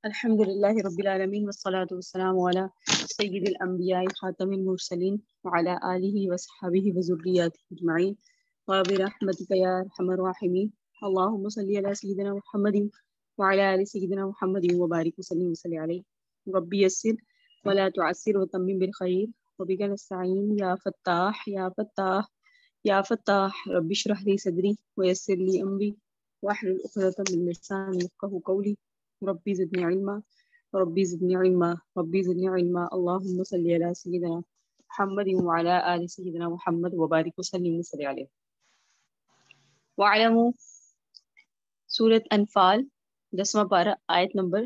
الحمد لله رب العالمين والصلاة والسلام على سيد الأنبياء خاتم المرسلين وعلى آله وصحبه وذرياته أجمعين وبرحمتك يا أرحم الراحمين. اللهم صل على سيدنا محمد وعلى آل سيدنا محمد وبارك وسلم عليه ربي يسر ولا تعسر وتمم بالخير وبك نستعين يا فتاح يا فتاح يا فتاح رب اشرح لي صدري ويسر لي أمري واحلل عقدة من لساني يفقهوا قولي ربي زدني علما ربي زدني علما ربي زدني علما. اللهم صل على سيدنا محمد وعلى آل سيدنا محمد وبارك وسلم عليه. وعلموا سورة انفال 10واں پارہ آیت نمبر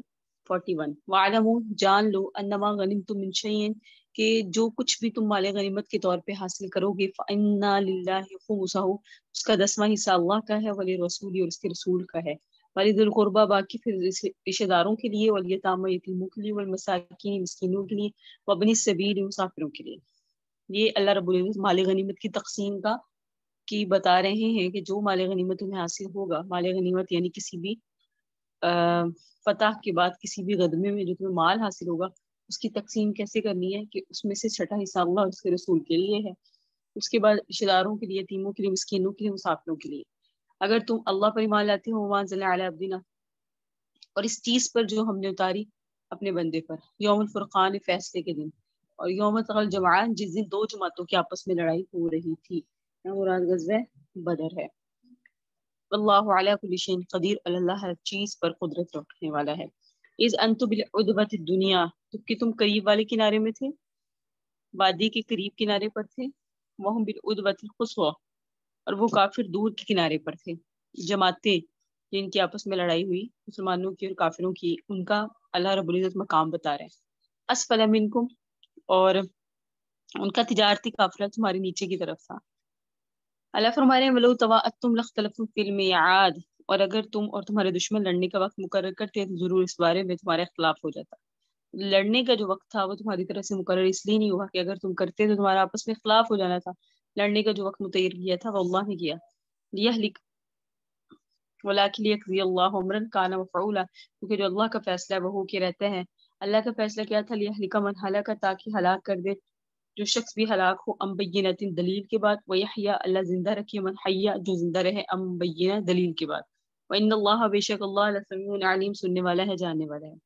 41. وعلموا جان لو انما غنمتم من شیء کہ جو کچھ بھی تم مال غنیمت کے طور پہ حاصل کرو گے فإنا للہ خمسہ اس کا 10واں حصہ اللہ کا ہے ولرسول اور اس کے رسول کا ہے وَلِذِي الْقُرْبَى باقی پھر رشتہ داروں کے لیے وَالْيَتَامَى یتیموں کے لیے وَالْمَسَاکِینِ مسکینوں کے لیے وَابْنِ السَّبِیلِ مسافروں کے لیے. یہ اللہ رب العزت مال غنیمت کی تقسیم کی بتا رہے ہیں کہ جو مال غنیمت تمہیں حاصل ہوگا، مال غنیمت یعنی کسی بھی فتح کے بعد کسی بھی غدمے میں جو تمہیں مال حاصل ہوگا اس کی تقسیم کیسے کرنی ہے کہ اس میں سے 6واں حصہ اللہ اور اس کے رسول کے لیے ہے، اس کے بعد رشتہ داروں کے لیے، یتیموں کے لیے، مسکینوں کے لیے، مسافروں کے لیے. اگر تم اللہ پر ایمان لاتے ہو وہاں ضلع علی عبدنا اور اس چیز پر جو ہم نے اتاری اپنے بندے پر یوم الفرقان فیصلے کے دن اور یوم التقى الجمعان جس دن دو جماعتوں کی آپس میں لڑائی ہو رہی تھی، مراد غزوہ بدر ہے. اللہ علی کل شیء قدیر اللہ ہر چیز پر قدرت رکھنے والا ہے. اذ انتم بالعدبۃ الدنیا کہ تم قریب والے کنارے میں تھے، وادی کے قریب کنارے پر تھے، وہم بالعدبۃ القصویٰ اور وہ کافر دور کے کنارے پر تھے. جماعتیں جن کی آپس میں لڑائی ہوئی مسلمانوں کی اور کافروں کی، ان کا اللہ رب العزت مقام بتا رہے ہیں. اسفل منکم اور ان کا تجارتی قافلہ تمہارے نیچے کی طرف تھا. اللہ فرما رہے ہیں ولو تواعدتم لاختلفتم فی المیعاد اور اگر تم اور تمہارے دشمن لڑنے کا وقت مقرر کرتے تو ضرور اس بارے میں تمہارا اختلاف ہو جاتا. لڑنے کا جو وقت تھا وہ تمہاری طرف سے مقرر اس لیے نہیں ہوا کہ اگر تم کرتے تو تمہارا آپس میں اختلاف ہو جانا تھا. لڑنے کا جو وقت متعین کیا تھا وہ اللہ نے کیا. لیہلک ولکن لیقضی اللہ امرا کان مفعولا کیونکہ جو اللہ کا فیصلہ ہے وہ ہو کے رہتا ہے. اللہ کا فیصلہ کیا تھا؟ لیہلک من ہلاک تاکہ ہلاک کر دے جو شخص بھی ہلاک ہو ام بینۃ دلیل کے بعد، ویحیی اللہ زندہ رکھے من حی جو زندہ رہے ام بینہ دلیل کے بعد. وان اللہ بے شک اللہ لسمیع علیم سننے والا ہے جاننے والا ہے.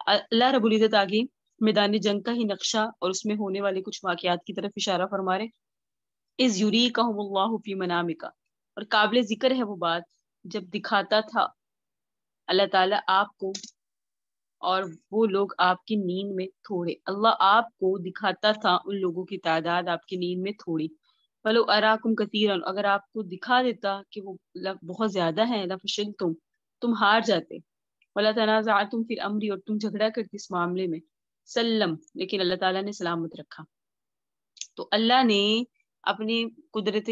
اللہ رب العزت آگے میدان جنگ کا ہی نقشہ اور اس میں ہونے والے کچھ واقعات کی طرف اشارہ فرما رہے. اذ یریکہم اللہ فی منامک اور قابل ذکر ہے وہ بات جب دکھاتا تھا اللہ تعالیٰ آپ کو اور وہ لوگ آپ کی نیند میں تھوڑے. اللہ آپ کو دکھاتا تھا ان لوگوں کی تعداد آپ کی نیند میں تھوڑی. ولو اراکم کثیرا اگر آپ کو دکھا دیتا کہ وہ بہت زیادہ ہیں لفشلتم تم ہار جاتے. ولا تنازعتم فی الامر اور تم جھگڑا کرتے اس معاملے میں. سلم لیکن اللہ تعالیٰ نے سلامت رکھا. تو اللہ نے اپنی قدرت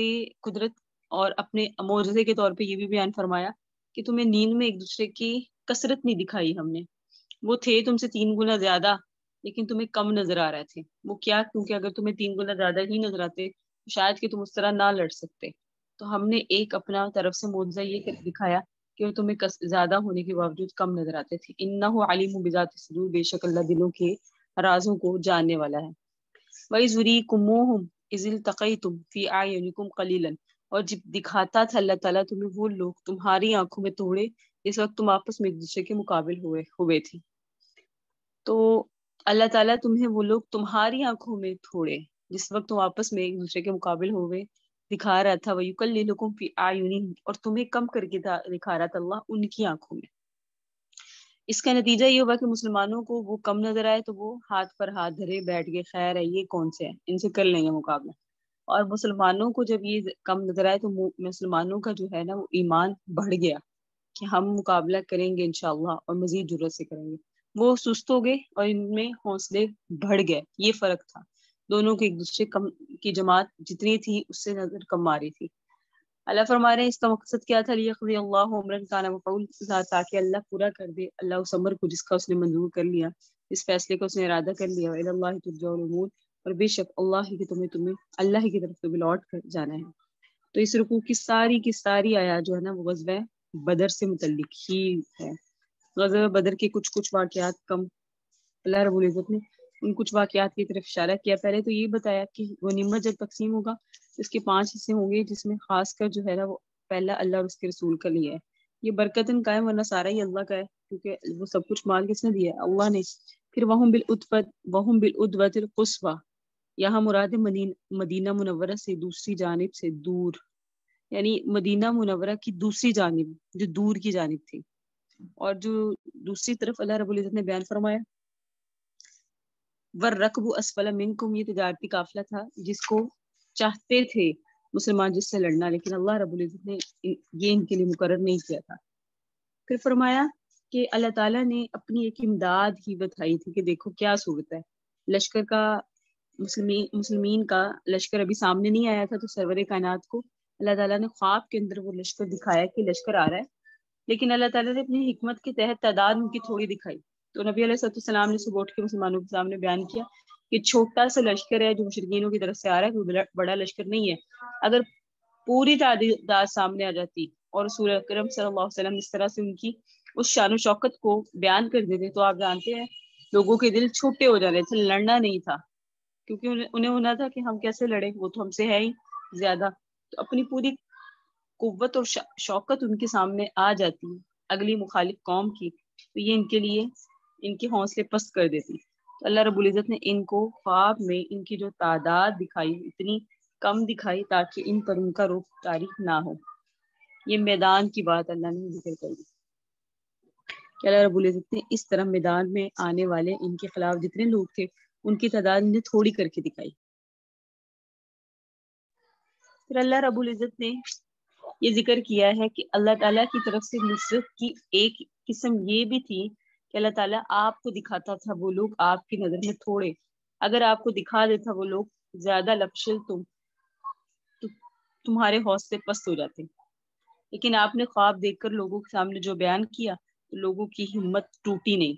اور اپنے معجزے کے طور پہ یہ بھی بیان فرمایا کہ تمہیں نیند میں ایک دوسرے کی کثرت نہیں دکھائی ہم نے. وہ تھے تم سے 3 گنا زیادہ لیکن تمہیں کم نظر آ رہے تھے. وہ کیا؟ کیونکہ اگر تمہیں 3 گنا زیادہ ہی نظر آتے تو شاید کہ تم اس طرح نہ لڑ سکتے. تو ہم نے ایک اپنا طرف سے معجزہ یہ دکھایا کہ وہ تمہیں زیادہ ہونے کے باوجود کم نظر آتے تھے. انہ علیم بذات الصدور بے شک اللہ دلوں کے رازوں کو جاننے والا ہے. وَإِذْ يُرِيكُمُوهُمْ إِذِ الْتَقَيْتُمْ فِي أَعْيُنِكُمْ قَلِيلًا اور جب دکھاتا تھا اللہ تعالیٰ تمہیں وہ لوگ تمہاری آنکھوں میں تھوڑے اس وقت تم آپس میں ایک دوسرے کے مقابل ہوئے تھے. تو اللہ تعالیٰ تمہیں وہ لوگ تمہاری آنکھوں میں تھوڑے جس وقت تم آپس میں ایک دوسرے کے مقابل ہوئے دکھا رہا تھا. وَيُكَلِّلُكُمْ فِي أَعْيُنِهِمْ اور تمہیں کم کر کے دکھا رہا تھا اللہ ان کی آنکھوں میں. اس کا نتیجہ یہ ہوا کہ مسلمانوں کو وہ کم نظر آئے تو وہ ہاتھ پر ہاتھ دھرے بیٹھ گئے خیر ہے یہ کون سے ہیں ان سے کر لیں گے مقابلہ. اور مسلمانوں کو جب یہ کم نظر آئے تو مسلمانوں کا جو ہے نا وہ ایمان بڑھ گیا کہ ہم مقابلہ کریں گے انشاءاللہ اور مزید جرأت سے کریں گے. وہ سست ہو گئے اور ان میں حوصلے بڑھ گئے. یہ فرق تھا دونوں کے. ایک دوسرے کی جماعت جتنی تھی اس سے نظر کم آ رہی تھی. اللہ فرما رہے ہیں اس کا مقصد کیا تھا؟ لیقضی اللہ امرا کان مفعولا تاکہ اللہ پورا کر دے اللہ اس امر کو جس کا اس نے منظور کر لیا، اس فیصلے کو اس نے ارادہ کر لیا. وإلی اللہ ترجع الامور اور بے شک اللہ ہی تمہیں اللہ ہی کی طرف سے لوٹ کر جانا ہے. تو اس رکوع کی ساری آیات جو ہے نا وہ غزوہ بدر سے متعلق ہی ہے. غزوہ بدر کے کچھ کچھ واقعات کم اللہ رب العزت نے ان کچھ واقعات کی طرف اشارہ کیا. پہلے تو یہ بتایا کہ غنیمت جب تقسیم ہوگا اس کے 5 حصے ہوں گے، جس میں خاص کر جو ہے نا وہ پہلا اللہ اور اس کے رسول کا لیا ہے. یہ برکتن کا ہے، ورنہ سارا ہی اللہ کا ہے، کیونکہ وہ سب کچھ مال کس نے دیا ہے؟ اللہ نے. پھر وہم بالعدوۃ القصویٰ، یہاں مراد مدینہ منورہ سے دوسری جانب سے دور، یعنی مدینہ منورہ کی دوسری جانب جو دور کی جانب تھی. اور جو دوسری طرف اللہ رب العزت نے بیان فرمایا وَالرَّكْبُ أَسْفَلَ مِنْكُمْ، یہ تجارتی قافلہ تھا جس کو چاہتے تھے مسلمان جس سے لڑنا، لیکن اللہ رب العزت نے یہ ان کے لیے مقرر نہیں کیا تھا. پھر فرمایا کہ اللہ تعالیٰ نے اپنی ایک امداد ہی بتائی تھی کہ دیکھو کیا صورت ہے. لشکر کا مسلمین کا لشکر ابھی سامنے نہیں آیا تھا، تو سرور کائنات کو اللہ تعالیٰ نے خواب کے اندر وہ لشکر دکھایا کہ لشکر آ رہا ہے، لیکن اللہ تعالیٰ نے اپنی حکمت کے تحت تعداد ان کی تھوڑی دکھائی. تو نبی علیہ السلام نے صبح اٹھ کے مسلمانوں کے سامنے بیان کیا کہ چھوٹا سا لشکر ہے جو مشرکینوں کی طرف سے آ رہا ہے، کوئی بڑا لشکر نہیں ہے. اگر پوری تعداد سامنے آ جاتی اور رسول اکرم صلی اللہ علیہ وسلم اس طرح سے ان کی اس شان و شوکت کو بیان کر دیتے تو آپ جانتے ہیں لوگوں کے دل چھوٹے ہو جانے تھے. لڑنا نہیں تھا، کیونکہ انہیں ہونا تھا کہ ہم کیسے لڑیں، وہ تو ہم سے ہے ہی زیادہ. تو اپنی پوری قوت اور شوکت ان کے سامنے آ جاتی اگلی مخالف قوم کی، تو یہ ان کے لیے ان کے حوصلے پست کر دیتی. تو اللہ رب العزت نے ان کو خواب میں ان کی جو تعداد دکھائی اتنی کم دکھائی تاکہ ان پر ان کا روپ تاریخ نہ ہو. یہ میدان کی بات اللہ نے ذکر کر دی کہ اللہ رب العزت نے اس طرح میدان میں آنے والے ان کے خلاف جتنے لوگ تھے ان کی تعداد انہیں تھوڑی کر کے دکھائی. پھر اللہ رب العزت نے یہ ذکر کیا ہے کہ اللہ تعالیٰ کی طرف سے نصرت کی ایک قسم یہ بھی تھی کہ اللہ تعالیٰ آپ کو دکھاتا تھا وہ لوگ آپ کی نظر میں تھوڑے، اگر آپ کو دکھا دیتا وہ لوگ زیادہ لفشل تو تمہارے حوصلے پست ہو جاتے. لیکن آپ نے خواب دیکھ کر لوگوں کے سامنے جو بیان کیا تو لوگوں کی ہمت ٹوٹی نہیں،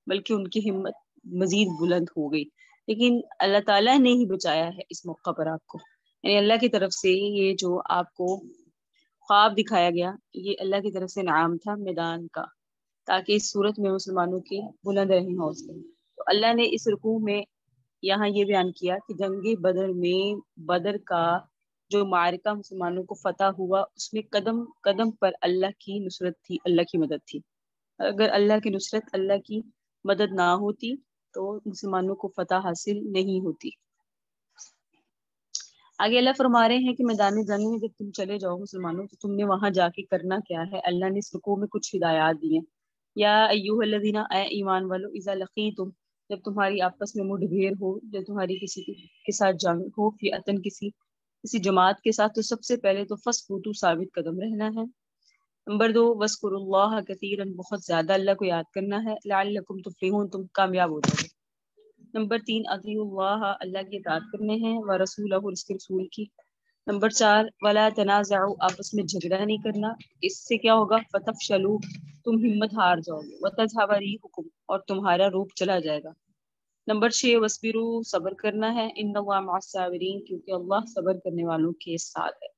بلکہ ان کی ہمت مزید بلند ہو گئی. لیکن اللہ تعالیٰ نے ہی بچایا ہے اس موقع پر آپ کو، یعنی اللہ کی طرف سے یہ جو آپ کو خواب دکھایا گیا یہ اللہ کی طرف سے انعام تھا میدان کا، تاکہ اس صورت میں مسلمانوں کی بلند رہیں حوصلے. تو اللہ نے اس رکوع میں یہاں یہ بیان کیا کہ جنگ بدر میں بدر کا جو معرکہ مسلمانوں کو فتح ہوا اس میں قدم قدم پر اللہ کی نصرت تھی، اللہ کی مدد تھی. اگر اللہ کی نصرت اللہ کی مدد نہ ہوتی تو مسلمانوں کو فتح حاصل نہیں ہوتی. آگے اللہ فرما رہے ہیں کہ میدان جنگ میں جب تم چلے جاؤ مسلمانوں تو تم نے وہاں جا کے کرنا کیا ہے. اللہ نے اس رکوع میں کچھ ہدایات دی ہیں. یا ایھا الذین، اے ایمان والو، اذا لقیتم، جب تمہاری آپس میں مڈ بھیڑ ہو، جب تمہاری کسی کے ساتھ جنگ ہو، فئتن کسی جماعت کے ساتھ، تو سب سے پہلے تو فثبتوا، ثابت قدم رہنا ہے. نمبر 2 واذکروا اللہ کثیرا، بہت زیادہ اللہ کو یاد کرنا ہے. لعلکم تفلحون، تم کامیاب ہو جاؤ گے. نمبر 3 اطیعوا اللہ، اللہ کی اطاعت کرنے ہیں، ورسولہ، اور اس کے رسول کی. نمبر 4 ولا تنازعوا، آپس میں جھگڑا نہیں کرنا، اس سے کیا ہوگا؟ فتفشلوا، تم ہمت ہار جاؤ گے، وتذھب ریحکم، اور تمہارا روح چلا جائے گا. نمبر 6 وصبروا، صبر کرنا ہے، ان اللہ مع الصابرین، کیونکہ اللہ صبر کرنے والوں کے ساتھ ہے.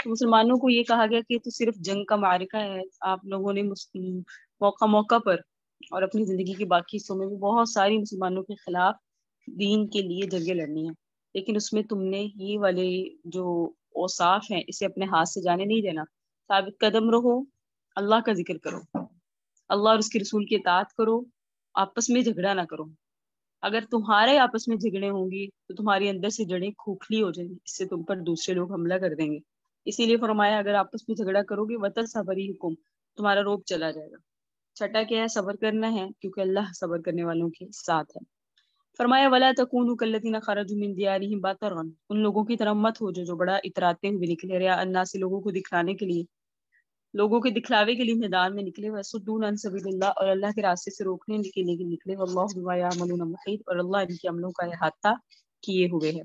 تو مسلمانوں کو یہ کہا گیا کہ تو صرف جنگ کا معرکہ ہے، آپ لوگوں نے موقع پر اور اپنی زندگی کے باقی حصوں میں بھی بہت ساری مسلمانوں کے خلاف دین کے لیے جنگیں لڑنی ہیں، لیکن اس میں تم نے یہ والے جو اوصاف ہیں اسے اپنے ہاتھ سے جانے نہیں دینا. ثابت قدم رہو، اللہ کا ذکر کرو، اللہ اور اس کے رسول کی اطاعت کرو، آپس میں جھگڑا نہ کرو. اگر تمہارے آپس میں جھگڑے ہوں گی تو تمہاری اندر سے جڑیں کھوکھلی ہو جائیں گی، اس سے تم پر دوسرے لوگ حملہ کر دیں گے. اسی لیے فرمایا اگر آپس میں جھگڑا کرو گے وتذھب ریحکم، تمہارا روب چلا جائے گا. چھٹا کیا ہے؟ صبر کرنا ہے، کیونکہ اللہ صبر کرنے والوں کے ساتھ ہے. فرمایا ولا تکونوا کالذین خرجوا من دیارہم بطرا، ان لوگوں کی طرح مت ہو جو بڑا اتراتے ہوئے نکلے، ریا الناس، لوگوں کو دکھانے کے لیے، لوگوں کے دکھلاوے کے لیے میدان میں نکلے، ویصدون عن سبیل اللہ، اور اللہ کے راستے سے روکنے کے لیے نکلے، واللہ بما یعملون محیط، اور اللہ ان کے عملوں کا احاطہ کیے ہوئے ہے.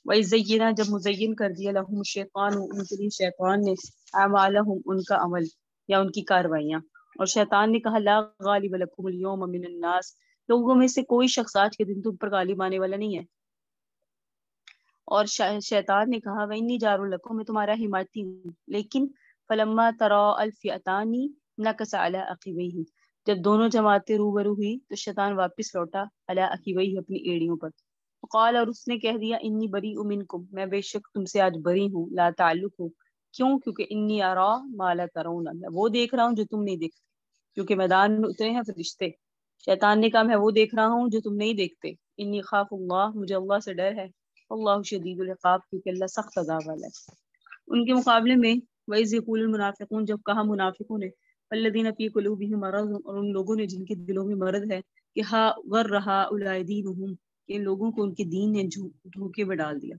وَإِذْ زَيَّنَ، جب مزین کر دیا، لَهُمُ الشَّيْطَانُ، ان کے لیے شیطان نے، اعمالهم، ان کا عمل یا ان کی کاروائیاں، اور شیطان نے کہا لا غالب لکم اليوم من الناس، لوگوں میں سے کوئی شخص آج کے دن تم پر غالب آنے والا نہیں ہے. اور شیطان نے کہا وَإِنِّي جَارٌ لَكُم، میں تمہارا حمایتی ہوں. لیکن فلما تراءى الفئتان، نکس علی عقبیہ، جب دونوں جماعتیں روبرو ہوئی تو شیطان واپس لوٹا علی عقبیہ، اپنی ایڑیوں پر، قال، اور اس نے کہہ دیا، انی بریء منکم، میں بے شک تم سے آج بری ہوں، لا تعلق ہوں، کیوں؟ کیونکہ انی ارا ما لا ترون، میں وہ دیکھ رہا ہوں جو تم نہیں دیکھتے، کیونکہ میدان میں اترے ہیں فرشتے، شیطان نے کہا میں وہ دیکھ رہا ہوں جو تم نہیں دیکھتے، انی خاف اللہ، مجھے اللہ سے ڈر ہے، اللہ شدید العقاب، کیونکہ اللہ سخت عذاب والا ہے۔ ان کے مقابلے میں وَإِذْ يَقُولُ الْمُنَافِقُونَ، جب کہا منافقوں نے، الَّذِينَ فِي قُلُوبِهِم مَرَضٌ، اور ان لوگوں نے جن کے دلوں میں مرض ہے، کہ ہا غر هؤلاء دینہم، کہ ان لوگوں کو ان کے دین نے دھوکے میں ڈال دیا،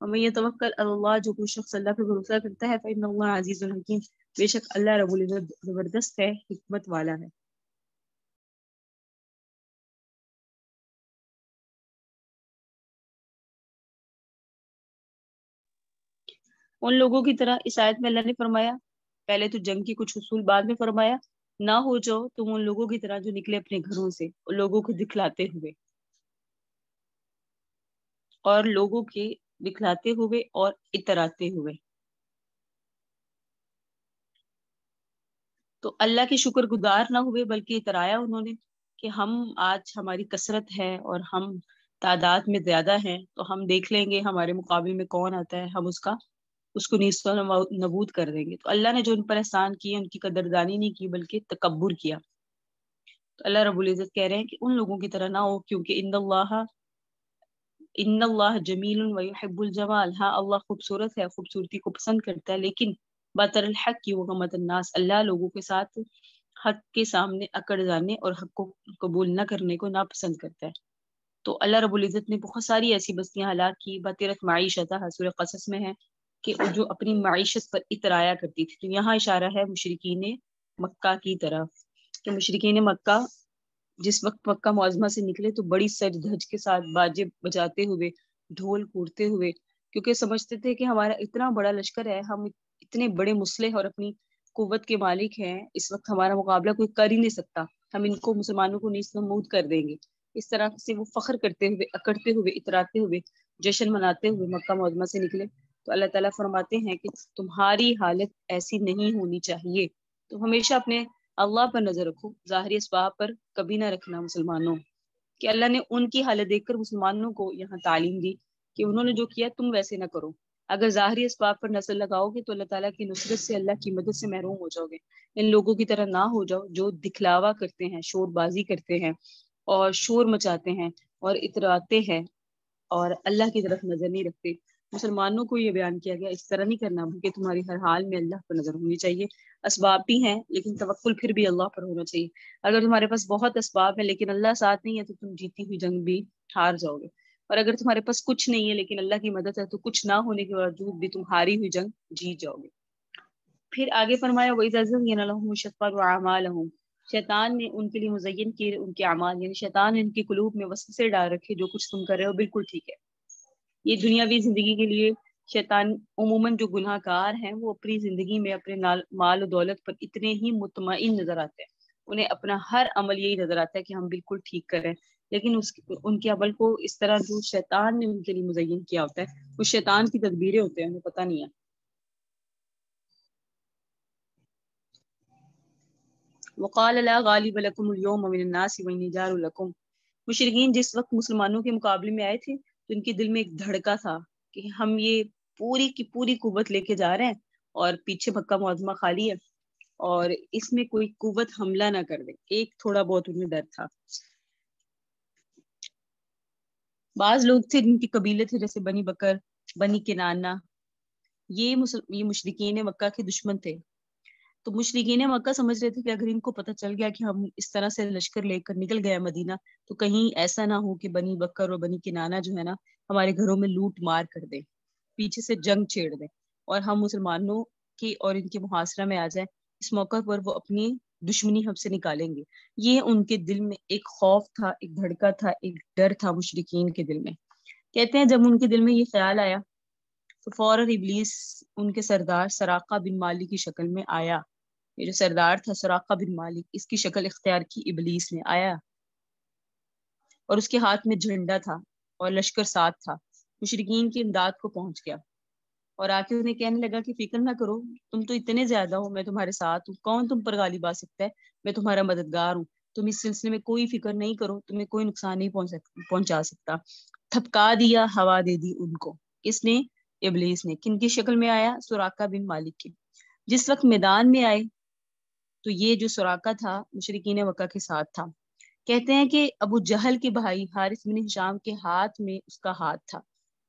وَمَن يَتَوَکَّلْ عَلَى اللَّهِ، جو کوئی شخص اللہ پہ بھروسہ کرتا ہے، فَإِنَّ اللَّهَ عَزِیزٌ حکیم، بے شک اللہ رب العزت زبردست ہے، حکمت والا ہے۔ ان لوگوں کی طرح اس آیت میں اللہ نے فرمایا، پہلے تو جنگ کی کچھ اصول، بعد میں فرمایا نہ ہو جاؤ تم ان لوگوں کی طرح جو نکلے اپنے گھروں سے اور لوگوں کو دکھلاتے ہوئے، اور لوگوں کے دکھلاتے ہوئے اور اتراتے ہوئے۔ تو اللہ کے شکر گزار نہ ہوئے بلکہ اترایا انہوں نے، کہ ہم آج ہماری کثرت ہے اور ہم تعداد میں زیادہ ہیں، تو ہم دیکھ لیں گے ہمارے مقابلے میں کون آتا ہے، ہم اس کو نیست و نبود کر دیں گے۔ تو اللہ نے جو ان پر احسان کیے ان کی قدردانی نہیں کی بلکہ تکبر کیا۔ تو اللہ رب العزت کہہ رہے ہیں کہ ان لوگوں کی طرح نہ ہو، کیونکہ ان اللہ جمیل ویحب الجمال، ہاں اللہ خوبصورت ہے، خوبصورتی کو پسند کرتا ہے، لیکن بطر الحق کی وغمت الناس، اللہ لوگوں کے ساتھ حق کے سامنے اکڑ جانے اور حق کو قبول نہ کرنے کو ناپسند کرتا ہے۔ تو اللہ رب العزت نے بہت ساری ایسی بستیاں ہلاک کی، بطرت معیشتہ، سورہ قصص میں ہے کہ جو اپنی معیشت پر اترایا کرتی تھی۔ تو یہاں اشارہ ہے مشرکین مکہ کی طرف، کہ مشرکین مکہ جس وقت مکہ معظمہ سے نکلے تو بڑی سج دھج کے ساتھ باجے بجاتے ہوئے، ڈھول کوڑتے ہوئے، کیونکہ سمجھتے تھے کہ ہمارا اتنا بڑا لشکر ہے، ہم اتنے بڑے مسلح اور اپنی قوت کے مالک ہیں، اس وقت ہمارا مقابلہ کوئی کر ہی نہیں سکتا، ہم ان کو مسلمانوں کو نیست و نبود کر دیں گے۔ اس طرح سے وہ فخر کرتے ہوئے، اکڑتے ہوئے، اتراتے ہوئے، جشن مناتے ہوئے مکہ معظمہ سے نکلے۔ تو اللہ تعالیٰ فرماتے ہیں کہ تمہاری حالت ایسی نہیں ہونی چاہیے، تو ہمیشہ اپنے اللہ پر نظر رکھو، ظاہری اسباب پر کبھی نہ رکھنا مسلمانوں، کہ اللہ نے ان کی حالت دیکھ کر مسلمانوں کو یہاں تعلیم دی کہ انہوں نے جو کیا تم ویسے نہ کرو۔ اگر ظاہری اسباب پر نظر لگاؤ گے تو اللہ تعالیٰ کی نصرت سے، اللہ کی مدد سے محروم ہو جاؤ گے۔ ان لوگوں کی طرح نہ ہو جاؤ جو دکھلاوا کرتے ہیں، شور بازی کرتے ہیں اور شور مچاتے ہیں اور اتراتے ہیں اور اللہ کی طرف نظر نہیں رکھتے۔ مسلمانوں کو یہ بیان کیا گیا اس طرح نہیں کرنا، بلکہ تمہاری ہر حال میں اللہ پر نظر ہونی چاہیے۔ اسباب بھی ہیں لیکن توکل پھر بھی اللہ پر ہونا چاہیے۔ اگر تمہارے پاس بہت اسباب ہے لیکن اللہ ساتھ نہیں ہے تو تم جیتی ہوئی جنگ بھی ہار جاؤ گے، اور اگر تمہارے پاس کچھ نہیں ہے لیکن اللہ کی مدد ہے تو کچھ نہ ہونے کے باوجود بھی تم ہاری ہوئی جنگ جیت جاؤ گے۔ پھر آگے فرمایا وَإِذَا زُيِّنَ لَهُمُ الشَّيْطَانُ أَعْمَالَهُمْ، شیطان نے ان کے لیے مزین کیے ان کے اعمال، یعنی شیطان نے ان کے قلوب میں وسوسے ڈال رکھے جو کچھ تم کر رہے ہو بالکل ٹھیک ہے۔ یہ دنیاوی زندگی کے لیے شیطان عموماً جو گناہ گار ہیں وہ اپنی زندگی میں اپنے مال و دولت پر اتنے ہی مطمئن نظر آتے ہیں، انہیں اپنا ہر عمل یہی نظر آتا ہے کہ ہم بالکل ٹھیک کریں، لیکن ان کے عمل کو اس طرح جو شیطان نے ان کے لیے مزین کیا ہوتا ہے وہ شیطان کی تدبیریں ہوتے ہیں، انہیں پتہ نہیں ہے۔ وقال لا غالب لكم اليوم من الناس واني جار لكم، مشرکین جس وقت مسلمانوں کے مقابلے میں آئے تھے تو ان کے دل میں ایک دھڑکا تھا کہ ہم یہ پوری کی پوری قوت لے کے جا رہے ہیں اور پیچھے مکہ معظمہ خالی ہے اور اس میں کوئی قوت حملہ نہ کر دے، ایک تھوڑا بہت انہیں ڈر تھا۔ بعض لوگ تھے جن کے قبیلے تھے جیسے بنی بکر، بنی کنانہ، یہ مشرکین مکہ کے دشمن تھے۔ تو مشرکین مکہ سمجھ رہے تھے کہ اگر ان کو پتہ چل گیا کہ ہم اس طرح سے لشکر لے کر نکل گئے مدینہ تو کہیں ایسا نہ ہو کہ بنی بکر اور بنی کنانہ جو ہے نا ہمارے گھروں میں لوٹ مار کر دے، پیچھے سے جنگ چھیڑ دے اور ہم مسلمانوں کی اور ان کے محاصرہ میں آ جائیں، اس موقع پر وہ اپنی دشمنی ہم سے نکالیں گے۔ یہ ان کے دل میں ایک خوف تھا، ایک دھڑکا تھا، ایک ڈر تھا مشرکین کے دل میں۔ کہتے ہیں جب ان کے دل میں یہ خیال آیا تو فوراً ابلیس ان کے سردار سراقہ بن مالک کی شکل میں آیا۔ یہ جو سردار تھا سراقہ بن مالک، اس کی شکل اختیار کی ابلیس نے، آیا اور اس کے ہاتھ میں جھنڈا تھا اور لشکر ساتھ تھا، مشرکین کی امداد کو پہنچ گیا۔ اور آ کے انہیں کہنے لگا کہ فکر نہ کرو، تم تو اتنے زیادہ ہو، میں تمہارے ساتھ ہوں، کون تم پر غالب آ سکتا ہے، میں تمہارا مددگار ہوں، تم اس سلسلے میں کوئی فکر نہیں کرو، تمہیں کوئی نقصان نہیں پہنچا سکتا۔ تھپکا دیا، ہوا دے دی ان کو۔ کس نے؟ ابلیس نے۔ کن کی شکل میں آیا؟ سراقہ بن مالک کی۔ جس وقت میدان میں آئے تو یہ جو سراقہ تھا مشرکین مکہ کے ساتھ تھا، کہتے ہیں کہ ابو جہل کے بھائی حارث بن ہشام کے ہاتھ میں اس کا ہاتھ تھا۔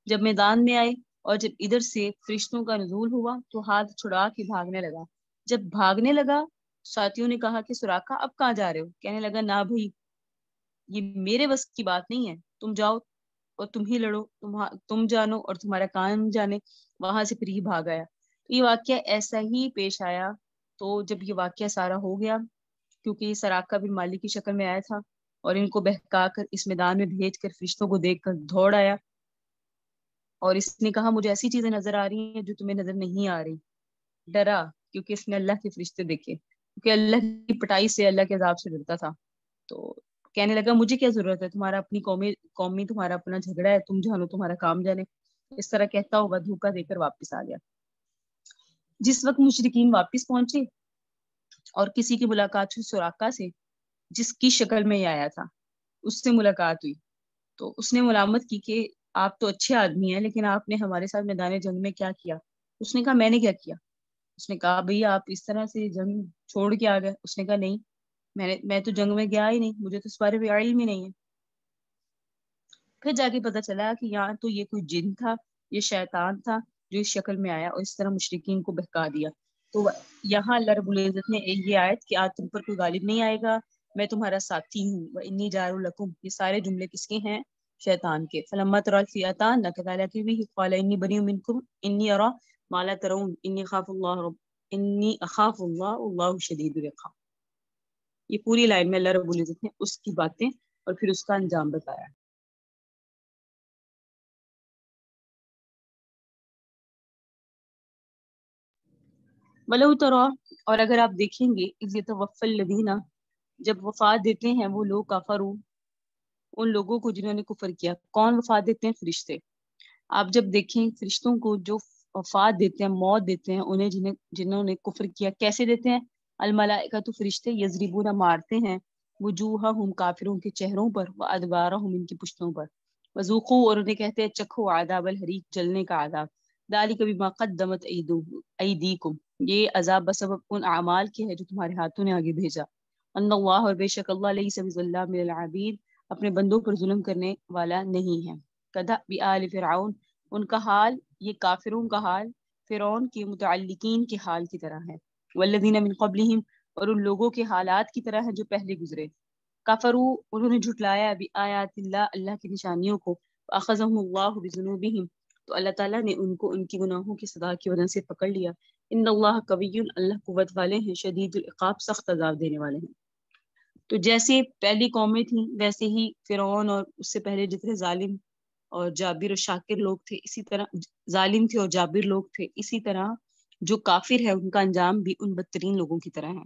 جب میدان میں آئے اور جب ادھر سے فرشتوں کا نزول ہوا تو ہاتھ چھڑا کے بھاگنے لگا۔ جب بھاگنے لگا ساتھیوں نے کہا کہ سراقہ اب کہاں جا رہے ہو؟ کہنے لگا نہ بھائی، یہ میرے بس کی بات نہیں ہے، تم جاؤ اور تم ہی لڑو، تم جانو اور تمہارا کام جانے۔ وہاں سے پھر ہی بھاگ آیا۔ تو یہ واقعہ ایسا ہی پیش آیا۔ تو جب یہ واقعہ سارا ہو گیا، کیونکہ یہ سراقہ بن مالک کی شکل میں آیا تھا اور ان کو بہکا کر اس میدان میں بھیج کر فرشتوں کو دیکھ کر دوڑ آیا، اور اس نے کہا مجھے ایسی چیزیں نظر آ رہی ہیں جو تمہیں نظر نہیں آ رہی۔ ڈرا کیونکہ اس نے اللہ کے فرشتے دیکھے، کیونکہ اللہ کی پٹائی سے، اللہ کے عذاب سے ڈرتا تھا۔ تو کہنے لگا مجھے کیا ضرورت ہے، تمہارا اپنی قومی تمہارا اپنا جھگڑا ہے، تم جانو تمہارا کام جانے۔ اس طرح کہتا ہوا دھوکہ دے کر واپس آ گیا۔ جس وقت مشرکین واپس پہنچے اور کسی کی ملاقات ہوئی سراقہ سے، جس کی شکل میں یہ آیا تھا، اس سے ملاقات ہوئی، تو اس نے ملامت کی کہ آپ تو اچھے آدمی ہیں لیکن آپ نے ہمارے ساتھ میدان جنگ میں کیا کیا؟ اس نے کہا میں نے کیا کیا؟ اس نے کہا بھئی آپ اس طرح سے جنگ چھوڑ کے آ گئے۔ اس نے کہا نہیں، میں تو جنگ میں گیا ہی نہیں، مجھے تو اس بارے میں علم ہی نہیں ہے۔ پھر جا کے پتا چلا کہ یہاں تو یہ کوئی جن تھا، یہ شیطان تھا جو اس شکل میں آیا اور اس طرح مشرکین کو بہکا دیا۔ تو یہاں اللہ رب العزت نے یہ آیت کہ آج تم پر کوئی غالب نہیں آئے گا، میں تمہارا ساتھی ہوں، وَإِنِّي جَارٌ لَكُمْ، یہ سارے جملے کس کے ہیں؟ شیطان کے۔ فَلَمَّا تَرَى الْفِئَتَانِ نَكَصَ عَلَى عَقِبَيْهِ قَالَ إِنِّي بَرِيءٌ مِّنكُمْ إِنِّي أَرَىٰ مَا لَا تَرَوْنَ إِنِّي أَخَافُ اللَّهَ وَاللَّهُ شَدِيدُ الْعِقَابِ۔ یہ پوری لائن میں اللہ رب العزت نے اس کی باتیں اور پھر اس کا انجام بتایا۔ وَلَوْ تَرَىٰ، اور اگر آپ دیکھیں گے، اِذْ يَتَوَفَّى الَّذِينَ، جب وفات دیتے ہیں وہ لوگ، کفروا، ان لوگوں کو جنہوں نے کفر کیا۔ کون وفات دیتے ہیں؟ فرشتے۔ آپ جب دیکھیں فرشتوں کو جو وفات دیتے ہیں، موت دیتے ہیں انہیں جنہوں نے کفر کیا، کیسے دیتے ہیں؟ الملائکۃ، فرشتے، یضربون، مارتے ہیں، وجوہہم، کافروں کے چہروں پر، وادبارہم، ان کی پشتوں پر، وذوقوا، اور انہیں کہتے ہیں چکھو، عذاب الحریق، جلنے کا عذاب، ذالک بما قدمت ایدیکم، یہ عذاب بسبب ان اعمال کے ہے جو تمہارے ہاتھوں نے آگے بھیجا۔ ان اللہ، اور بے شک اللہ، لیس بظلام للعبید، اپنے بندوں پر ظلم کرنے والا نہیں ہے۔ کدأب آل فرعون، ان کا حال، یہ کافروں کا حال فرعون کے متعلقین کے حال کی طرح ہے۔ والذین من قبلہم، اور ان لوگوں کے حالات کی طرح ہے جو پہلے گزرے۔ کفروا، انہوں نے جھٹلایا بآیات اللہ، اللہ کی نشانیوں کو، فاخذہم اللہ بذنوبہم، تو اللہ تعالیٰ نے ان کو ان کی گناہوں کی سزا کی وجہ سے پکڑ لیا۔ ان اللہ قوی، اللہ قوت والے ہیں، شدید العقاب، سخت عذاب دینے والے ہیں۔ تو جیسے پہلی قومیں تھیں ویسے ہی فرعون اور اس سے پہلے جتنے ظالم اور جابر اور شاکر لوگ تھے، اسی طرح ظالم تھے اور جابر لوگ تھے، اسی طرح جو کافر ہے ان کا انجام بھی ان بدترین لوگوں کی طرح ہے۔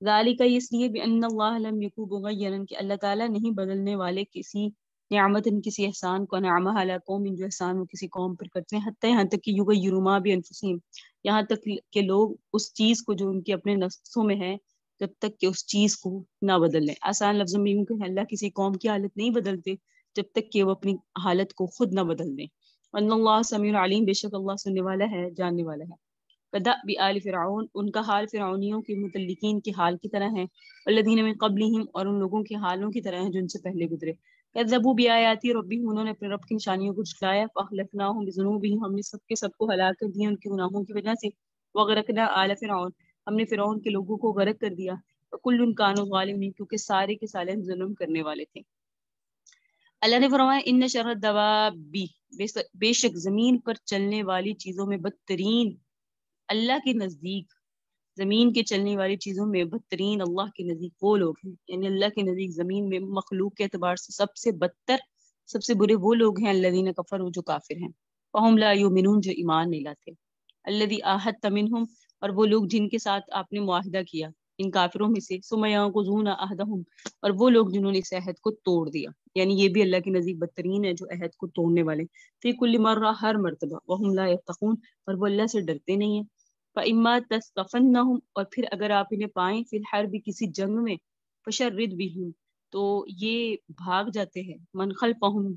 ذالک، اس لیے بأن اللہ لم یکن مغیرا، کہ اللہ تعالیٰ نہیں بدلنے والے کسی نعمت، کسی احسان کو، نعمہ علی قوم، جو احسان وہ کسی قوم پر کرتے ہیں، حتی یہاں تک کہ یغیروا ما بانفسہم، یہاں تک کہ لوگ اس چیز کو جو ان کے اپنے نفسوں میں ہے، جب تک کہ اس چیز کو نہ بدل لیں۔ آسان لفظوں میں یوں کہ اللہ کسی قوم کی حالت نہیں بدلتے جب تک کہ وہ اپنی حالت کو خود نہ بدل دیں۔ ان اللہ سمیع علیم، بے شک اللہ سننے والا ہے، جاننے والا ہے۔ کدأب آل فرعون، ان کا حال فرعونیوں کے متعلقین کے حال کی طرح ہے۔ والذین من قبلہم، اور ان لوگوں کے حالوں کی طرح ہیں جو ان سے پہلے گزرے۔ کذبوا بآیات ربہم، انہوں نے اپنے رب کی نشانیوں کو جھٹلایا۔ فاہلکناہم بذنوبہم، ہم نے سب کے سب کو ہلاک کر دیا ان کے گناہوں کی وجہ سے۔ وغرقنا آل فرعون، ہم نے فرعون کے لوگوں کو غرق کر دیا۔ وکل کانوا ظالمین، کیونکہ سارے کے سارے ظلم کرنے والے تھے۔ اللہ نے فرمایا ان شر الدواب، بے شک زمین پر چلنے والی چیزوں میں بدترین اللہ کے نزدیک، زمین کے چلنے والی چیزوں میں بدترین اللہ کے نزدیک وہ لوگ ہیں، یعنی اللہ کے نزدیک زمین میں مخلوق کے اعتبار سے سب سے بدتر، سب سے برے وہ لوگ ہیں الذین کفروا، جو کافر ہیں، وہم لا یؤمنون، جو ایمان نہیں لاتے۔ الذی عاہدت منہم، اور وہ لوگ جن کے ساتھ آپ نے معاہدہ کیا، ان کافروں میں سے سمیانقضون عہدہم، اور وہ لوگ جنہوں نے اس عہد کو توڑ دیا، یعنی یہ بھی اللہ کے نزدیک بدترین ہے جو عہد کو توڑنے والے، فی کل مرہ، ہر مرتبہ، وہم لا یتقون، اور وہ اللہ سے ڈرتے نہیں ہیں، فإما تثقفنہم، اور پھر اگر آپ انہیں پائیں فی الحرب، کسی جنگ میں، فشرد بہم، تو یہ بھاگ جاتے ہیں، من خلفہم،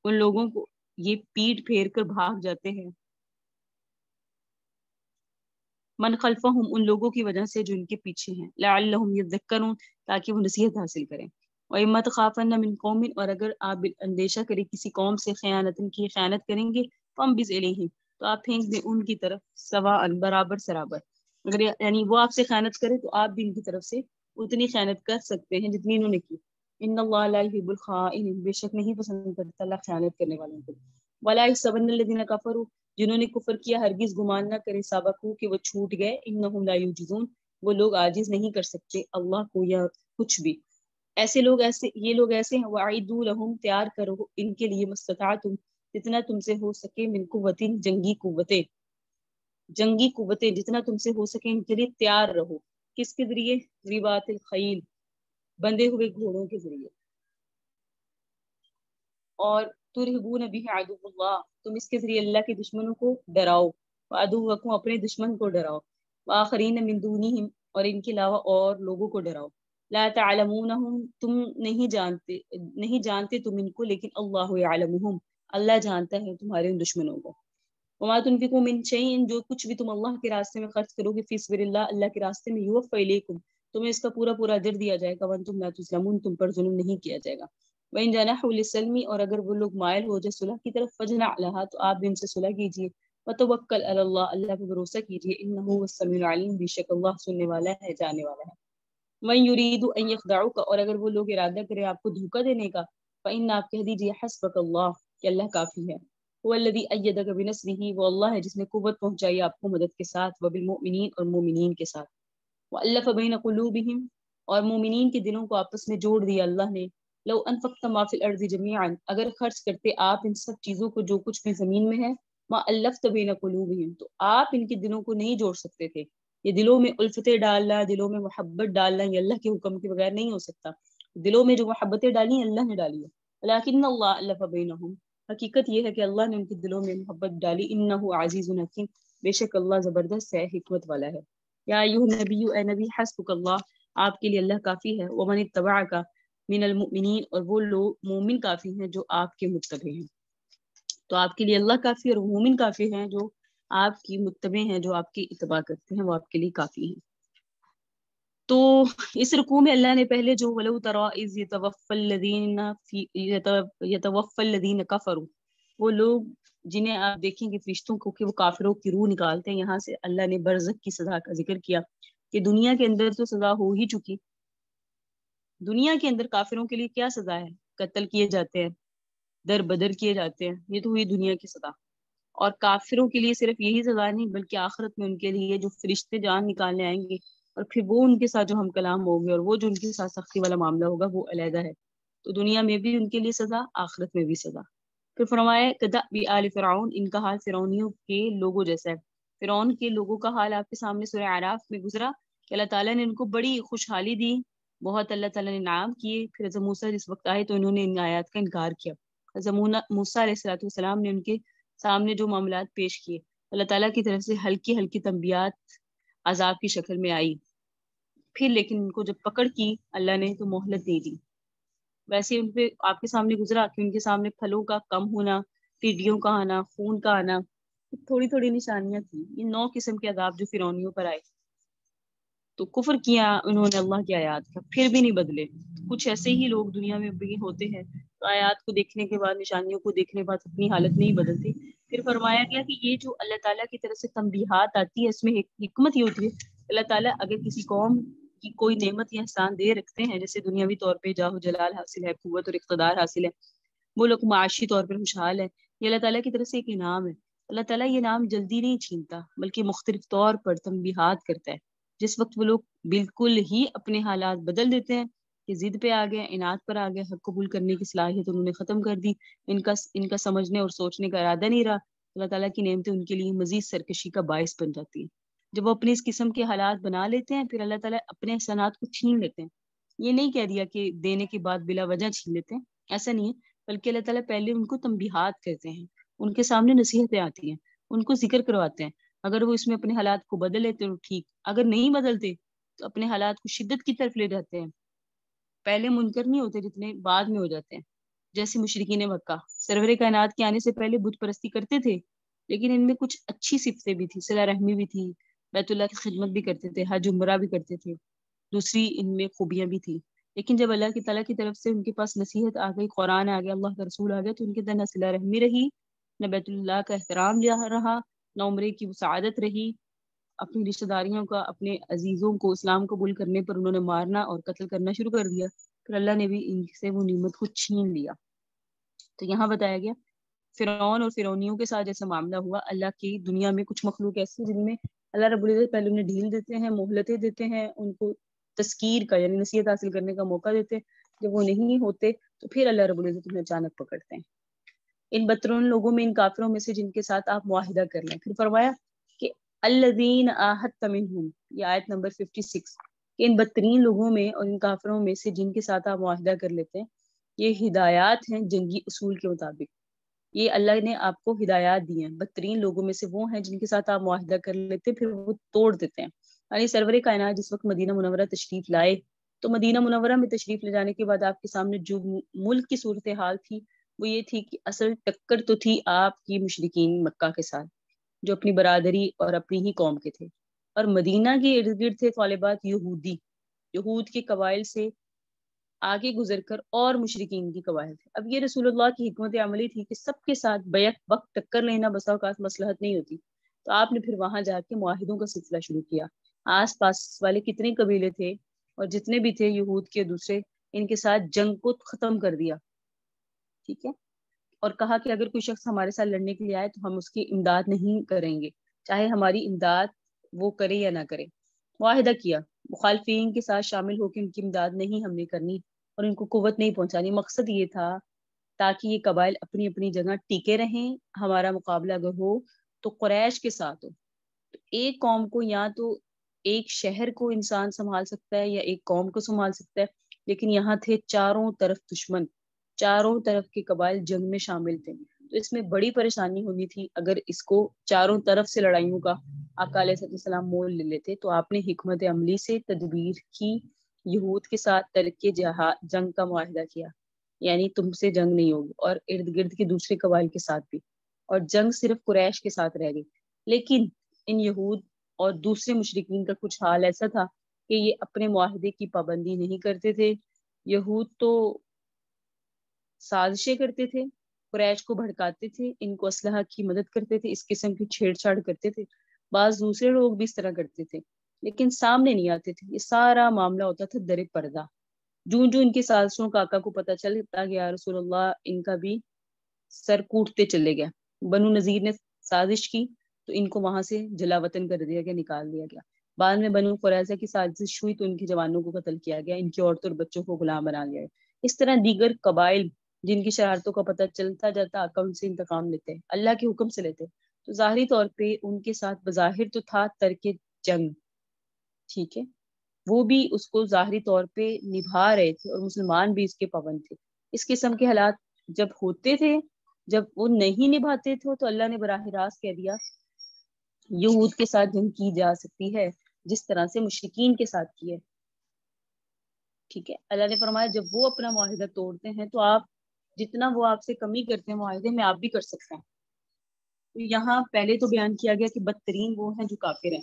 ان لوگوں کو، یہ پیٹ پھیر کر بھاگ جاتے ہیں، من خلفہم، ان لوگوں کی وجہ سے جو ان کے پیچھے ہیں، لعلہم یذکرون، تاکہ وہ نصیحت حاصل کریں، وَإِمَّا تَخَافَنَّ مِن قَوْمٍ، اور اگر آپ اندیشہ کریں کسی قوم سے، خیانتن کی خیانت کریں گے، فَانبِذْ إِلَيْهِمْ، تو آپ پھینک دیں ان کی طرف، سواء، برابر سرابر، اگر یعنی وہ آپ سے خیانت کرے تو آپ بھی ان کی طرف سے اتنی خیانت کر سکتے ہیں جتنی انہوں نے کی، ان اللہ لا يحب الخائنین، بے شک نہیں پسند کرتا اللہ خیانت کرنے والوں کو، ولا يحسبن الذين كفروا، جنہوں نے کفر کیا ہرگز گمان نہ کرے، سابقو کہ وہ چھوٹ گئے، انہم لا یعجزون، وہ لوگ عاجز نہیں کر سکتے اللہ کو یا کچھ بھی، ایسے لوگ، ایسے یہ لوگ ایسے ہیں، وَأَعِدُّوا لَهُمْ، تیار کرو ان کے لیے، مستطاعتم، جتنا تم سے ہو سکے، من قوتٍ، جنگی قوتیں جتنا تم سے ہو سکے ان کے لیے تیار رہو، کس کے ذریعے، رباط الخیل، بندے ہوئے گھوڑوں کے ذریعے، اور ترہبون بہ عدو اللہ، تم اس کے ذریعے اللہ کے دشمنوں کو ڈراؤ، وعدوکم، اپنے دشمن کو ڈراؤ، وآخرین من دونہم، اور ان کے علاوہ اور لوگوں کو ڈراؤ، لا تعلمونہم، تم نہیں جانتے تم ان کو، لیکن اللہ یعلمہم، اللہ جانتا ہے تمہارے ان دشمنوں کو، وما تنفقوا من شیء، جو کچھ بھی تم اللہ کے راستے میں خرچ کرو گے، فی سبیل اللہ، اللہ کے راستے میں، یوفی الیکم، تمہیں اس کا پورا پورا اجر دیا جائے گا، وانتم لا تظلمون، تم پر ظلم نہیں کیا جائے گا، وَإِن جَنَحُوا لِلسَّلْمِ، اور اگر وہ لوگ مائل ہو جائے صلح کی طرف، فَاجْنَحْ لَهَا، تو آپ بھی ان سے صلح کیجیے، وَتَوَکَّلْ عَلَى اللَّهِ، اللہ پہ بھروسہ کیجیے، إِنَّهُ هُوَ السَّمِيعُ الْعَلِيمُ، بے شک اللہ سننے والا ہے، جاننے والا ہے، وَإِن يُرِيدُوا أَن يَخْدَعُوكَ، اور اگر وہ لوگ ارادہ کرے آپ کو دھوکہ دینے کا، فَإِنَّ، آپ کہہ دیجیے، حسبک اللہ، کہ اللہ کافی ہے، هو الذی ایدک بنصرہ، وہ اللہ ہے جس نے قوت پہنچائی آپ کو مدد کے ساتھ، وبالمؤمنین، اور مومنین کے ساتھ، وَأَلَّفَ بین قلوبہم، اور مومنین کے دلوں کو آپس میں جوڑ دیا اللہ نے، لو انفقت ما فی الارض جميعا، اگر خرچ کرتے آپ ان سب چیزوں کو جو کچھ بھی زمین میں ہے، ما الفت بین قلوبہم، تو آپ ان کے دلوں کو نہیں جوڑ سکتے تھے، یہ دلوں میں الفتیں ڈالنا، دلوں میں محبت ڈالنا، یہ اللہ کے حکم کے بغیر نہیں ہو سکتا، دلوں میں جو محبتیں ڈالی ہیں اللہ نے ڈالی ہے، لیکن اللہ الف بینہم، حقیقت یہ ہے کہ اللہ نے ان کے دلوں میں محبت ڈالی، انہ عزیز حکیم، بے شک اللہ زبردست ہے، حکمت والا ہے، یا ایھا النبی، اے نبی، حسبک اللہ، آپ کے لیے اللہ کافی ہے، ومن اتبعک من المؤمنین، اور وہ لوگ مومن کافی ہیں جو آپ کے متبع ہیں، تو آپ کے لیے اللہ کافی اور مومن کافی ہیں جو آپ کی متبع ہیں، جو آپ کی اتباع کرتے ہیں، وہ آپ کے لیے کافی ہیں۔ تو اس رکوع میں اللہ نے پہلے جو وَلَوْ تَرَىٰ إِذْ يَتَوَفَّى الَّذِينَ كَفَرُوا، وہ لوگ جنہیں آپ دیکھیں گے فرشتوں کو کہ وہ کافروں کی روح نکالتے ہیں، یہاں سے اللہ نے برزخ کی سزا کا ذکر کیا کہ دنیا کے اندر تو سزا ہو ہی چکی، دنیا کے اندر کافروں کے لیے کیا سزا ہے، قتل کیے جاتے ہیں، در بدر کیے جاتے ہیں، یہ تو ہوئی دنیا کی سزا، اور کافروں کے لیے صرف یہی سزا نہیں بلکہ آخرت میں ان کے لیے جو فرشتے جان نکالنے آئیں گے اور پھر وہ ان کے ساتھ جو ہم کلام ہوں گے اور وہ جو ان کے ساتھ سختی والا معاملہ ہوگا وہ علیحدہ ہے، تو دنیا میں بھی ان کے لیے سزا، آخرت میں بھی سزا۔ پھر فرمایا کدأب آل فرعون، ان کا حال فرعونیوں کے لوگوں جیسا ہے، فرعون کے لوگوں کا حال آپ کے سامنے سورہ اعراف میں گزرا کہ اللہ تعالیٰ نے ان کو بڑی خوشحالی دی، بہت اللہ تعالیٰ نے انعام کیے، پھر حضرت موسیٰ جس وقت آئے تو انہوں نے ان آیات کا انکار کیا، حضرت موسیٰ علیہ السلام نے ان کے سامنے جو معاملات پیش کیے، اللہ تعالیٰ کی طرف سے ہلکی ہلکی تنبیہات عذاب کی شکل میں آئی، پھر لیکن ان کو جب پکڑ کی اللہ نے تو مہلت دے دی، ویسے ان پہ آپ کے سامنے گزرا کہ ان کے سامنے پھلوں کا کم ہونا، ٹڈیوں کا آنا، خون کا آنا، تھوڑی تھوڑی نشانیاں تھیں، یہ 9 قسم کے عذاب جو فرعونیوں پر آئے، تو کفر کیا انہوں نے اللہ کی آیات کا، پھر بھی نہیں بدلے، کچھ ایسے ہی لوگ دنیا میں بھی ہوتے ہیں، تو آیات کو دیکھنے کے بعد، نشانیوں کو دیکھنے کے بعد اپنی حالت نہیں بدلتی۔ پھر فرمایا گیا کہ یہ جو اللہ تعالیٰ کی طرف سے تنبیہات آتی ہے، اس میں ایک حکمت یہ ہوتی ہے، اللہ تعالیٰ اگر کسی قوم کی کوئی نعمت یا احسان دے رکھتے ہیں، جیسے دنیاوی طور پہ جاہ و جلال حاصل ہے، قوت اور اقتدار حاصل ہے، وہ لوگ معاشی طور پر خوشحال ہے، یہ اللہ تعالیٰ کی طرف سے ایک انعام ہے، اللہ تعالیٰ یہ انعام جلدی نہیں چھینتا بلکہ مختلف طور پر تنبیہات کرتا ہے، جس وقت وہ لوگ بالکل ہی اپنے حالات بدل دیتے ہیں کہ ضد پہ آ گئے، اناد پر آ گئے، حق قبول کرنے کی صلاحیت انہوں نے ختم کر دی، ان کا سمجھنے اور سوچنے کا ارادہ نہیں رہا، اللہ تعالیٰ کی نعمتیں ان کے لیے مزید سرکشی کا باعث بن جاتی ہیں، جب وہ اپنے اس قسم کے حالات بنا لیتے ہیں پھر اللہ تعالیٰ اپنے احسانات کو چھین لیتے ہیں. یہ نہیں کہہ دیا کہ دینے کے بعد بلا وجہ چھین لیتے ہیں، ایسا نہیں ہے، بلکہ اللہ تعالیٰ پہلے ان کو تنبیہات کرتے ہیں، ان کے سامنے نصیحتیں آتی ہیں، ان کو ذکر کرواتے ہیں. اگر وہ اس میں اپنے حالات کو بدل لیتے تو ٹھیک، اگر نہیں بدلتے تو اپنے حالات کو شدت کی طرف لے جاتے ہیں. پہلے منکر نہیں ہوتے جتنے بعد میں ہو جاتے ہیں. جیسے مشرکین مکہ سرور کائنات کے آنے سے پہلے بت پرستی کرتے تھے، لیکن ان میں کچھ اچھی صفتیں بھی تھی، صلہ رحمی بھی تھی، بیت اللہ کی خدمت بھی کرتے تھے، حج عمرہ بھی کرتے تھے، دوسری ان میں خوبیاں بھی تھی. لیکن جب اللہ کی تعالیٰ کی طرف سے ان کے پاس نصیحت آ گئی، قرآن آ گیا، اللہ کا رسول آ گیا، تو ان کے اندر نہ صلہ رحمی رہی، نہ بیت اللہ کا احترام رہا، نہ عمرے کی وسعادت رہی. اپنی رشتہ داریوں کا، اپنے عزیزوں کو اسلام قبول کرنے پر انہوں نے مارنا اور قتل کرنا شروع کر دیا. پھر اللہ نے بھی ان سے وہ نعمت کو چھین لیا. تو یہاں بتایا گیا فرعون اور فرعونیوں کے ساتھ جیسا معاملہ ہوا، اللہ کی دنیا میں کچھ مخلوق ایسی جن میں اللہ رب العزت پہلے انہیں ڈھیل دیتے ہیں، مہلتیں دیتے ہیں، ان کو تذکیر کا یعنی نصیحت حاصل کرنے کا موقع دیتے ہیں. جب وہ نہیں ہوتے تو پھر اللہ رب العزت انہیں اچانک پکڑتے ہیں. ان بدترین لوگوں میں، ان کافروں میں سے جن کے ساتھ آپ معاہدہ کر لیں. پھر فرمایا کہ الذین عاہدت منہم، یہ آیت نمبر 56، کہ ان بدترین لوگوں میں اور ان کافروں میں سے جن کے ساتھ آپ معاہدہ کر لیتے ہیں، یہ ہدایات ہیں جنگی اصول کے مطابق. یہ اللہ نے آپ کو ہدایات دی ہیں. بدترین لوگوں میں سے وہ ہیں جن کے ساتھ آپ معاہدہ کر لیتے ہیں پھر وہ توڑ دیتے ہیں. یعنی سرور کائنات جس وقت مدینہ منورہ تشریف لائے تو مدینہ منورہ میں تشریف لے جانے کے بعد آپ کے سامنے جو ملک کی صورتحال تھی وہ یہ تھی کہ اصل ٹکر تو تھی آپ کی مشرکین مکہ کے ساتھ، جو اپنی برادری اور اپنی ہی قوم کے تھے، اور مدینہ کے ارد گرد تھے طالبات یہودی، یہود کے قبائل سے آگے گزر کر اور مشرکین کی قبائل تھے. اب یہ رسول اللہ کی حکمت عملی تھی کہ سب کے ساتھ بیک وقت ٹکر لینا بسا اوقات مصلحت نہیں ہوتی. تو آپ نے پھر وہاں جا کے معاہدوں کا سلسلہ شروع کیا. آس پاس والے کتنے قبیلے تھے اور جتنے بھی تھے یہود کے دوسرے، ان کے ساتھ جنگ کو ختم کر دیا. ٹھیک ہے، اور کہا کہ اگر کوئی شخص ہمارے ساتھ لڑنے کے لیے آئے تو ہم اس کی امداد نہیں کریں گے، چاہے ہماری امداد وہ کرے یا نہ کرے. معاہدہ کیا مخالفین کے ساتھ شامل ہو کے ان کی امداد نہیں ہم نے کرنی اور ان کو قوت نہیں پہنچانی. مقصد یہ تھا تاکہ یہ قبائل اپنی اپنی جگہ ٹکے رہیں. ہمارا مقابلہ اگر ہو تو قریش کے ساتھ ہو. تو ایک قوم کو یا تو ایک شہر کو انسان سنبھال سکتا ہے یا ایک قوم کو سنبھال سکتا ہے، لیکن یہاں تھے چاروں طرف دشمن، چاروں طرف کے قبائل جنگ میں شامل تھے. تو اس میں بڑی پریشانی ہونی تھی اگر اس کو چاروں طرف سے لڑائیوں کا آقا علیہ السلام مول لے لیتے. تو آپ نے حکمت عملی سے تدبیر کی، یہود کے ساتھ ترک جنگ کا معاہدہ کیا، یعنی تم سے جنگ نہیں ہوگی، اور ارد گرد کے دوسرے قبائل کے ساتھ بھی، اور جنگ صرف قریش کے ساتھ رہ گئی. لیکن ان یہود اور دوسرے مشرکین کا کچھ حال ایسا تھا کہ یہ اپنے معاہدے کی پابندی نہیں کرتے تھے. یہود تو سازشیں کرتے تھے، قریش کو بھڑکاتے تھے، ان کو اسلحہ کی مدد کرتے تھے، اس قسم کی چھیڑ چھاڑ کرتے تھے. بعض دوسرے لوگ بھی اس طرح کرتے تھے لیکن سامنے نہیں آتے تھے. یہ سارا معاملہ ہوتا تھا در پردہ. جوں جوں ان کی سازشوں کا آقا کو پتہ چلتا گیا، رسول اللہ ان کا بھی سر کوٹتے چلے گئے. بنو نذیر نے سازش کی تو ان کو وہاں سے جلا وطن کر دیا گیا، نکال دیا گیا. بعد میں بنو قریظہ کی سازش ہوئی تو ان کے جوانوں کو قتل کیا گیا، ان کی عورتوں اور بچوں کو غلام بنا لیا گیا. اس طرح دیگر قبائل جن کی شرارتوں کا پتہ چلتا جاتا آقا ان سے انتقام لیتے، اللہ کے حکم سے لیتے. تو ظاہری طور پہ ان کے ساتھ بظاہر تو تھا ترک جنگ، ٹھیک ہے، وہ بھی اس کو ظاہری طور پہ نبھا رہے تھے اور مسلمان بھی اس کے پابند تھے. اس قسم کے حالات جب ہوتے تھے، جب وہ نہیں نبھاتے تھے تو اللہ نے براہ راست کہہ دیا یہود کے ساتھ جنگ کی جا سکتی ہے جس طرح سے مشرکین کے ساتھ کی ہے. ٹھیک ہے، اللہ نے فرمایا جب وہ اپنا معاہدہ توڑتے ہیں تو آپ جتنا وہ آپ سے کمی کرتے ہیں معاہدے میں آپ بھی کر سکتے ہیں. تو یہاں پہلے تو بیان کیا گیا کہ بدترین وہ ہیں جو کافر ہیں،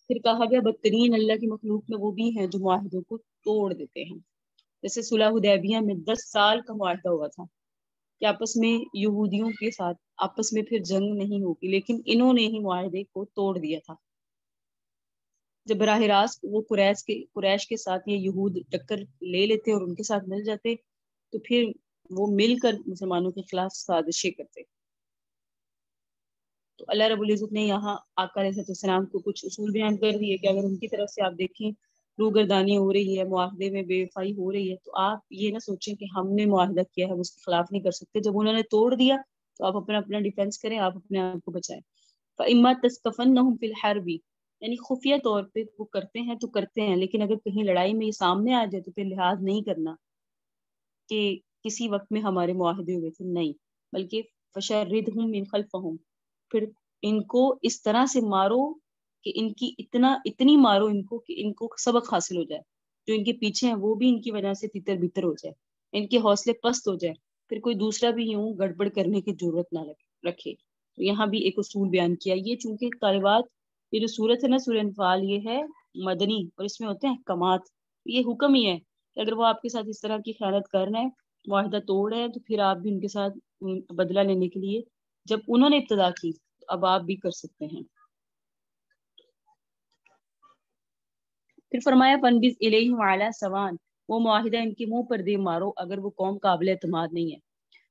پھر کہا گیا بدترین اللہ کی مخلوق میں وہ بھی ہیں جو معاہدوں کو توڑ دیتے ہیں. جیسے صلح حدیبیہ میں 10 سال کا معاہدہ ہوا تھا کہ آپس میں یہودیوں کے ساتھ آپس میں پھر جنگ نہیں ہوگی، لیکن انہوں نے ہی معاہدے کو توڑ دیا تھا. جب براہ راست وہ قریش کے ساتھ یہ یہود ٹکر لے لیتے اور ان کے ساتھ مل جاتے تو پھر وہ مل کر مسلمانوں کے خلاف سازشیں کرتے. تو اللہ رب العزت نے یہاں آقا علیہ السلام کو کچھ اصول بیان کر دیے کہ اگر ان کی طرف سے آپ دیکھیں روگردانی ہو رہی ہے، معاہدے میں بے وفائی ہو رہی ہے، تو آپ یہ نہ سوچیں کہ ہم نے معاہدہ کیا ہے ہم اس کے خلاف نہیں کر سکتے. جب انہوں نے توڑ دیا تو آپ اپنا ڈیفینس کریں، آپ اپنے آپ کو بچائیں. فَإِمَّا تَسْقَفَنَّهُمْ فِي الْحَرْبِ، یعنی خفیہ طور پہ وہ کرتے ہیں تو کرتے ہیں، لیکن اگر کہیں لڑائی میں یہ سامنے آ جائے تو پھر لحاظ نہیں کرنا کہ کسی وقت میں ہمارے معاہدے ہوئے تھے، نہیں، بلکہ فشردہم من خلفہم، پھر ان کو اس طرح سے مارو کہ ان کی اتنی مارو ان کو کہ ان کو سبق حاصل ہو جائے، جو ان کے پیچھے ہیں وہ بھی ان کی وجہ سے تتر بتر ہو جائے، ان کے حوصلے پست ہو جائے، پھر کوئی دوسرا بھی یوں گڑبڑ کرنے کی ضرورت نہ رکھے۔ تو یہاں بھی ایک اصول بیان کیا، یہ چونکہ طالبات، یہ جو صورت ہے نا سورہ انفال، یہ ہے مدنی اور اس میں ہوتے ہیں احکامات، یہ حکم ہی ہے کہ اگر وہ آپ کے ساتھ اس طرح کی خیانت کر رہے ہیں، معاہدہ توڑ رہے ہیں، تو پھر آپ بھی ان کے ساتھ بدلہ لینے کے لیے، جب انہوں نے ابتدا کی تو اب آپ بھی کر سکتے ہیں۔ پھر فرمایا فنبذ الیہم علی سواء، وہ معاہدہ ان کے منہ پر دے مارو اگر وہ قوم قابل اعتماد نہیں ہے،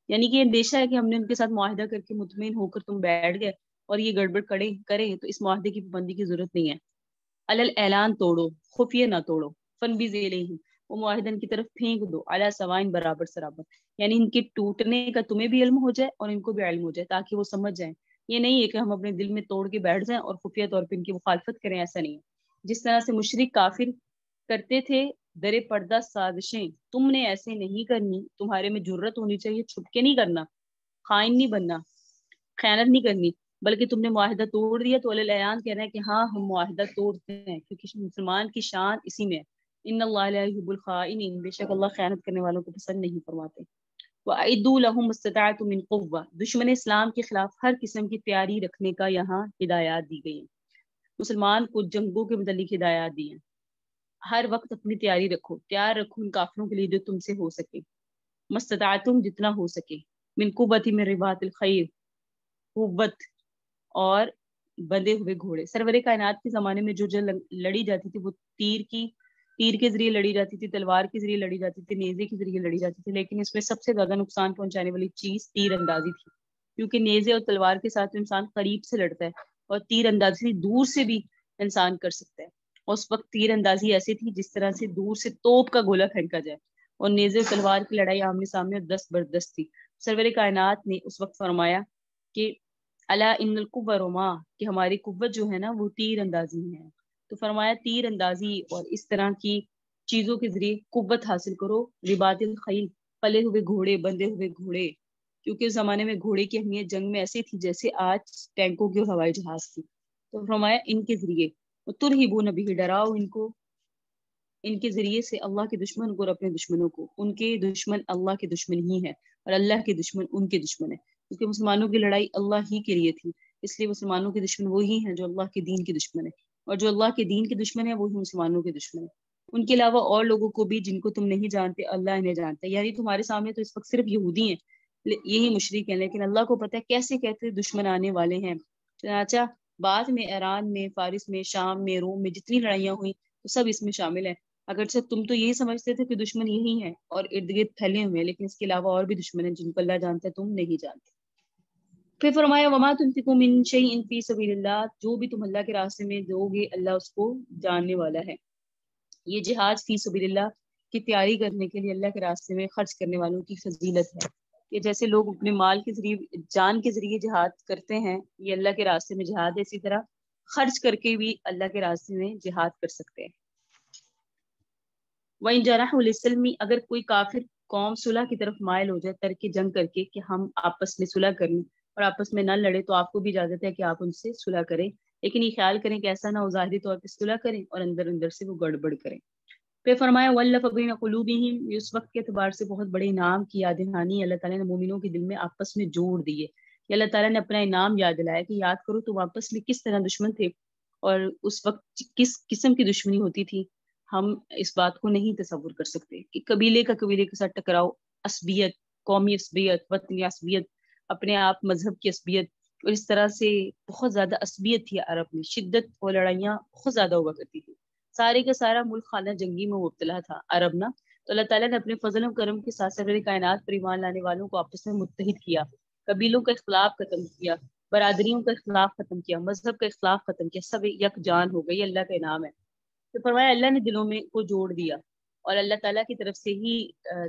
یعنی کہ یہ اندیشہ ہے کہ ہم نے ان کے ساتھ معاہدہ کر کے مطمئن ہو کر تم بیٹھ گئے اور یہ گڑبڑ کریں تو اس معاہدے کی پابندی کی ضرورت نہیں ہے، علل اعلان توڑو، خفیہ نہ توڑو، فنبذ الیہم، وہ معاہدہ ان کی طرف پھینک دو، علی سواء، برابر سرابر، یعنی ان کے ٹوٹنے کا تمہیں بھی علم ہو جائے اور ان کو بھی علم ہو جائے تاکہ وہ سمجھ جائیں۔ یہ نہیں ہے کہ ہم اپنے دل میں توڑ کے بیٹھ جائیں اور خفیہ طور پہ ان کی مخالفت کریں، ایسا نہیں ہے۔ جس طرح سے مشرک کافر کرتے تھے در پردہ سازشیں، تم نے ایسے نہیں کرنی، تمہارے میں جرت ہونی چاہیے، چھپ کے نہیں کرنا، خائن نہیں بننا، خیانت نہیں کرنی، بلکہ تم نے معاہدہ توڑ دیا تو اعلان کہنا ہے کہ ہاں ہم معاہدہ توڑتے ہیں، کیونکہ مسلمان کی شان اسی میں ہے۔ ان اللہ لا یحب الخائنین، بے شک اللہ خیانت کرنے والوں کو پسند نہیں فرماتے۔ وَأَعِدُّوا لَهُمْ مَا اسْتَطَعْتُم مِّن قُوَّةٍ، دشمن اسلام کے خلاف ہر قسم کی تیاری رکھنے کا یہاں ہدایات دی گئی ہیں، مسلمان کو جنگوں کے متعلق ہدایات دی ہیں، ہر وقت اپنی تیاری رکھو، تیار رکھو ان کافروں کے لیے جو تم سے ہو سکے، مستطاعتم، جتنا ہو سکے، من قوت، من رباط الخیر، قوت اور بندے ہوئے گھوڑے۔ سرور کائنات کے زمانے میں جو لڑی جاتی تھی وہ تیر کے ذریعے لڑی جاتی تھی، تلوار کے ذریعے لڑی جاتی تھی، نیزے کے ذریعے لڑی جاتی تھی، لیکن اس میں سب سے زیادہ نقصان پہنچانے والی چیز تیر اندازی تھی، کیونکہ نیزے اور تلوار کے ساتھ انسان قریب سے لڑتا ہے اور تیر اندازی دور سے بھی انسان کر سکتا ہے۔ اس وقت تیر اندازی ایسی تھی جس طرح سے دور سے توپ کا گولہ پھینکا جائے، اور نیزے اور تلوار کی لڑائی آمنے سامنے دست بردست تھی۔ سرور کائنات نے اس وقت فرمایا کہ الا ان القوہ رما، کہ ہماری قوت جو ہے نا وہ تیر اندازی میں ہے، تو فرمایا تیر اندازی اور اس طرح کی چیزوں کے ذریعے قوت حاصل کرو، رباط الخیل، پلے ہوئے گھوڑے، بندے ہوئے گھوڑے، کیونکہ اس زمانے میں گھوڑے کی اہمیت جنگ میں ایسی تھی جیسے آج ٹینکوں کی اور ہوائی جہاز کی، تو فرمایا ان کے ذریعے ترہبون بھی، ڈراؤ ان کو ان کے ذریعے سے اللہ کے دشمن کو اور اپنے دشمنوں کو، ان کے دشمن اللہ کے دشمن ہی ہے اور اللہ کے دشمن ان کے دشمن ہے، کیونکہ مسلمانوں کی لڑائی اللہ ہی کے لیے تھی، اس لیے مسلمانوں کے دشمن وہی ہیں جو اللہ کے دین کے دشمن ہے، اور جو اللہ کے دین کے دشمن ہے وہی مسلمانوں کے دشمن ہے۔ ان کے علاوہ اور لوگوں کو بھی جن کو تم نہیں جانتے اللہ انہیں جانتا ہے، یعنی تمہارے سامنے تو اس وقت صرف یہودی ہیں، یہی مشرک ہیں، لیکن اللہ کو پتہ ہے کیسے کیسے دشمن آنے والے ہیں۔ چنانچہ بعد میں ایران میں، فارس میں، شام میں، روم میں جتنی لڑائیاں ہوئیں تو سب اس میں شامل ہیں، اگرچہ تم تو یہی سمجھتے تھے کہ دشمن یہی ہیں اور ارد گرد پھیلے ہوئے ہیں، لیکن اس کے علاوہ اور بھی دشمن ہیں جن کو اللہ جانتا ہے، تم نہیں جانتے۔ پھر فرمایا وما تنفقوا من شیء فی سبیل اللہ، جو بھی تم اللہ کے راستے میں دو گے اللہ اس کو جاننے والا ہے۔ یہ جہاد فی سبیل اللہ کی تیاری کرنے کے لیے اللہ کے راستے میں خرچ کرنے والوں کی فضیلت ہے، کہ جیسے لوگ اپنے مال کے ذریعے، جان کے ذریعے جہاد کرتے ہیں، یہ اللہ کے راستے میں جہاد ہے، اسی طرح خرچ کر کے بھی اللہ کے راستے میں جہاد کر سکتے ہیں۔ وَإِن جَنَحُوا لِلسَّلْمِ، اگر کوئی کافر قوم صلح کی طرف مائل ہو جائے ترک جنگ کر کے کہ ہم آپس میں صلح کریں اور آپس میں نہ لڑے، تو آپ کو بھی اجازت ہے کہ آپ ان سے صلح کریں، لیکن یہ خیال کریں کہ ایسا نہ ہو ظاہری طور پہ صلح کریں اور اندر اندر سے وہ گڑبڑ کریں۔ پھر فرمایا وَأَلَّفَ بَيْنَ قُلُوبِهِمْ، اس وقت کے اعتبار سے بہت بڑے انعام کی یاد دہانی اللہ تعالیٰ نے مومنوں کے دل میں آپس میں جوڑ دیے، کہ اللہ تعالیٰ نے اپنا انعام یاد دلایا کہ یاد کرو تم آپس میں کس طرح دشمن تھے اور اس وقت کس قسم کی دشمنی ہوتی تھی، ہم اس بات کو نہیں تصور کر سکتے کہ قبیلے کا قبیلے کے ساتھ ٹکراؤ، عصبیت، قومی عصبیت، وطنی عصبیت، اپنے آپ مذہب کی عصبیت، اور اس طرح سے بہت زیادہ عصبیت تھی عرب میں، شدت اور لڑائیاں بہت زیادہ ہوا کرتی تھی، سارے کا سارا ملک خانہ جنگی میں مبتلا تھا عرب نا، تو اللہ تعالیٰ نے اپنے فضل و کرم کے ساتھ سرور کائنات پر ایمان لانے والوں کو آپس میں متحد کیا، قبیلوں کا اختلاف ختم کیا، برادریوں کا اختلاف ختم کیا، مذہب کا اختلاف ختم کیا، سب یک جان ہو گئی، اللہ کا انعام ہے۔ تو فرمایا اللہ نے دلوں میں کو جوڑ دیا، اور اللہ تعالیٰ کی طرف سے ہی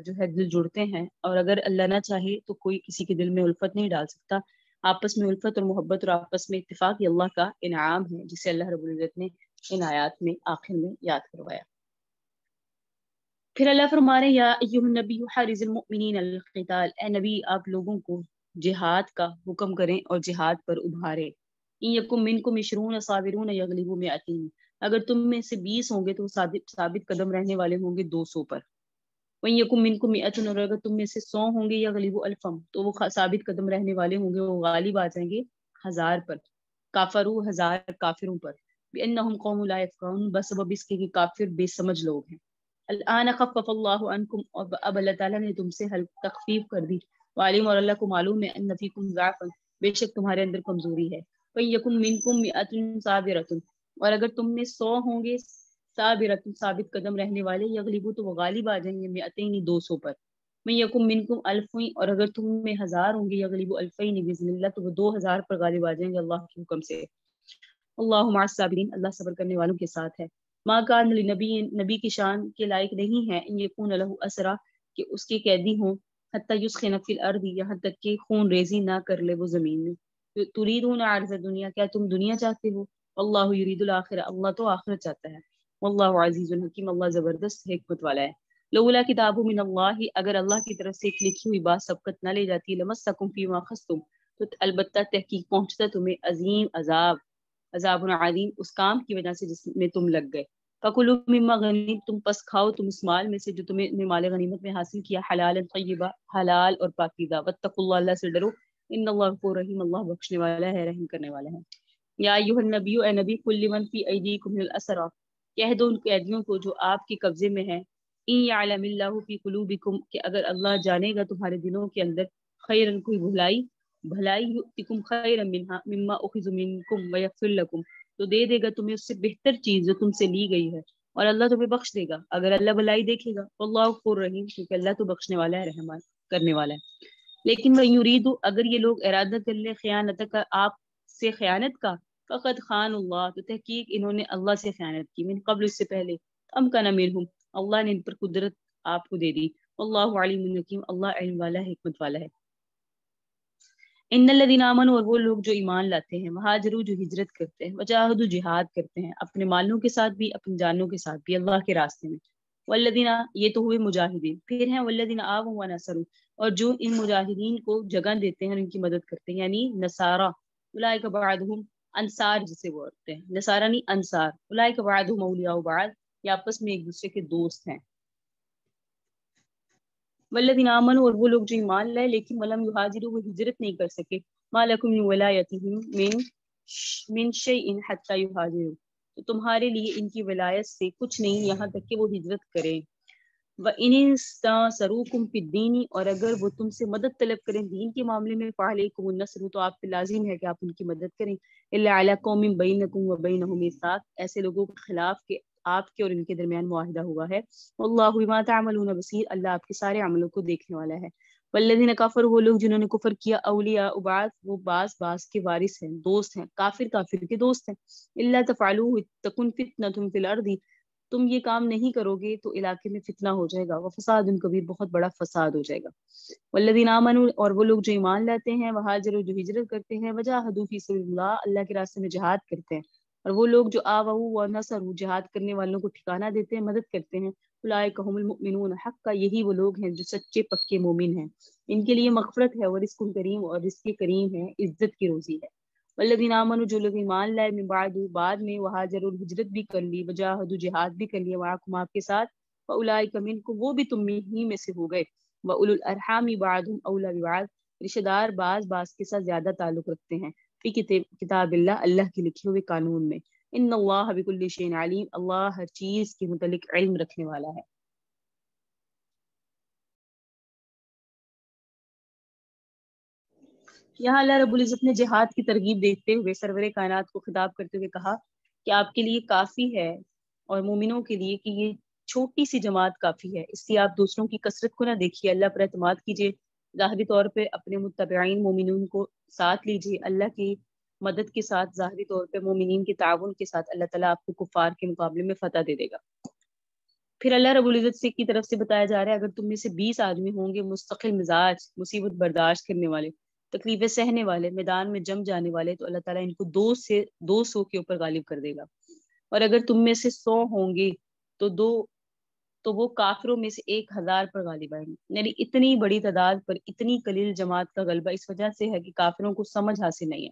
جو ہے دل جڑتے ہیں، اور اگر اللہ نہ چاہے تو کوئی کسی کے دل میں الفت نہیں ڈال سکتا، آپس میں الفت اور محبت اور آپس میں اتفاق یہ اللہ کا انعام ہے جسے اللہ رب العزت نے ان آیات میں آخر میں یاد کروایا۔ پھر اللہ فرما رہے یا ایھا النبی حرض المؤمنین علی القتال، اے نبی آپ لوگوں کو جہاد کا حکم کریں اور جہاد پر ابھارے۔ ان یکم منکم 20 صابرون یغلبوا 200، اگر تم میں سے 20 ہوں گے تو وہ ثابت قدم رہنے والے ہوں گے 200 پر۔ وَإِن يَكُن مِّنكُم مِّائَةٌ، اور اگر تم میں سے 100 ہوں گے یغلبوا الفا، تو وہ ثابت قدم رہنے والے ہوں گے، وہ غالب آ جائیں گے 1000 پر۔ کافرو 1000 کافروں پر، بِأَنَّهُمْ قَوْمٌ لَا يَفْقَهُونَ، بسبب اس کے کہ کافر بے سمجھ لوگ ہیں۔ الآن خفف اللہ عنکم، اب اللہ تعالیٰ نے تم سے تخفیف کر دی۔ وعلم، اور اللہ کو معلوم ہے، ان فیکم ضعفا، بے شک تمہارے اندر کمزوری ہے۔ وَإِن يَكُن مِّنكُم مِّائَةٌ صابرة، اور اگر تم میں 100 ہوں گے صابرۃ ثابت قدم رہنے والے، یغلبوا تو وہ غالب آ جائیں گے 200 200 پر۔ من یکم منکم الف، اور اگر تم میں 1000 ہوں گے یغلبوا الفین باذن اللہ، تو وہ 2000 پر غالب آ جائیں گے اللہ کے حکم سے۔ اللہ مع الصابرین، اللہ صبر کرنے والوں کے ساتھ ہے۔ ما کان لنبی، نبی کی شان کے لائق نہیں ہے، ان یکون لہ اسرا، کہ اس کے قیدی ہوں، حتی یسخن فی الارض، یہاں تک کہ خون ریزی نہ کر لے وہ زمین میں۔ تریدون عرض دنیا، کیا تم دنیا چاہتے ہو؟ اللہ یرید الاخرہ، اللہ تو آخرت چاہتا ہے۔ واللہ عزیز الحکیم، اللہ زبردست حکمت والا ہے۔ لولا کتاب من اللہ، اگر اللہ کی طرف سے ایک لکھی ہوئی بات سبقت نہ لے جاتی، لمسکم فیما اخذتم، تو البتہ تحقیق پہنچتا تمہیں عظیم عذاب عظیم، اس کام کی وجہ سے جس میں تم لگ گئے۔ فکلوا مما غنمتم، پس کھاؤ تم اس مال میں سے جو تمہیں نے مال غنیمت میں حاصل کیا، حلالا طیبا، حلال اور پاکیزہ، واتقوا اللہ، اللہ سے ڈرو، ان اللہ غفور رحیم، اللہ بخشنے والا ہے، رحم کرنے والا ہے۔ یا ایھا النبی، اے نبی، قل لمن فی ایدیکم من الاسری، کہہ دو ان قیدیوں کو جو آپ کے قبضے میں ہیں، ان یعلم اللہ فی قلوبکم، کہ اگر اللہ جانے گا تمہارے دلوں کے اندر، خیرن کوئی بھلائی یؤتکم خیرا منہا مما اخذ منکم ویغفر لکم، تو دے دے گا تمہیں اس سے بہتر چیز جو تم سے لی گئی ہے، اور اللہ تمہیں بخش دے گا اگر اللہ بھلائی دیکھے گا۔ واللہ غفور رحیم، کیونکہ اللہ تو بخشنے والا ہے، رحم کرنے والا ہے۔ لیکن وہ یرید، اگر یہ لوگ ارادہ کر لے خیانت کا، آپ سے خیانت کا، فقد خان اللہ، تو تحقیق انہوں نے اللہ سے خیانت کی، من قبل، اس سے پہلے، ام کان منہم، اللہ نے ان پر قدرت آپ کو دے دی۔ واللہ علیم حکیم، اللہ علم والا ہے، حکمت والا ہے۔ ان الذین آمنوا، اور وہ لوگ جو ایمان لاتے ہیں، وہاجروا، جو ہجرت کرتے ہیں، وجاہدوا، جہاد کرتے ہیں، اپنے مالوں کے ساتھ بھی اپنی جانوں کے ساتھ بھی اللہ کے راستے میں۔ والذین، یہ تو ہوئے مجاہدین، پھر ہیں والذین آووا ونصروا، اور جو ان مجاہدین کو جگہ دیتے ہیں اور ان کی مدد کرتے ہیں، یعنی نصارا، اولئک بعضهم، انصار جسے بولتے ہیں، نصارا نہیں انصار، اولئک بعضهم اولیاء بعض، یہ آپس میں ایک دوسرے کے دوست ہیں۔ والذین آمنوا، اور وہ لوگ جو ایمان لائے لیکن ولم یہاجروا، وہ ہجرت نہیں کر سکے، ما لکم من ولایتہم من شیء حتی یہاجروا، تو تمہارے لیے ان کی ولایت سے کچھ نہیں یہاں تک کہ وہ ہجرت کریں۔ وَإِنِ اسْتَنصَرُوكُمْ فِي الدِّينِ، اور اگر وہ تم سے مدد طلب کریں دین کے معاملے میں، فَعَلَيْكُمُ النَّصْرُ، تو آپ پہ لازم ہے کہ آپ ان کی مدد کریں، إِلَّا عَلَىٰ قَوْمٍ بَيْنَكُمْ وَبَيْنَهُمْ مِيثَاقٌ، ایسے لوگوں کے خلاف کہ آپ کے اور ان کے درمیان معاہدہ ہوا ہے۔ واللہ بما تعملون بصیر، اللہ آپ کے سارے عملوں کو دیکھنے والا ہے۔ والذین کفروا، وہ لوگ جنہوں نے کفر کیا، اولیاء بعض، وہ بعض کے وارث ہیں، دوست ہیں، کافر کے دوست ہیں۔ الا تفعلوه تکن فتنة فی الارض، تم یہ کام نہیں کرو گے تو علاقے میں فتنہ ہو جائے گا، وفساد کبیر، بہت بڑا فساد ہو جائے گا۔ والذین آمنوا، اور وہ لوگ جو ایمان لاتے ہیں، وہاجروا، جو ہجرت کرتے ہیں، وجاہدوا فی سبیل اللہ، اللہ کے راستے میں جہاد کرتے ہیں، اور وہ لوگ جو آووا ونصروا، جہاد کرنے والوں کو ٹھکانہ دیتے ہیں، مدد کرتے ہیں، اولئک هم المؤمنون حقا، یہی وہ لوگ ہیں جو سچے پکے مومن ہیں، ان کے لیے مغفرت ہے، اور رزق کریم، اور رزق کریم ہے، عزت کی روزی ہے۔ والذین آمنوا، جو لوگ ایمان لائے، من بعد میں، وہاجروا، ہجرت بھی کر لی، وجاہدوا، جہاد بھی کر لیا، معکم، آپ کے ساتھ، فاولئک منکم، وہ بھی تم ہی میں سے ہو گئے، واولو الارحام بعضهم اولی ببعض، رشتہ دار بعض کے ساتھ زیادہ تعلق رکھتے ہیں، فی کتاب اللہ، اللہ کے لکھے ہوئے قانون میں۔ ان اللہ بکل شیء علیم، اللہ ہر چیز کے متعلق علم رکھنے والا ہے۔ یہاں اللہ رب العزت نے جہاد کی ترغیب دیتے ہوئے سرور کائنات کو خطاب کرتے ہوئے کہا کہ آپ کے لیے کافی ہے، اور مومنوں کے لیے کہ یہ چھوٹی سی جماعت کافی ہے، اس لیے آپ دوسروں کی کثرت کو نہ دیکھیے، اللہ پر اعتماد کیجیے، ظاہری طور پہ اپنے متبعین مومنون کو ساتھ لیجیے، اللہ کی مدد کے ساتھ، ظاہری طور پہ مومنین کے تعاون کے ساتھ اللہ تعالیٰ آپ کو کفار کے مقابلے میں فتح دے دے گا۔ پھر اللہ رب العزت سے کی طرف سے بتایا جا رہا ہے، اگر تم میں سے 20 آدمی ہوں گے مستقل مزاج، مصیبت برداشت کرنے والے، تکلیفیں سہنے والے، میدان میں جم جانے والے، تو اللہ تعالیٰ ان کو 200 کے اوپر غالب کر دے گا. اور اگر تم میں سے 100 ہوں گے تو وہ کافروں میں سے 1000 پر غالب آئیں گے. یعنی اتنی بڑی تعداد پر اتنی قلیل جماعت کا غلبہ اس وجہ سے ہے کہ کافروں کو سمجھ حاصل نہیں ہے.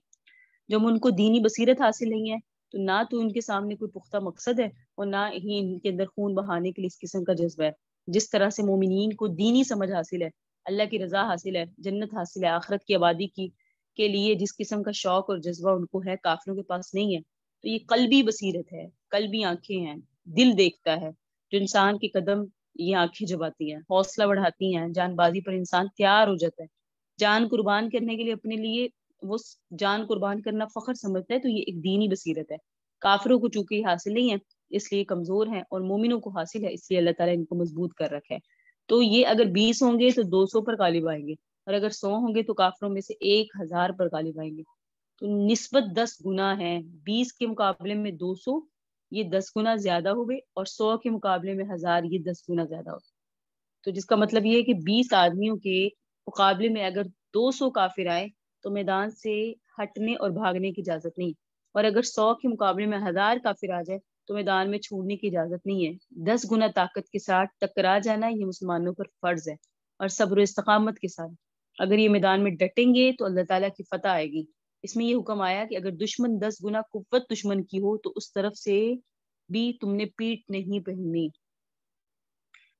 جب ان کو دینی بصیرت حاصل نہیں ہے تو نہ تو ان کے سامنے کوئی پختہ مقصد ہے اور نہ ہی ان کے اندر خون بہانے کے لیے اس قسم کا جذبہ ہے. جس طرح سے مومنین کو دینی سمجھ حاصل ہے، اللہ کی رضا حاصل ہے، جنت حاصل ہے، آخرت کی آبادی کے لیے جس قسم کا شوق اور جذبہ ان کو ہے، کافروں کے پاس نہیں ہے. تو یہ قلبی بصیرت ہے، قلبی آنکھیں ہیں، دل دیکھتا ہے جو انسان کے قدم یہ آنکھیں جباتی ہیں، حوصلہ بڑھاتی ہیں، جان بازی پر انسان تیار ہو جاتا ہے، جان قربان کرنے کے لیے اپنے لیے وہ جان قربان کرنا فخر سمجھتا ہے. تو یہ ایک دینی بصیرت ہے. کافروں کو چونکہ یہ حاصل نہیں ہے اس لیے کمزور ہیں، اور مومنوں کو حاصل ہے اس لیے اللہ تعالیٰ ان کو مضبوط کر رکھا ہے. تو یہ اگر 20 ہوں گے تو 200 پر غالب آئیں گے، اور اگر 100 ہوں گے تو کافروں میں سے 1000 پر غالب آئیں گے. تو نسبت 10 گنا ہے. 20 کے مقابلے میں 200 یہ 10 گنا زیادہ ہوئے، اور 100 کے مقابلے میں 1000 یہ 10 گنا زیادہ ہوگا. تو جس کا مطلب یہ ہے کہ 20 آدمیوں کے مقابلے میں اگر 200 کافر آئے تو میدان سے ہٹنے اور بھاگنے کی اجازت نہیں، اور اگر 100 کے مقابلے میں 1000 کافر آ جائے تو میدان میں چھوڑنے کی اجازت نہیں ہے. 10 گنا طاقت کے ساتھ ٹکرا جانا یہ مسلمانوں پر فرض ہے، اور صبر و استقامت کے ساتھ اگر یہ میدان میں ڈٹیں گے تو اللہ تعالیٰ کی فتح آئے گی. اس میں یہ حکم آیا کہ اگر دشمن 10 گنا قوت دشمن کی ہو تو اس طرف سے بھی تم نے پیٹ نہیں پہننی،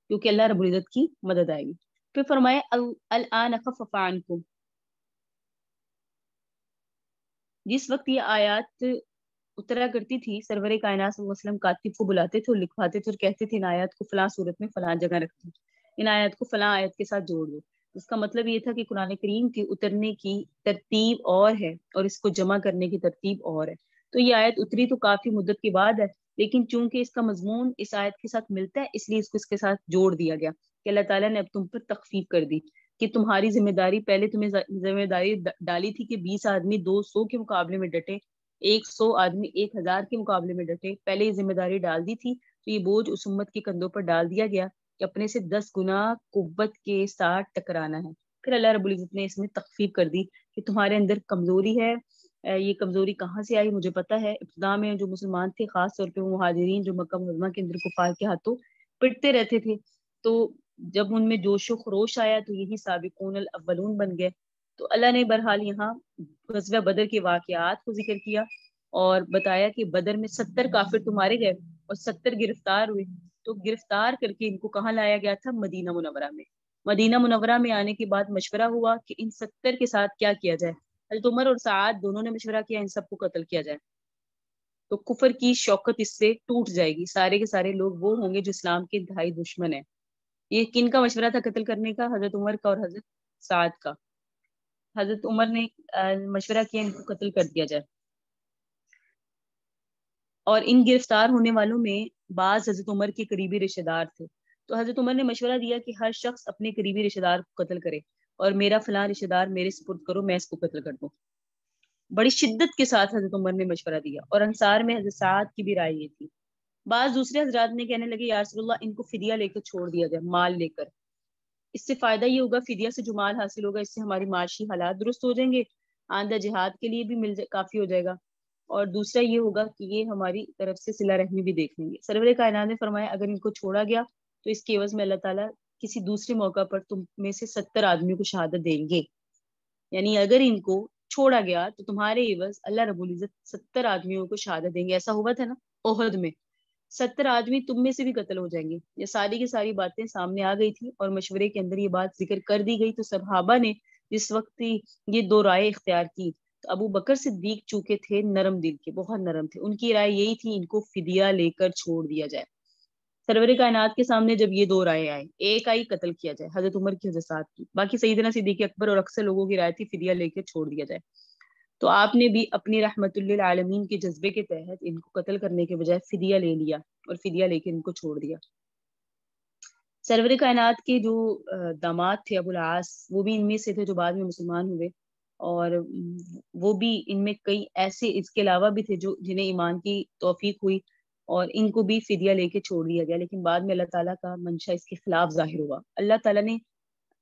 کیونکہ اللہ رب العزت کی مدد آئے گی. پھر فرمایا الآن خفف عنکم. جس وقت یہ آیات اترا کرتی تھی سرور کائنات صلی اللہ علیہ وسلم کاتب کو بلاتے تھے اور لکھواتے تھے اور کہتے تھے ان آیات کو فلاں صورت میں فلاں جگہ رکھ دو، ان آیات کو فلاں آیت کے ساتھ جوڑ دو. اس کا مطلب یہ تھا کہ قرآن کریم کے اترنے کی ترتیب اور ہے اور اس کو جمع کرنے کی ترتیب اور ہے. تو یہ آیت اتری تو کافی مدت کے بعد ہے، لیکن چونکہ اس کا مضمون اس آیت کے ساتھ ملتا ہے اس لیے اس کو اس کے ساتھ جوڑ دیا گیا کہ اللہ تعالیٰ نے اب تم پر تخفیف کر دی کہ تمہاری ذمہ داری، پہلے تمہیں ذمہ داری ڈالی تھی کہ 20 آدمی 200 کے مقابلے میں ڈٹے، 100 آدمی 1000 کے مقابلے میں ڈٹے، پہلے یہ ذمہ داری ڈال دی تھی. تو یہ بوجھ اس امت کے کندھوں پر ڈال دیا گیا کہ اپنے سے 10 گنا قوت کے ساتھ ٹکرانا ہے. پھر اللہ رب العزت نے اس میں تخفیف کر دی کہ تمہارے اندر کمزوری ہے. یہ کمزوری کہاں سے آئی مجھے پتا ہے. ابتدا میں جو مسلمان تھے، خاص طور پہ وہ مہاجرین جو مکہ معظمہ کے اندر کفار کے ہاتھوں پٹتے رہتے تھے، تو جب ان میں جوش و خروش آیا تو یہی سابقون الاولون بن گئے. تو اللہ نے بہرحال یہاں غزوہ بدر کے واقعات کو ذکر کیا اور بتایا کہ بدر میں 70 کافر تمہارے گئے اور 70 گرفتار ہوئے. تو گرفتار کر کے ان کو کہاں لایا گیا تھا؟ مدینہ منورہ میں. مدینہ منورہ میں آنے کے بعد مشورہ ہوا کہ ان 70 کے ساتھ کیا کیا جائے. حضرت عمر اور سعد دونوں نے مشورہ کیا ان سب کو قتل کیا جائے، تو کفر کی شوکت اس سے ٹوٹ جائے گی. سارے کے سارے لوگ وہ ہوں گے جو اسلام کے انتہائی دشمن ہیں. یہ کن کا مشورہ تھا قتل کرنے کا؟ حضرت عمر کا اور حضرت سعد کا. حضرت عمر نے مشورہ کیا ان کو قتل کر دیا جائے، اور ان گرفتار ہونے والوں میں بعض حضرت عمر کے قریبی رشتہ دار تھے. تو حضرت عمر نے مشورہ دیا کہ ہر شخص اپنے قریبی رشتہ دار کو قتل کرے اور میرا فلاں رشتہ دار میرے سپرد کرو، میں اس کو قتل کر دوں. بڑی شدت کے ساتھ حضرت عمر نے مشورہ دیا، اور انصار میں حضرت سعد کی بھی رائے یہ تھی. بعض دوسرے حضرات نے کہنے لگے یا رسول اللہ ان کو فدیہ لے کر چھوڑ دیا جائے، مال لے کر. اس سے فائدہ یہ ہوگا، فدیہ سے جو مال حاصل ہوگا اس سے ہماری معاشی حالات درست ہو جائیں گے، آئندہ جہاد کے لیے بھی کافی ہو جائے گا، اور دوسرا یہ ہوگا کہ یہ ہماری طرف سے صلہ رحمی بھی دیکھ لیں گے. سرور کائنات نے فرمایا اگر ان کو چھوڑا گیا تو اس کے عوض میں اللہ تعالیٰ کسی دوسرے موقع پر تم میں سے 70 آدمیوں کو شہادت دیں گے. یعنی اگر ان کو چھوڑا گیا تو تمہارے عوض اللہ رب العزت 70 آدمیوں کو شہادت دیں گے. ایسا ہوا تھا نا احد میں، 70 آدمی تم میں سے بھی قتل ہو جائیں گے. یہ ساری کی ساری باتیں سامنے آ گئی تھی اور مشورے کے اندر یہ بات ذکر کر دی گئی. تو صحابہ نے جس وقت یہ دو رائے اختیار کی، تو ابو بکر صدیق چونکہ تھے نرم دل کے، بہت نرم تھے، ان کی رائے یہی تھی ان کو فدیہ لے کر چھوڑ دیا جائے. سرور کائنات کے سامنے جب یہ دو رائے آئے، ایک آئی قتل کیا جائے حضرت عمر کی، حضرت سعد کی، باقی سیدنا صدیق اکبر اور اکثر لوگوں کی رائے تھی فدیہ لے کے چھوڑ دیا جائے. تو آپ نے بھی اپنی رحمت للعالمین کے جذبے کے تحت ان کو قتل کرنے کے بجائے فدیہ لے لیا اور فدیہ لے کے ان کو چھوڑ دیا. سرور کائنات کے جو داماد تھے ابو العاص، وہ بھی ان میں سے تھے جو بعد میں مسلمان ہوئے، اور وہ بھی ان میں کئی ایسے اس کے علاوہ بھی تھے جو جنہیں ایمان کی توفیق ہوئی اور ان کو بھی فدیہ لے کے چھوڑ دیا گیا. لیکن بعد میں اللہ تعالیٰ کا منشا اس کے خلاف ظاہر ہوا. اللہ تعالیٰ نے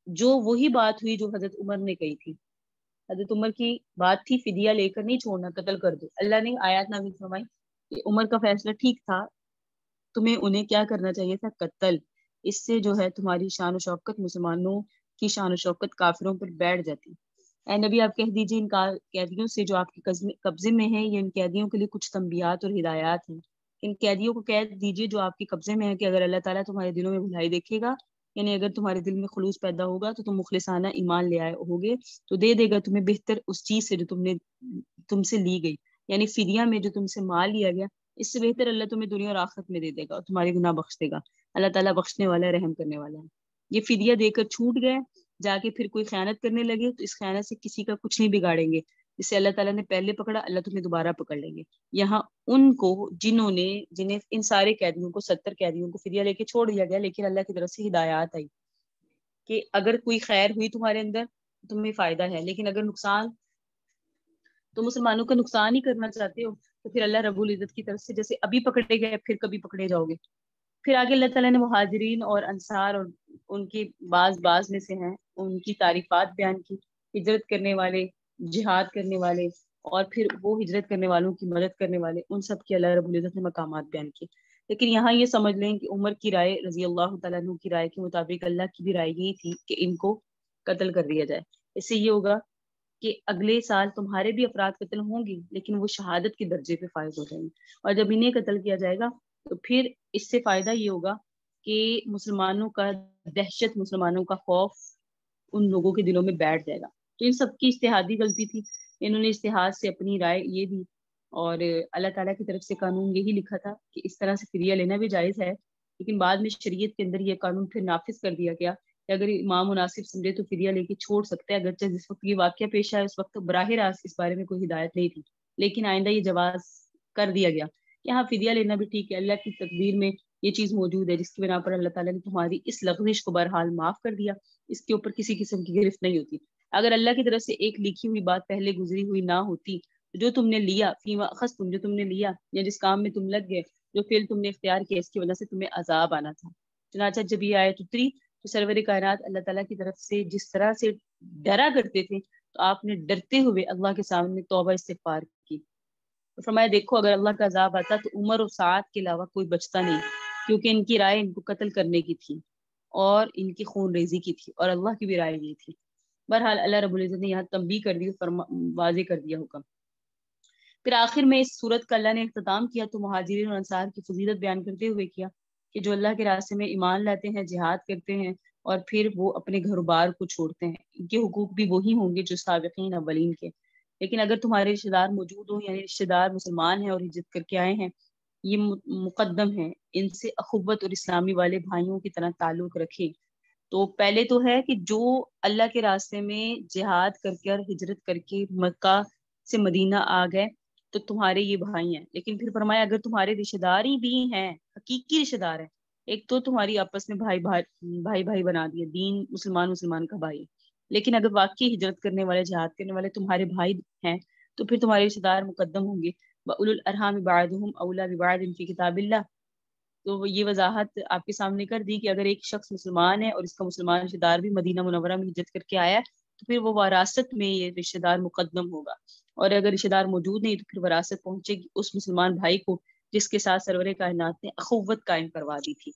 جو وہی بات ہوئی جو حضرت عمر نے کہی تھی حضرت عمر کی بات تھی فدیہ لے کر نہیں چھوڑنا، قتل کر دو. اللہ نے آیات نازل فرمائی کہ عمر کا فیصلہ ٹھیک تھا، تمہیں انہیں کیا کرنا چاہیے تھا؟ قتل. اس سے جو ہے تمہاری شان و شوکت، مسلمانوں کی شان و شوکت کافروں پر بیٹھ جاتی. اے نبی آپ کہہ دیجیے ان قیدیوں سے جو آپ کے قبضے میں ہیں، یہ ان قیدیوں کے لیے کچھ تنبیہات اور ہدایات ہیں. ان قیدیوں کو کہہ دیجیے جو آپ کے قبضے میں ہے کہ اگر اللہ تعالیٰ تمہارے دلوں میں بھلائی دیکھے گا، یعنی اگر تمہارے دل میں خلوص پیدا ہوگا تو تم مخلصانہ ایمان لے آئے ہوگے، تو دے دے گا تمہیں بہتر اس چیز سے جو تم سے لی گئی، یعنی فدیہ میں جو تم سے مال لیا گیا، اس سے بہتر اللہ تمہیں دنیا اور آخرت میں دے دے گا اور تمہارے گناہ بخش دے گا. اللہ تعالیٰ بخشنے والا ہے، رحم کرنے والا ہے. یہ فدیہ دے کر چھوٹ گئے، جا کے پھر کوئی خیانت کرنے لگے تو اس خیانت سے کسی کا کچھ نہیں بگاڑیں گے. جسے اللہ تعالیٰ نے پہلے پکڑا، اللہ تمہیں دوبارہ پکڑ لیں گے. یہاں ان کو جنہیں ان سارے قیدیوں کو 70 قیدیوں کو فدیہ لے کے چھوڑ دیا گیا، لیکن اللہ کی طرف سے ہدایات آئی کہ اگر کوئی خیر ہوئی تمہارے اندر تمہیں فائدہ ہے، لیکن اگر نقصان، تو مسلمانوں کا نقصان ہی کرنا چاہتے ہو، تو پھر اللہ رب العزت کی طرف سے جیسے ابھی پکڑے گئے پھر کبھی پکڑے جاؤ گے. پھر آگے اللہ تعالیٰ نے مہاجرین اور انصار اور ان کی بعض میں سے ہیں ان کی تعریفات بیان کی، ہجرت کرنے والے، جہاد کرنے والے، اور پھر وہ ہجرت کرنے والوں کی مدد کرنے والے، ان سب کی اللہ رب العزت نے مقامات بیان کی. لیکن یہاں یہ سمجھ لیں کہ عمر کی رائے رضی اللہ تعالیٰ عنہ کی رائے کے مطابق اللہ کی بھی رائے یہی تھی کہ ان کو قتل کر دیا جائے. اس سے یہ ہوگا کہ اگلے سال تمہارے بھی افراد قتل ہوں گی لیکن وہ شہادت کے درجے پہ فائز ہو جائیں گے، اور جب انہیں قتل کیا جائے گا تو پھر اس سے فائدہ یہ ہوگا کہ مسلمانوں کا دہشت، مسلمانوں کا خوف ان لوگوں کے دلوں میں بیٹھ جائے گا. تو ان سب کی اجتہادی غلطی تھی، انہوں نے اجتہاد سے اپنی رائے یہ دی، اور اللہ تعالیٰ کی طرف سے قانون یہی لکھا تھا کہ اس طرح سے فدیہ لینا بھی جائز ہے. لیکن بعد میں شریعت کے اندر یہ قانون پھر نافذ کر دیا گیا کہ اگر امام مناسب سمجھے تو فدیہ لے کے چھوڑ سکتے ہیں، اگرچہ جس وقت یہ واقعہ پیش آیا اس وقت براہ راست اس بارے میں کوئی ہدایت نہیں تھی، لیکن آئندہ یہ جواز کر دیا گیا کہ ہاں فدیہ لینا بھی ٹھیک ہے، اللہ کی تقدیر میں یہ چیز موجود ہے جس کی بنا پر اللہ تعالیٰ نے تمہاری اس لغزش کو بہرحال معاف کر دیا، اس کے اوپر کسی قسم کی گرفت نہیں ہوتی. اگر اللہ کی طرف سے ایک لکھی ہوئی بات پہلے گزری ہوئی نہ ہوتی، جو تم نے لیا فیما اخذتم، جو تم نے لیا یا جس کام میں تم لگ گئے، جو فعل تم نے اختیار کیا، اس کی وجہ سے تمہیں عذاب آنا تھا. چنانچہ جب یہ آیت اتری تو سرور کائنات اللہ تعالیٰ کی طرف سے جس طرح سے ڈرا کرتے تھے تو آپ نے ڈرتے ہوئے اللہ کے سامنے توبہ استغفار کی. فرمایا دیکھو اگر اللہ کا عذاب آتا تو عمر اور سعد کے علاوہ کوئی بچتا نہیں، کیونکہ ان کی رائے ان کو قتل کرنے کی تھی اور ان کی خون ریزی کی تھی، اور اللہ کی بھی رائے یہ تھی. بہرحال اللہ رب العزت نے یہاں تنبیہ کر دی، واضح کر دیا حکم. پھر آخر میں اس صورت کا اللہ نے اختتام کیا تو مہاجرین اور انصار کی فضیلت بیان کرتے ہوئے کیا کہ جو اللہ کے راستے میں ایمان لاتے ہیں، جہاد کرتے ہیں، اور پھر وہ اپنے گھر بار کو چھوڑتے ہیں، ان کے حقوق بھی وہی ہوں گے جو سابقین اولین کے. لیکن اگر تمہارے رشتے دار موجود ہوں، یعنی رشتے دار مسلمان ہیں اور ہجرت کر کے آئے ہیں، یہ مقدم ہے، ان سے اخوت اور اسلامی والے بھائیوں کی طرح تعلق رکھیں. تو پہلے تو ہے کہ جو اللہ کے راستے میں جہاد کر کے اور ہجرت کر کے مکہ سے مدینہ آ گئے تو تمہارے یہ بھائی ہیں. لیکن پھر فرمایا اگر تمہارے رشتے دار ہی بھی ہیں، حقیقی رشتے دار ہیں، ایک تو تمہاری آپس میں بھائی بنا دیے، دین مسلمان کا بھائی، لیکن اگر واقعی ہجرت کرنے والے، جہاد کرنے والے تمہارے بھائی ہیں تو پھر تمہارے رشتے دار مقدم ہوں گے. وَأُولُو الْأَرْحَامِ بَعْضُهُمْ أَوْلَىٰ بِبَعْضٍ فِي كِتَابِ اللَّهِ. تو یہ وضاحت آپ کے سامنے کر دی کہ اگر ایک شخص مسلمان ہے اور اس کا مسلمان رشتے دار بھی مدینہ منورہ میں ہجرت کر کے آیا ہے تو پھر وہ وراثت میں یہ رشتے دار مقدم ہوگا، اور اگر رشتے دار موجود نہیں تو پھر وراثت پہنچے گی اس مسلمان بھائی کو جس کے ساتھ سرور کائنات نے اخوت قائم کروا دی تھی.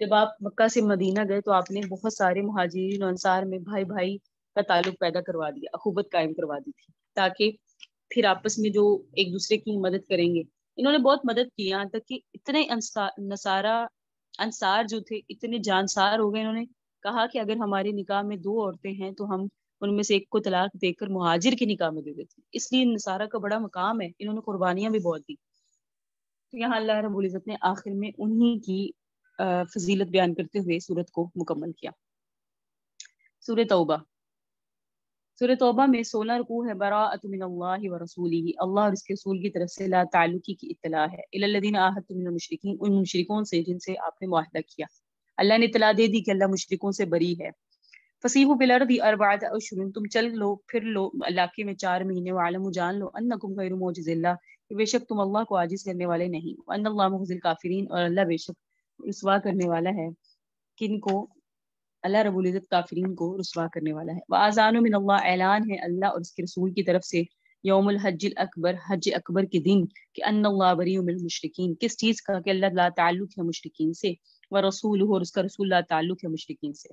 جب آپ مکہ سے مدینہ گئے تو آپ نے بہت سارے مہاجرین و انصار میں بھائی کا تعلق پیدا کروا دیا، اخوت قائم کروا دی تھی، تاکہ پھر آپس میں جو ایک دوسرے کی مدد کریں گے. انہوں نے بہت مدد کی، یہاں تک کہ اتنے انصار جو تھے اتنے جانسار ہو گئے، انہوں نے کہا کہ اگر ہمارے نکاح میں 2 عورتیں ہیں تو ہم ان میں سے ایک کو طلاق دے کر مہاجر کے نکاح میں دے دیتے ہیں. اس لیے نصارہ کا بڑا مقام ہے، انہوں نے قربانیاں بھی بہت دی. تو یہاں اللہ رب العزت نے آخر میں انہی کی فضیلت بیان کرتے ہوئے سورت کو مکمل کیا. سورۃ توبہ. سورۃ توبہ میں 16 رکوع ہے. براءۃ من اللہ ورسولہ، اللہ اور اس کے رسول کی طرف سے لا تعلقی کی اطلاع ہے. الی الذین عاہدتم من المشرکین، ان مشرکوں سے جن سے آپ نے معاہدہ کیا. اللہ نے اطلاع دے دی کہ اللہ مشرکوں سے بری ہے. فسیحوا فی الارض اربعۃ اشہر، تم چل لو پھر لو علاقے میں 4 مہینے. وعلموا، جان لو انکم غیر معجز اللہ، کہ بے شک تم اللہ کو عاجز کرنے والے نہیں. وان اللہ مخزی الکافرین، اور اللہ بے شک رسوا کرنے والا ہے کن کو؟ اللہ رب العزت کافرین کو رسوا کرنے والا ہے. وآذان من اللہ، اعلان ہے اللہ اور اس کے رسول کی طرف سے، یوم الحج الاکبر، حج اکبر کے دن، کہ ان اللہ بریء من المشرکین، کس چیز کا؟ کہ اللہ لا تعلق ہے مشرکین سے، ورسولہ، اور اس کا رسول لا تعلق ہے مشرکین سے.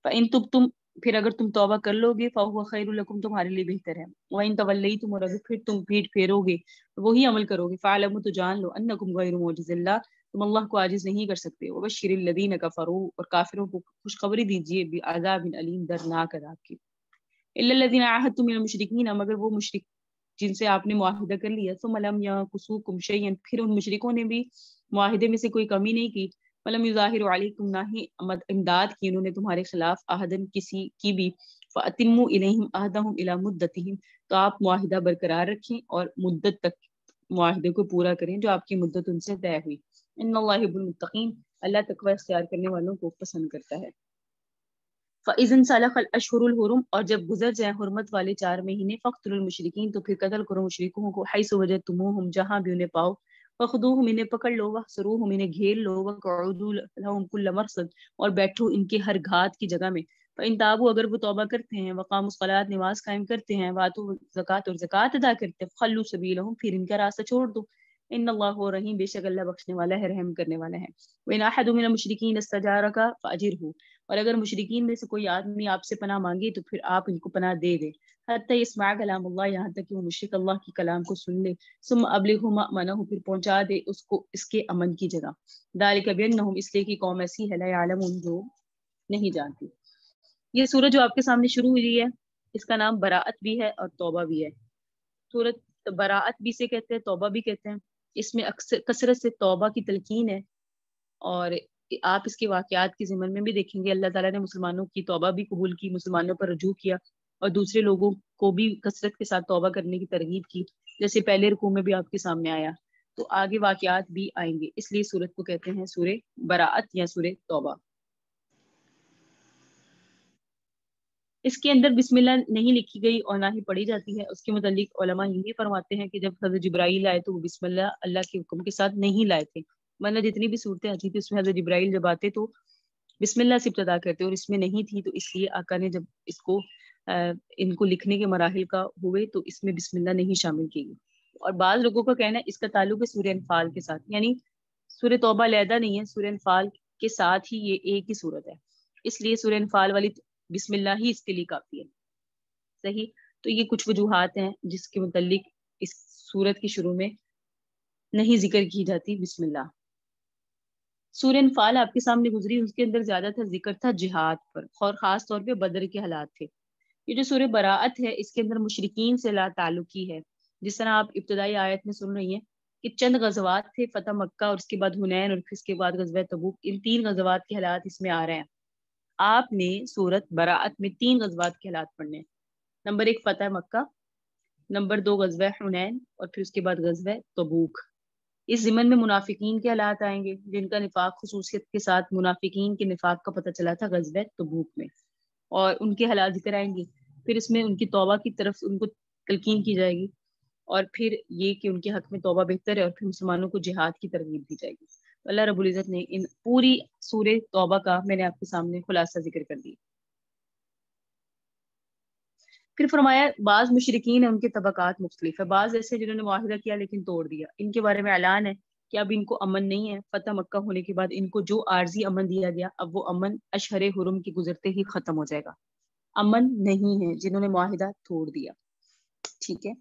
فإن تبتم، پھر اگر تم توبہ کر لو گے، فہو خیر لکم، تمہارے لیے بہتر ہے. وإن تولیتم، اور اگر پھر تم پیٹ پھیرو گے، وہی عمل کرو گے، فاعلموا، تو جان لو، انکم غیر معجز اللہ، تم اللہ کو عاجز نہیں کر سکتے. وبشر الذین کفروا، اور کافروں کو خوشخبری دیجیے، بعذاب علیم، دردناک عذاب کی. الا الذین عاہدتم من المشرکین، مگر وہ مشرک جن سے آپ نے معاہدہ کر لیا، ثم لم ينقصوکم شیئا، پھر ان مشرکوں نے بھی معاہدے میں سے کوئی کمی نہیں کی، ولم یظاہروا علیکم، نہ ہی امداد کی انہوں نے تمہارے خلاف، احدن، کسی کی بھی، فاتموا الیہم عہدہم الی مدتہم، تو آپ معاہدہ برقرار رکھیں اور مدت تک معاہدے کو پورا کریں جو آپ کی مدت ان سے طے ہوئی. ان اللہ یحب المتقین، اللہ تقوی اختیار کرنے والوں کو پسند کرتا ہے. فَإِذٍ سَلَخَ الْأَشْهُرُ الْحُرُمُ، اور جب گزر جائیں حرمت والے 4 مہینے، فَاقْتُلُوا الْمُشْرِكِينَ، تو پھر قتل کرو مشرکوں کو، حَيْثُ وَجَدتُّمُوهُمْ، جہاں بھی انہیں پاؤ، فَخُذُوهُمْ، انہیں پکڑ لو، وَاحْصُرُوهُمْ، انہیں گھیر لو، وَاقْعُدُوا لَهُمْ كُلَّ مَرْصَدٍ، اور بیٹھو ان کے ہر گھات کی جگہ میں. فَإِن تابوا، اگر وہ توبہ کرتے ہیں، وَقَامُوا الصَّلَاةَ، نماز قائم کرتے ہیں، وَآتُوا الزَّکَاةَ، اور زکوٰۃ ادا کرتے ہیں، فَخَلُّوا سَبِیلَهُمْ، پھر ان کا راستہ چھوڑ دو. ان اللہ رحیم، بے شک اللہ بخشنے والا ہے، رحم کرنے والا ہے. وَإِنْ أَحَدٌ مِّنَ الْمُشْرِكِينَ اسْتَجَارَكَ فَأَجِرْهُ، اور اگر مشرکین میں سے کوئی آدمی آپ سے پناہ مانگے تو پھر آپ ان کو پناہ دے دیں. حتیٰ یسمع کلام اللہ، یہاں تک کہ وہ مشرک اللہ کی کلام کو سن لے. ثم ابلغہ مأمنہ، پھر پہنچا دے اس کو اس کے امن کی جگہ. ذالک بأنہم، اس لیے کہ قوم ایسی ہے، لا یعلمون، جو نہیں جانتی. یہ سورج جو آپ کے سامنے شروع ہوئی ہے، اس کا نام براءت بھی ہے اور توبہ بھی ہے. سورۃ براءت بھی سے کہتے ہیں، توبہ بھی کہتے ہیں. اس میں اکثر کثرت سے توبہ کی تلقین ہے، اور آپ اس کے واقعات کے ضمن میں بھی دیکھیں گے اللہ تعالیٰ نے مسلمانوں کی توبہ بھی قبول کی، مسلمانوں پر رجوع کیا، اور دوسرے لوگوں کو بھی کثرت کے ساتھ توبہ کرنے کی ترغیب کی، جیسے پہلے رکوع میں بھی آپ کے سامنے آیا. تو آگے واقعات بھی آئیں گے، اس لیے سورت کو کہتے ہیں سورہ براءت یا سورہ توبہ. اس کے اندر بسم اللہ نہیں لکھی گئی اور نہ ہی پڑھی جاتی ہے. اس کے متعلق علماء یہی فرماتے ہیں کہ جب حضرت جبرائیل آئے تو وہ بسم اللہ کے حکم کے ساتھ نہیں لائے تھے، ورنہ جتنی بھی صورتیں آتی تھی اس میں حضرت جبرائیل جب آتے تو بسم اللہ سے ابتدا کرتے، اور اس میں نہیں تھی، تو اس لیے آقا نے جب اس کو ان کو لکھنے کے مراحل کا ہوئے تو اس میں بسم اللہ نہیں شامل کی گئی. اور بعض لوگوں کا کہنا ہے اس کا تعلق ہے سورہ انفال کے ساتھ، یعنی سورہ توبہ علیحدہ نہیں ہے، سورہ انفال کے ساتھ ہی یہ ایک ہی صورت ہے، اس لیے سورہ انفال والی بسم اللہ ہی اس کے لیے کافی ہے. صحیح. تو یہ کچھ وجوہات ہیں جس کے متعلق اس سورت کی شروع میں نہیں ذکر کی جاتی بسم اللہ. سورہ انفال آپ کے سامنے گزری، اس کے اندر زیادہ تر ذکر تھا جہاد پر، اور خاص طور پہ بدر کے حالات تھے. یہ جو سورہ براءت ہے اس کے اندر مشرکین سے لا تعلقی ہے، جس طرح آپ ابتدائی آیت میں سن رہی ہیں کہ چند غزوات تھے، فتح مکہ اور اس کے بعد حنین اور پھر اس کے بعد غزوہ تبوک، ان 3 غزوات کے حالات اس میں آ رہے ہیں. آپ نے سورت براءت میں 3 غزوات کے حالات پڑھنے ہیں. نمبر 1 فتح مکہ، نمبر 2 غزوہ حنین، اور پھر اس کے بعد غزوہ تبوک. اس ضمن میں منافقین کے حالات آئیں گے، جن کا نفاق خصوصیت کے ساتھ منافقین کے نفاق کا پتہ چلا تھا غزوہ تبوک میں، اور ان کے حالات ذکر آئیں گے. پھر اس میں ان کی توبہ کی طرف ان کو تلقین کی جائے گی، اور پھر یہ کہ ان کے حق میں توبہ بہتر ہے، اور پھر مسلمانوں کو جہاد کی ترغیب دی جائے گی. اللہ رب العزت نے ان پوری سورہ توبہ کا میں نے آپ کے سامنے خلاصہ ذکر کر دی. پھر فرمایا بعض مشرکین ہیں ان کے طبقات مختلف ہے، بعض ایسے جنہوں نے معاہدہ کیا لیکن توڑ دیا، ان کے بارے میں اعلان ہے کہ اب ان کو امن نہیں ہے. فتح مکہ ہونے کے بعد ان کو جو عارضی امن دیا گیا، اب وہ امن اشہر حرم کے گزرتے ہی ختم ہو جائے گا. امن نہیں ہے جنہوں نے معاہدہ توڑ دیا. ٹھیک ہے.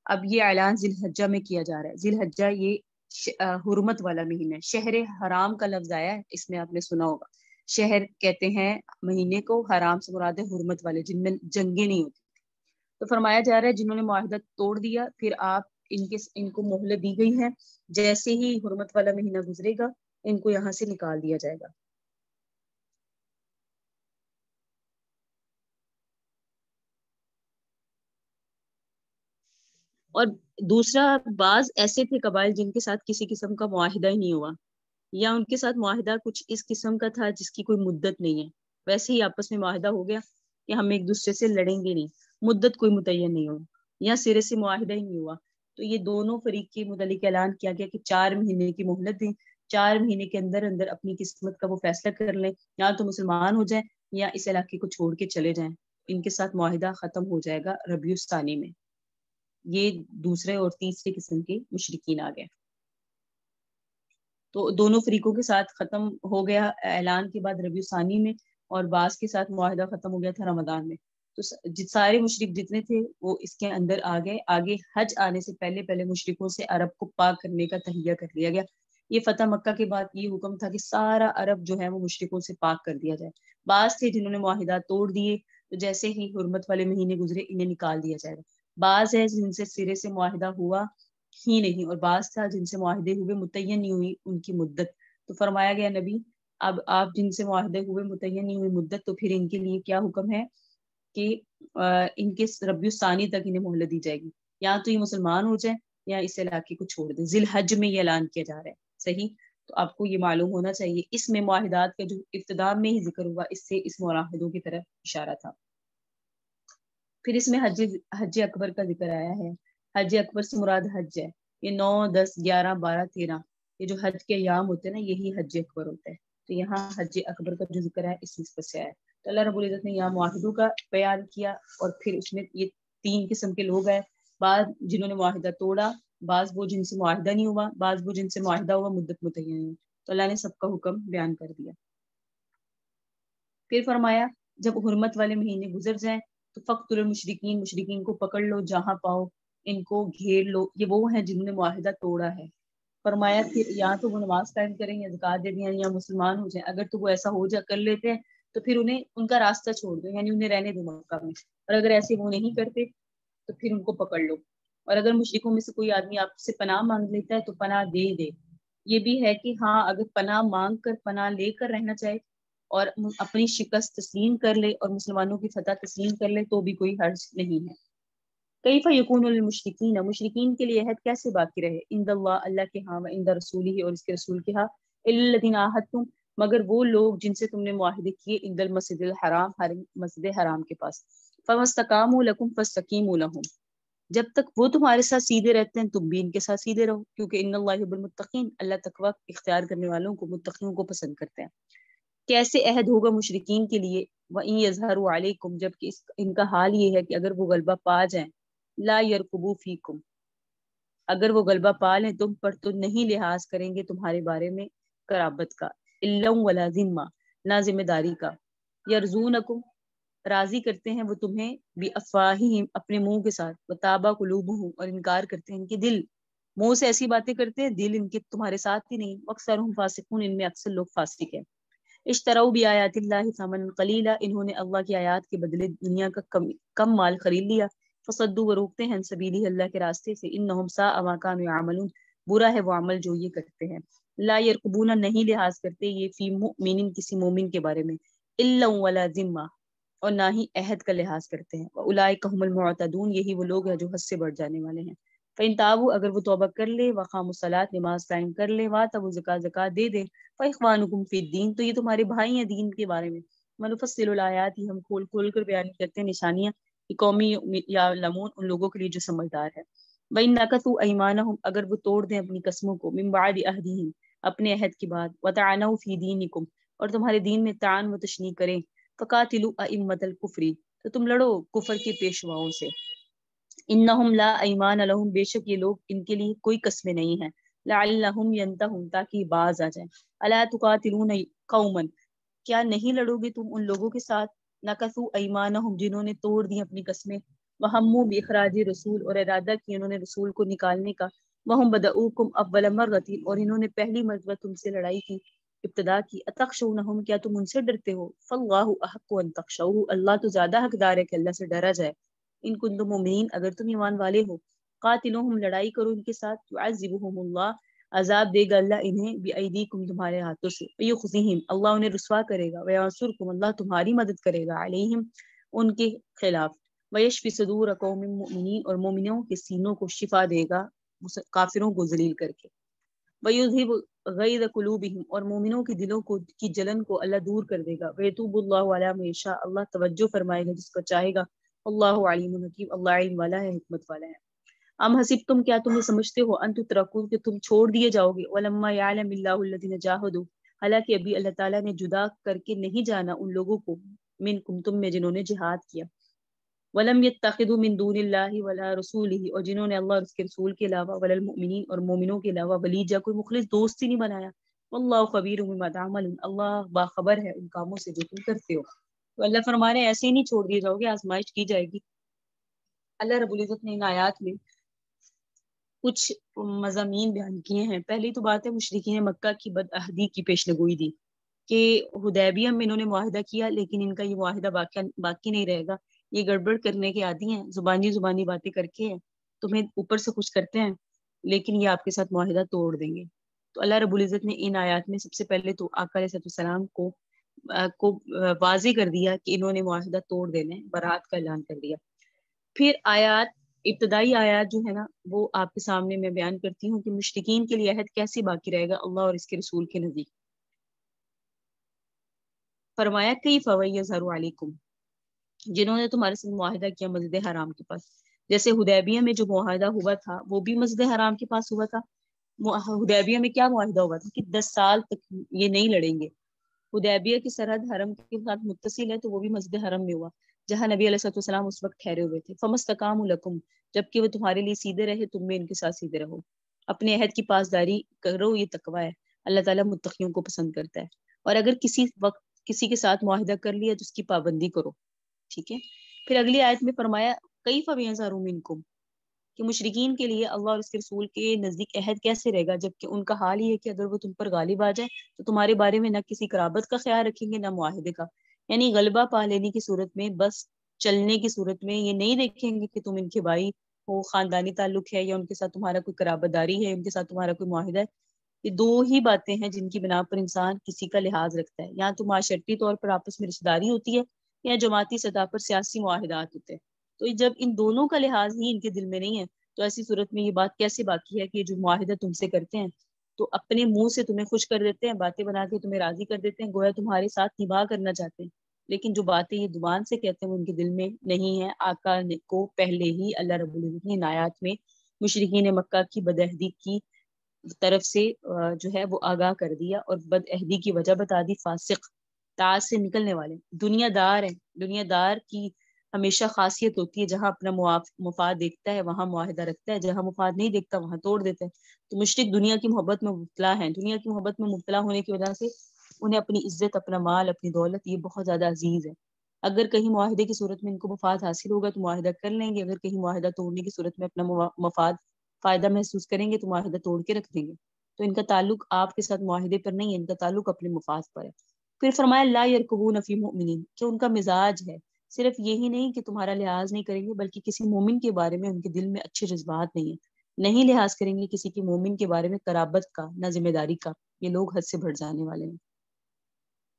اب یہ اعلان ذی الحجہ میں کیا جا رہا ہے. ذی الحجہ یہ حرمت والا مہینہ ہے. شہر حرام کا لفظ آیا ہے، اس میں آپ نے سنا ہوگا. شہر کہتے ہیں مہینے کو، حرام سے مراد ہے حرمت والے جن میں جنگیں نہیں ہوتی. تو فرمایا جا رہا ہے جنہوں نے معاہدہ توڑ دیا، پھر آپ ان کو مہلت دی گئی ہے، جیسے ہی حرمت والا مہینہ گزرے گا ان کو یہاں سے نکال دیا جائے گا. اور دوسرا، بعض ایسے تھے قبائل جن کے ساتھ کسی قسم کا معاہدہ ہی نہیں ہوا، یا ان کے ساتھ معاہدہ کچھ اس قسم کا تھا جس کی کوئی مدت نہیں ہے، ویسے ہی آپس میں معاہدہ ہو گیا کہ ہم ایک دوسرے سے لڑیں گے نہیں، مدت کوئی متعین نہیں ہو، یا سرے سے معاہدہ ہی نہیں ہوا. تو یہ دونوں فریق کے متعلق اعلان کیا گیا کہ 4 مہینے کی مہلت دیں، 4 مہینے کے اندر اندر اپنی قسمت کا وہ فیصلہ کر لیں، یا تو مسلمان ہو جائیں یا اس علاقے کو چھوڑ کے چلے جائیں، ان کے ساتھ معاہدہ ختم ہو جائے گا ربیع الثانی میں۔ یہ دوسرے اور تیسری قسم کے مشرکین آ گئے۔ تو دونوں فریقوں کے ساتھ ختم ہو گیا اعلان کے بعد ربیع الثانی میں، اور بعض کے ساتھ معاہدہ ختم ہو گیا تھا رمضان میں۔ تو سارے مشرک جتنے تھے وہ اس کے اندر آ گئے۔ آگے حج آنے سے پہلے پہلے مشرکوں سے عرب کو پاک کرنے کا تہیہ کر لیا گیا۔ یہ فتح مکہ کے بعد یہ حکم تھا کہ سارا عرب جو ہے وہ مشرکوں سے پاک کر دیا جائے۔ بعض تھے جنہوں نے معاہدات توڑ دیے، تو جیسے ہی حرمت والے مہینے گزرے انہیں نکال دیا جائے گا۔ بعض ہے جن سے سرے سے معاہدہ ہوا ہی نہیں، اور بعض تھا جن سے معاہدے ہوئے متعین نہیں ہوئی ان کی مدت۔ تو فرمایا گیا نبی اب آپ جن سے معاہدے ہوئے متعین نہیں ہوئی مدت، تو پھر ان کے لیے کیا حکم ہے کہ ان کے ربیع الثانی تک انہیں مہلت دی جائے گی، یا تو یہ مسلمان ہو جائیں یا اس علاقے کو چھوڑ دیں۔ ذی الحج میں یہ اعلان کیا جا رہا ہے، صحیح؟ تو آپ کو یہ معلوم ہونا چاہیے اس میں معاہدات کا جو ابتدا میں ہی ذکر ہوا اس سے اس معاہدوں کی طرف اشارہ تھا۔ پھر اس میں حج اکبر کا ذکر آیا ہے۔ حج اکبر سے مراد حج ہے، یہ 9، 10، 11، 12، 13 یہ جو حج کے ایام ہوتے ہیں نا یہی حج اکبر ہوتا ہے۔ تو یہاں حج اکبر کا جو ذکر ہے اس نسبت سے آیا ہے۔ تو اللہ رب العزت نے یہاں معاہدوں کا بیان کیا، اور پھر اس میں یہ 3 قسم کے لوگ ہیں، بعض جنہوں نے معاہدہ توڑا، بعض وہ جن سے معاہدہ نہیں ہوا، بعض وہ جن سے معاہدہ ہوا مدت متعین ہوئی۔ تو اللہ نے سب کا حکم بیان کر دیا۔ پھر فرمایا جب حرمت والے مہینے گزر جائیں تو فقتل المشرکین، مشرکین کو پکڑ لو جہاں پاؤ، ان کو گھیر لو۔ یہ وہ ہیں جنہوں نے معاہدہ توڑا ہے۔ فرمایا پھر یا تو وہ نماز قائم کریں یا زکات دے دیں یا مسلمان ہو جائیں۔ اگر تو وہ ایسا ہو جا کر لیتے ہیں تو پھر انہیں ان کا راستہ چھوڑ دو، یعنی انہیں رہنے دو مکہ میں، اور اگر ایسے وہ نہیں کرتے تو پھر ان کو پکڑ لو۔ اور اگر مشرکوں میں سے کوئی آدمی آپ سے پناہ مانگ لیتا ہے تو پناہ دے دے۔ یہ بھی ہے کہ ہاں اگر پناہ مانگ کر پناہ لے کر رہنا چاہے اور اپنی شکست تسلیم کر لے اور مسلمانوں کی فتح تسلیم کر لے تو بھی کوئی حرج نہیں ہے۔ کیف یکون للمشرکین، مشرکین کے لیے عہد کیسے باقی رہے، عند اللہ، اللہ کے ہاں، وعند رسولہ، اور اس کے رسول کے ہاں، الا الذین عاہدتم، مگر وہ لوگ جن سے تم نے معاہدے کیے، عند المسجد الحرام، مسجد حرام کے پاس، فما استقاموا لکم فاستقیموا لہم، جب تک وہ تمہارے ساتھ سیدھے رہتے ہیں تم بھی ان کے ساتھ سیدھے رہو، کیونکہ ان اللہ یحب المتقین، اللہ تقوی اختیار کرنے والوں کو، متقیوں کو پسند کرتے ہیں۔ کیسے عہد ہوگا مشرکین کے لیے، وَإِن يَظْهَرُوا عَلَيْكُمْ، جبکہ ان کا حال یہ ہے کہ اگر وہ غلبہ پا جائیں، لا يَرْقُبُوا فِيكُمْ، اگر وہ غلبہ پا لیں تم پر تو نہیں لحاظ کریں گے تمہارے بارے میں قرابت کا، إِلَّا وَلَا ذِمَّةً، نہ ذمہ داری کا، يَرْزُونَكُمْ، راضی کرتے ہیں وہ تمہیں، بِأَفْوَاهِهِمْ، اپنے منہ کے ساتھ، وَتَابَ قُلُوبُهُمْ، اور انکار کرتے ہیں ان کے دل، منہ سے ایسی باتیں کرتے ہیں دل ان کے تمہارے ساتھ ہی نہیں، وَأَكْثَرُهُمْ فَاسِقُونَ، ان میں اکثر لوگ فاسق ہیں۔ اشتروا بآیات اللہ ثمنا قلیلا، انہوں نے اللہ کی آیات کے بدلے دنیا کا کم مال خرید لیا، فصدوا، وہ روکتے ہیں، سبیلی، اللہ کے راستے سے، انہم ساء ما كانوا يعملون، برا ہے وہ عمل جو یہ کرتے ہیں۔ لا يرقبون، نہیں لحاظ کرتے یہ، فی مؤمن، کسی مومن کے بارے میں، الا ولا ذمہ، اور نہ ہی عہد کا لحاظ کرتے ہیں، واولئک هم المعتدون، یہی وہ لوگ ہیں جو حد سے بڑھ جانے والے ہیں۔ فإن تابوا، اگر وہ توبہ کر لے، وقاموا الصلاۃ، نماز قائم کر لے، وآتوا الزکاۃ، زکات دے دے، فإخوانکم فی الدین، تو یہ تمہارے بھائی ہیں دین کے بارے میں، ونفصل الآیات، ہم کھول کھول کر بیان کرتے ہیں نشانیاں، قومی یعلمون، ان لوگوں کے لیے جو سمجھدار ہے۔ وإن نکثوا ایمانہم، اگر وہ توڑ دیں اپنی قسموں کو، من بعد عہدہم، اپنے عہد کے بعد، وطعنوا فی دینکم، اور تمہارے دین میں طعن و تشنیع کریں، فقاتلوا ائمۃ الکفر، تو تم لڑو کفر کے پیشواؤں سے، انہم لا ایمان لہم، بے شک یہ لوگ ان کے لیے کوئی قسمیں نہیں ہیں، لعلہم ینتہون، تاکہ باز آ جائیں، الا تقاتلون قوما، کیا نہیں لڑو گے تم ان لوگوں کے ساتھ، نکثوا ایمانہم، جنہوں نے توڑ دی اپنی قسمیں، وہموا باخراج رسول، اور ارادہ کیا انہوں نے رسول کو نکالنے کا، وہم بدؤکم اول مرۃ، اور انہوں نے پہلی مرتبہ تم سے لڑائی کی، ابتدا کی، اتخشونہم، کیا تم ان سے ڈرتے ہو، فاللہ احق ان تخشوہ، اللہ تو زیادہ حقدار ہے کہ اللہ سے ڈرا جائے، ان کنتم مؤمنین، اگر تم ایمان والے ہو، قاتلوہم، لڑائی کرو ان کے ساتھ، یعذبہم اللہ، عذاب دے گا اللہ انہیں، بأیدیکم، تمہارے ہاتھوں سے، ویخزیہم، اللہ انہیں رسوا کرے گا، وینصرکم، اللہ تمہاری مدد کرے گا، علیہم، ان کے خلاف، ویشفی صدور قوم مؤمنین، اور مومنوں کے سینوں کو شفا دے گا کافروں کو ذلیل کر کے، ویذہب غیظ قلوبہم، اور مومنوں کے دلوں کو کی جلن کو اللہ دور کر دے گا، ویتوب اللہ علی من یشاء، اللہ توجہ فرمائے گا جس کو چاہے گا، اللہ علیم حکیم، اللہ علم والا ہے، حکمت والا ہے۔ ام حسبتم، کیا تم یہ سمجھتے ہو، ان تترکوا، کہ تم چھوڑ دیے جاؤ گے، ولما یعلم اللہ الذین جاہدوا، حالانکہ ابھی اللہ تعالیٰ نے جدا کر کے نہیں جانا ان لوگوں کو منکم تم میں جنہوں نے جہاد کیا، ولم يتخذوا من دون اللہ ولا رسولہ اور جنہوں نے اللہ اور اس کے رسول کے علاوہ ولا المؤمنین اور مومنوں کے علاوہ ولیجا کوئی مخلص دوست ہی نہیں بنایا، واللہ خبیر بما تعملون اللہ باخبر ہے ان کاموں سے جو تم کرتے ہو۔ تو اللہ فرما رہے ہیں ایسے ہی نہیں چھوڑ دیے جاؤ گے، آزمائش کی جائے گی۔ اللہ رب العزت نے ان آیات میں کچھ مضامین بیان کیے ہیں۔ پہلی تو بات ہے مشرکین مکہ کی بدعہدی کی پیشنگوئی دی کہ حدیبیہ میں انہوں نے معاہدہ کیا لیکن ان کا یہ معاہدہ باقی نہیں رہے گا، یہ گڑبڑ کرنے کے عادی ہیں، زبانی باتیں کر کے تمہیں اوپر سے کچھ کرتے ہیں لیکن یہ آپ کے ساتھ معاہدہ توڑ دیں گے۔ تو اللہ رب العزت نے ان آیات میں سب سے پہلے تو آقا علیہ السلام کو واضح کر دیا کہ انہوں نے معاہدہ توڑ دینے، برات کا اعلان کر دیا۔ پھر آیات، ابتدائی آیات جو ہے نا وہ آپ کے سامنے میں بیان کرتی ہوں کہ مشرکین کے لیے عہد کیسے باقی رہے گا اللہ اور اس کے رسول کے نزدیک۔ فرمایا کیف یظہر علیکم، جنہوں نے تمہارے ساتھ معاہدہ کیا مسجد حرام کے پاس، جیسے حدیبیہ میں جو معاہدہ ہوا تھا وہ بھی مسجد حرام کے پاس ہوا تھا۔ حدیبیہ میں کیا معاہدہ ہوا تھا کہ 10 سال تک یہ نہیں لڑیں گے۔ حدیبیہ کی سرحد حرم کے ساتھ متصل ہے تو وہ بھی مسجد حرم میں ہوا جہاں نبی علیہ السلام اس وقت ٹھہرے ہوئے تھے۔ فمستقاموا لکم، جبکہ وہ تمہارے لیے سیدھے رہے تم میں ان کے ساتھ سیدھے رہو، اپنے عہد کی پاسداری کرو، یہ تقوی ہے، اللہ تعالیٰ متقیوں کو پسند کرتا ہے۔ اور اگر کسی وقت کسی کے ساتھ معاہدہ کر لیا تو اس کی پابندی کرو، ٹھیک ہے۔ پھر اگلی آیت میں فرمایا کیف یظہر منکم، کہ مشرکین کے لیے اللہ اور اس کے رسول کے نزدیک عہد کیسے رہے گا جبکہ ان کا حال یہ ہے کہ اگر وہ تم پر غالب آ جائے تو تمہارے بارے میں نہ کسی قرابت کا خیال رکھیں گے نہ معاہدے کا، یعنی غلبہ پا لینے کی صورت میں، بس چلنے کی صورت میں یہ نہیں دیکھیں گے کہ تم ان کے بھائی ہو، خاندانی تعلق ہے یا ان کے ساتھ تمہارا کوئی قرابت داری ہے، ان کے ساتھ تمہارا کوئی معاہدہ ہے۔ یہ دو ہی باتیں ہیں جن کی بنا پر انسان کسی کا لحاظ رکھتا ہے، یا تو معاشرتی طور پر آپس میں رشتہ داری ہوتی ہے یا جماعتی سطح پر سیاسی معاہدات ہوتے ہیں۔ تو جب ان دونوں کا لحاظ ہی ان کے دل میں نہیں ہے تو ایسی صورت میں یہ بات کیسے باقی ہے کہ یہ جو معاہدہ تم سے کرتے ہیں تو اپنے منہ سے تمہیں خوش کر دیتے ہیں، باتیں بنا کے تمہیں راضی کر دیتے ہیں، گویا تمہارے ساتھ نباہ کرنا چاہتے ہیں، لیکن جو باتیں یہ زبان سے کہتے ہیں وہ ان کے دل میں نہیں ہے۔ آقا کو پہلے ہی اللہ رب العزت نے ان آیات میں مشرکین مکہ کی بدعہدی کی طرف سے جو ہے وہ آگاہ کر دیا اور بدعہدی کی وجہ بتا دی۔ فاسق، تاج سے نکلنے والے، دنیا دار ہیں۔ دنیا دار کی ہمیشہ خاصیت ہوتی ہے جہاں اپنا مفاد دیکھتا ہے وہاں معاہدہ رکھتا ہے، جہاں مفاد نہیں دیکھتا وہاں توڑ دیتا ہے۔ تو مشرک دنیا کی محبت میں مبتلا ہیں، دنیا کی محبت میں مبتلا ہونے کی وجہ سے انہیں اپنی عزت، اپنا مال، اپنی دولت یہ بہت زیادہ عزیز ہے۔ اگر کہیں معاہدے کی صورت میں ان کو مفاد حاصل ہوگا تو معاہدہ کر لیں گے، اگر کہیں معاہدہ توڑنے کی صورت میں اپنا مفاد فائدہ محسوس کریں گے تو معاہدہ توڑ کے رکھ دیں گے۔ تو ان کا تعلق آپ کے ساتھ معاہدے پر نہیں ہے، ان کا تعلق اپنے مفاد پر ہے۔ پھر فرمایا لا یرکبون فی مؤمنین، کہ ان کا مزاج ہے صرف یہی نہیں کہ تمہارا لحاظ نہیں کریں گے بلکہ کسی مومن کے بارے میں ان کے دل میں اچھے جذبات نہیں لحاظ کریں گے کسی کے مومن کے بارے میں قرابت کا نہ ذمہ داری کا۔ یہ لوگ حد سے بڑھ جانے والے ہیں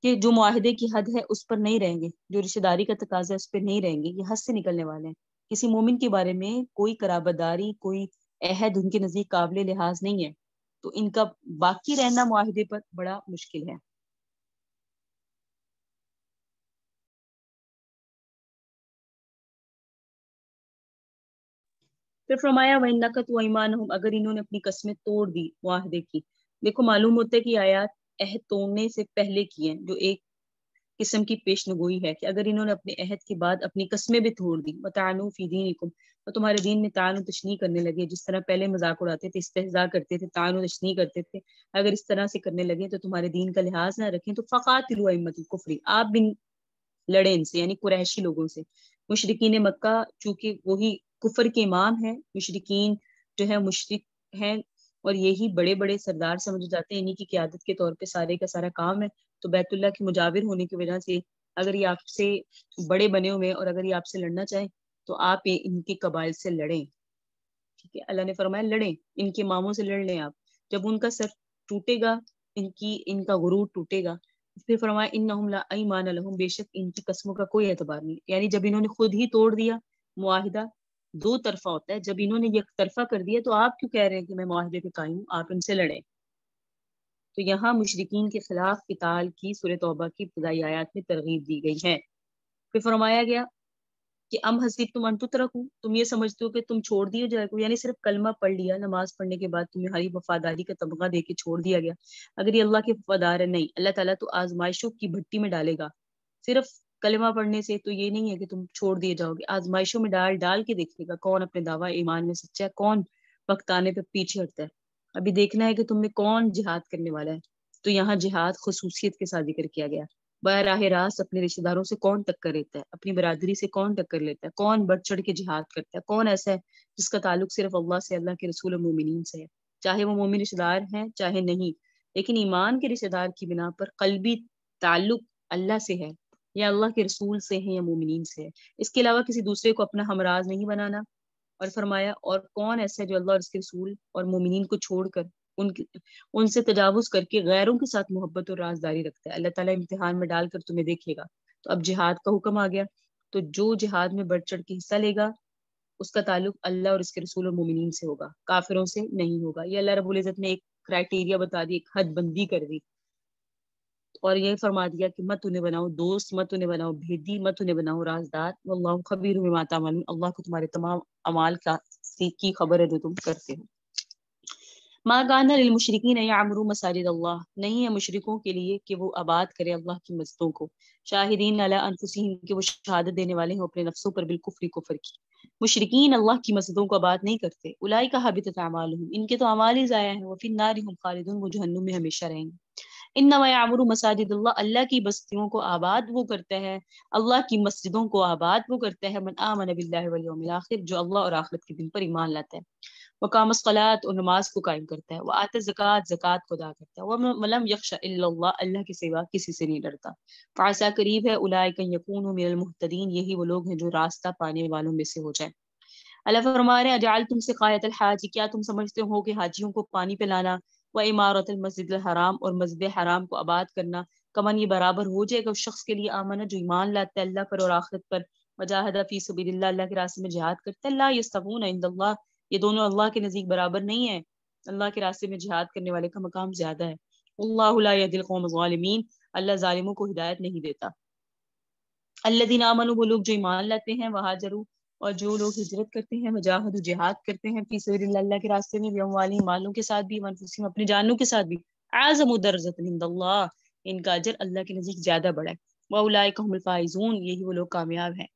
کہ جو معاہدے کی حد ہے اس پر نہیں رہیں گے، جو رشتہ داری کا تقاضا ہے اس پہ نہیں رہیں گے، یہ حد سے نکلنے والے ہیں۔ کسی مومن کے بارے میں کوئی قرابت داری، کوئی عہد ان کے نزدیک قابل لحاظ نہیں ہے، تو ان کا باقی رہنا معاہدے پر بڑا مشکل ہے۔ پھر فرمایا وَإِن نَكَثُوا أَيْمَانَهُمْ، اگر انہوں نے اپنی قسمیں توڑ دی معاہدے کی۔ دیکھو معلوم ہوتا ہے کہ آیات عہد توڑنے سے پہلے کی ہیں، جو ایک قسم کی پیشنگوئی ہے کہ اگر انہوں نے اپنے عہد کے بعد اپنی قسمیں بھی توڑ دی، وَطَعَنُوا فِي دِينِكُمْ، اور تمہارے دین میں طعن و تشنیع کرنے لگے، جس طرح پہلے مذاق اڑاتے تھے، استہزاء کرتے تھے، طعن و تشنیع کرتے تھے، اگر اس طرح سے کرنے لگے تو تمہارے دین کا لحاظ نہ رکھیں تو فَقَاتِلُوا أَئِمَّةَ الْكُفْرِ، آپ بھی لڑے ان سے، یعنی قریشی لوگوں سے۔ مشرکین مکہ چونکہ وہی کفر کے امام ہیں، مشرکین جو ہے مشرک ہیں اور یہی بڑے بڑے سردار سمجھے جاتے ہیں، انہی کی قیادت کے طور پہ سارے کا سارا کام ہے، تو بیت اللہ کے مجاور ہونے کی وجہ سے اگر یہ آپ سے بڑے بنے ہوئے اور اگر یہ آپ سے لڑنا چاہیں تو آپ ان کے قبائل سے لڑیں، ٹھیک ہے۔ اللہ نے فرمایا لڑیں، ان کے اماموں سے لڑ لیں آپ، جب ان کا سر ٹوٹے گا، ان کا غرور ٹوٹے گا۔ پھر فرمایا انہم لا ایمان لہم، بے شک ان کی قسموں کا کوئی اعتبار نہیں، یعنی جب انہوں نے خود ہی توڑ دیا معاہدہ، دو طرفہ ہوتا ہے، جب انہوں نے یک طرفہ کر دیا تو آپ کیوں کہہ رہے ہیں کہ میں معاہدے پہ قائم ہوں، آپ ان سے لڑیں۔ تو یہاں مشرکین کے خلاف قتال کی سورہ توبہ کی ابتدائی آیات میں ترغیب دی گئی ہے۔ پھر فرمایا گیا کہ ام حسیب تم ان تترکو، تم یہ سمجھتے ہو کہ تم چھوڑ دیے جائے گو، یعنی صرف کلمہ پڑھ لیا، نماز پڑھنے کے بعد تمہاری وفاداری کا تمغہ دے کے چھوڑ دیا گیا؟ اگر یہ اللہ کے وفادار ہے، نہیں، اللہ تعالیٰ تو آزمائشوں کی بھٹی میں ڈالے گا. صرف کلمہ پڑھنے سے تو یہ نہیں ہے کہ تم چھوڑ دیے جاؤ گے، آزمائشوں میں ڈال ڈال کے دیکھے گا کون اپنے دعویٰ ایمان میں سچا ہے، کون وقت آنے پہ پیچھے ہٹتا ہے. ابھی دیکھنا ہے کہ تم میں کون جہاد کرنے والا ہے. تو یہاں جہاد خصوصیت کے ساتھ ذکر کیا گیا. براہ راست اپنے رشتے داروں سے کون ٹکر لیتا ہے، اپنی برادری سے کون ٹکر لیتا ہے، کون بڑھ چڑھ کے جہاد کرتا ہے، کون ایسا ہے جس کا تعلق صرف اللہ سے، اللہ کے رسول و مومنین سے ہے، چاہے وہ مومن رشتے دار ہیں چاہے نہیں، لیکن ایمان کے رشتے دار کی بنا پر قلبی تعلق اللہ سے ہے، یا اللہ کے رسول سے ہے، یا مومنین سے ہے. اس کے علاوہ کسی دوسرے کو اپنا ہمراز نہیں بنانا. اور فرمایا اور کون ایسا ہے جو اللہ اور اس کے رسول اور مومنین کو چھوڑ کر ان سے تجاوز کر کے غیروں کے ساتھ محبت اور رازداری رکھتا ہے. اللہ تعالیٰ امتحان میں ڈال کر تمہیں دیکھے گا. تو اب جہاد کا حکم آ گیا. تو جو جہاد میں بڑھ چڑھ کے حصہ لے گا اس کا تعلق اللہ اور اس کے رسول اور مومنین سے ہوگا، کافروں سے نہیں ہوگا. یہ اللہ رب العزت نے ایک کرائٹیریا بتا دی، ایک حد بندی کر دی، اور یہ فرما دیا کہ مت انہیں بناؤ دوست، مت انہیں بناؤ بھیدی، مت انہیں بناؤ رازدار. واللہ خبیر بما تعملون، اللہ کو تمہارے تمام اعمال کی خبر ہے جو تم کرتے ہو. ما کان للمشرکین یعمروا مساجد اللہ، نہیں ہے مشرکوں کے لیے کہ وہ آباد کرے اللہ کی مسجدوں کو. شاہدین علی انفسہم، کہ وہ شہادت دینے والے ہیں اپنے نفسوں پر بالکفر، کفر کی. مشرکین اللہ کی مسجدوں کو آباد نہیں کرتے. اولئک حبطت اعمالہم، ان کے تو اعمال ہی ضائع ہیں. وفی النار ہم خالدون، وہ جہنم میں ہمیشہ رہیں گے. انما یعمر مساجد اللہ، اللہ کی بستیوں کو آباد وہ کرتا ہے، اللہ کی مسجدوں کو آباد وہ کرتا ہے، من آمن باللہ والیوم الاخر، جو اللہ اور آخرت کے دن پر ایمان لاتا ہے. وقام الصلاۃ، اور نماز کو قائم کرتا ہے. وآت الزکوٰۃ، زکوٰۃ کو ادا کرتا ہے. ولم یخش الا اللہ، اللہ کے سوا کسی سے نہیں ڈرتا. فعسا، قریب ہے، اولئک یکونوا من المہتدین، یہی وہ لوگ ہیں جو راستہ پانے والوں میں سے ہو جائیں. اللہ فرما رہے ہیں اجعلتم سقایۃ الحاج، کیا تم سمجھتے ہو کہ حاجیوں کو پانی پلانا، و عمارت المسجد الحرام، اور مسجد حرام کو آباد کرنا، کمن، یہ برابر ہو جائے گا اس شخص کے لیے آمنہ جو ایمان لاتا ہے اللہ پر اور آخرت پر، وجاہد فی سبیل اللہ، اللہ کے راستے میں جہاد کرتا ہے. لا یستوون عند اللہ، یہ دونوں اللہ کے نزدیک برابر نہیں ہے. اللہ کے راستے میں جہاد کرنے والے کا مقام زیادہ ہے. اللہ لا یهدی القوم الظالمین، اللہ ظالموں کو ہدایت نہیں دیتا. الذین آمنوا، وہ لوگ جو ایمان لاتے ہیں، وہاجروا، اور جو لوگ ہجرت کرتے ہیں، مجاہد و جہاد کرتے ہیں، فی سبیل اللہ، اللہ کے راستے میں، باموالہم، مالوں کے ساتھ بھی، وانفسہم، اپنی جانوں کے ساتھ بھی، اعظم درجۃ عند اللہ، ان کا اجر اللہ کے نزدیک زیادہ بڑا ہے. واولئک هم الفائزون، یہی وہ لوگ کامیاب ہیں.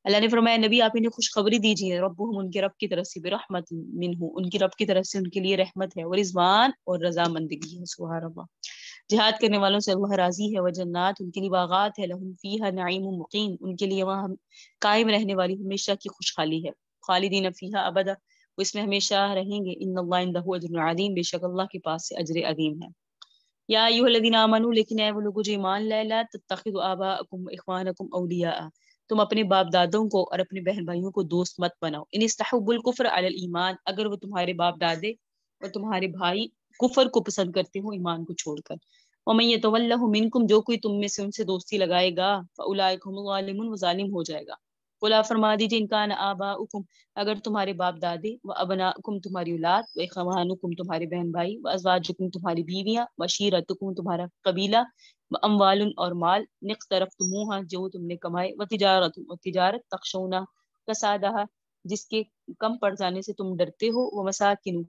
اللہ نے فرمایا نبی آپ انہیں خوشخبری دیجیے، ربہم، ان کے رب کی طرف سے، برحمت منہ، ان کی رب کی طرف سے ان کے لیے رحمت ہے، ورضوان، اور رضامندگی ہے. سبحان اللہ. جہاد کرنے والوں سے اللہ راضی ہے. وجنات، ان کے لیے باغات ہے، لہم فیہا نعیم مقیم، ان کے لیے وہاں قائم رہنے والی ہمیشہ کی خوشحالی ہے. خالدین فیہا ابدا، وہ اس میں ہمیشہ رہیں گے. ان اللہ عندہ اجر عظیم، بے شک اللہ کے پاس سے اجر عظیم ہے. یا ایھا الذین آمنوا، لیکن اے وہ لوگ جو ایمان لائے، لا تتخذوا آباءکم واخوانکم اولیاء، تم اپنے باپ دادوں کو اور اپنے بہن بھائیوں کو دوست مت بناؤ. ان استحبوا الکفر علی الایمان، اگر وہ تمہارے باپ دادے اور تمہارے بھائی کفر کو پسند کرتے ہو ایمان کو چھوڑ کر. ومن یتولہ منکم، جو کوئی تم میں سے ان سے دوستی لگائے گا، فاولئک هم الظالمون، وہ ظالم ہو جائے گا. قل فرما دیجیے ان کان آباؤکم، اگر تمہارے باپ دادے، و ابناؤکم، تمہاری اولاد، و اخوانکم، تمہارے بہن بھائی، و ازواجکم، تمہاری بیویاں، و عشیرتکم، تمہارا قبیلہ، و اموال، اور مال، اقترفتموها، جو تم نے کمائے، و تجارت، اور تجارت، تخشونا کسادہ، جس کے کم پڑ جانے سے تم ڈرتے ہو، و مساکن،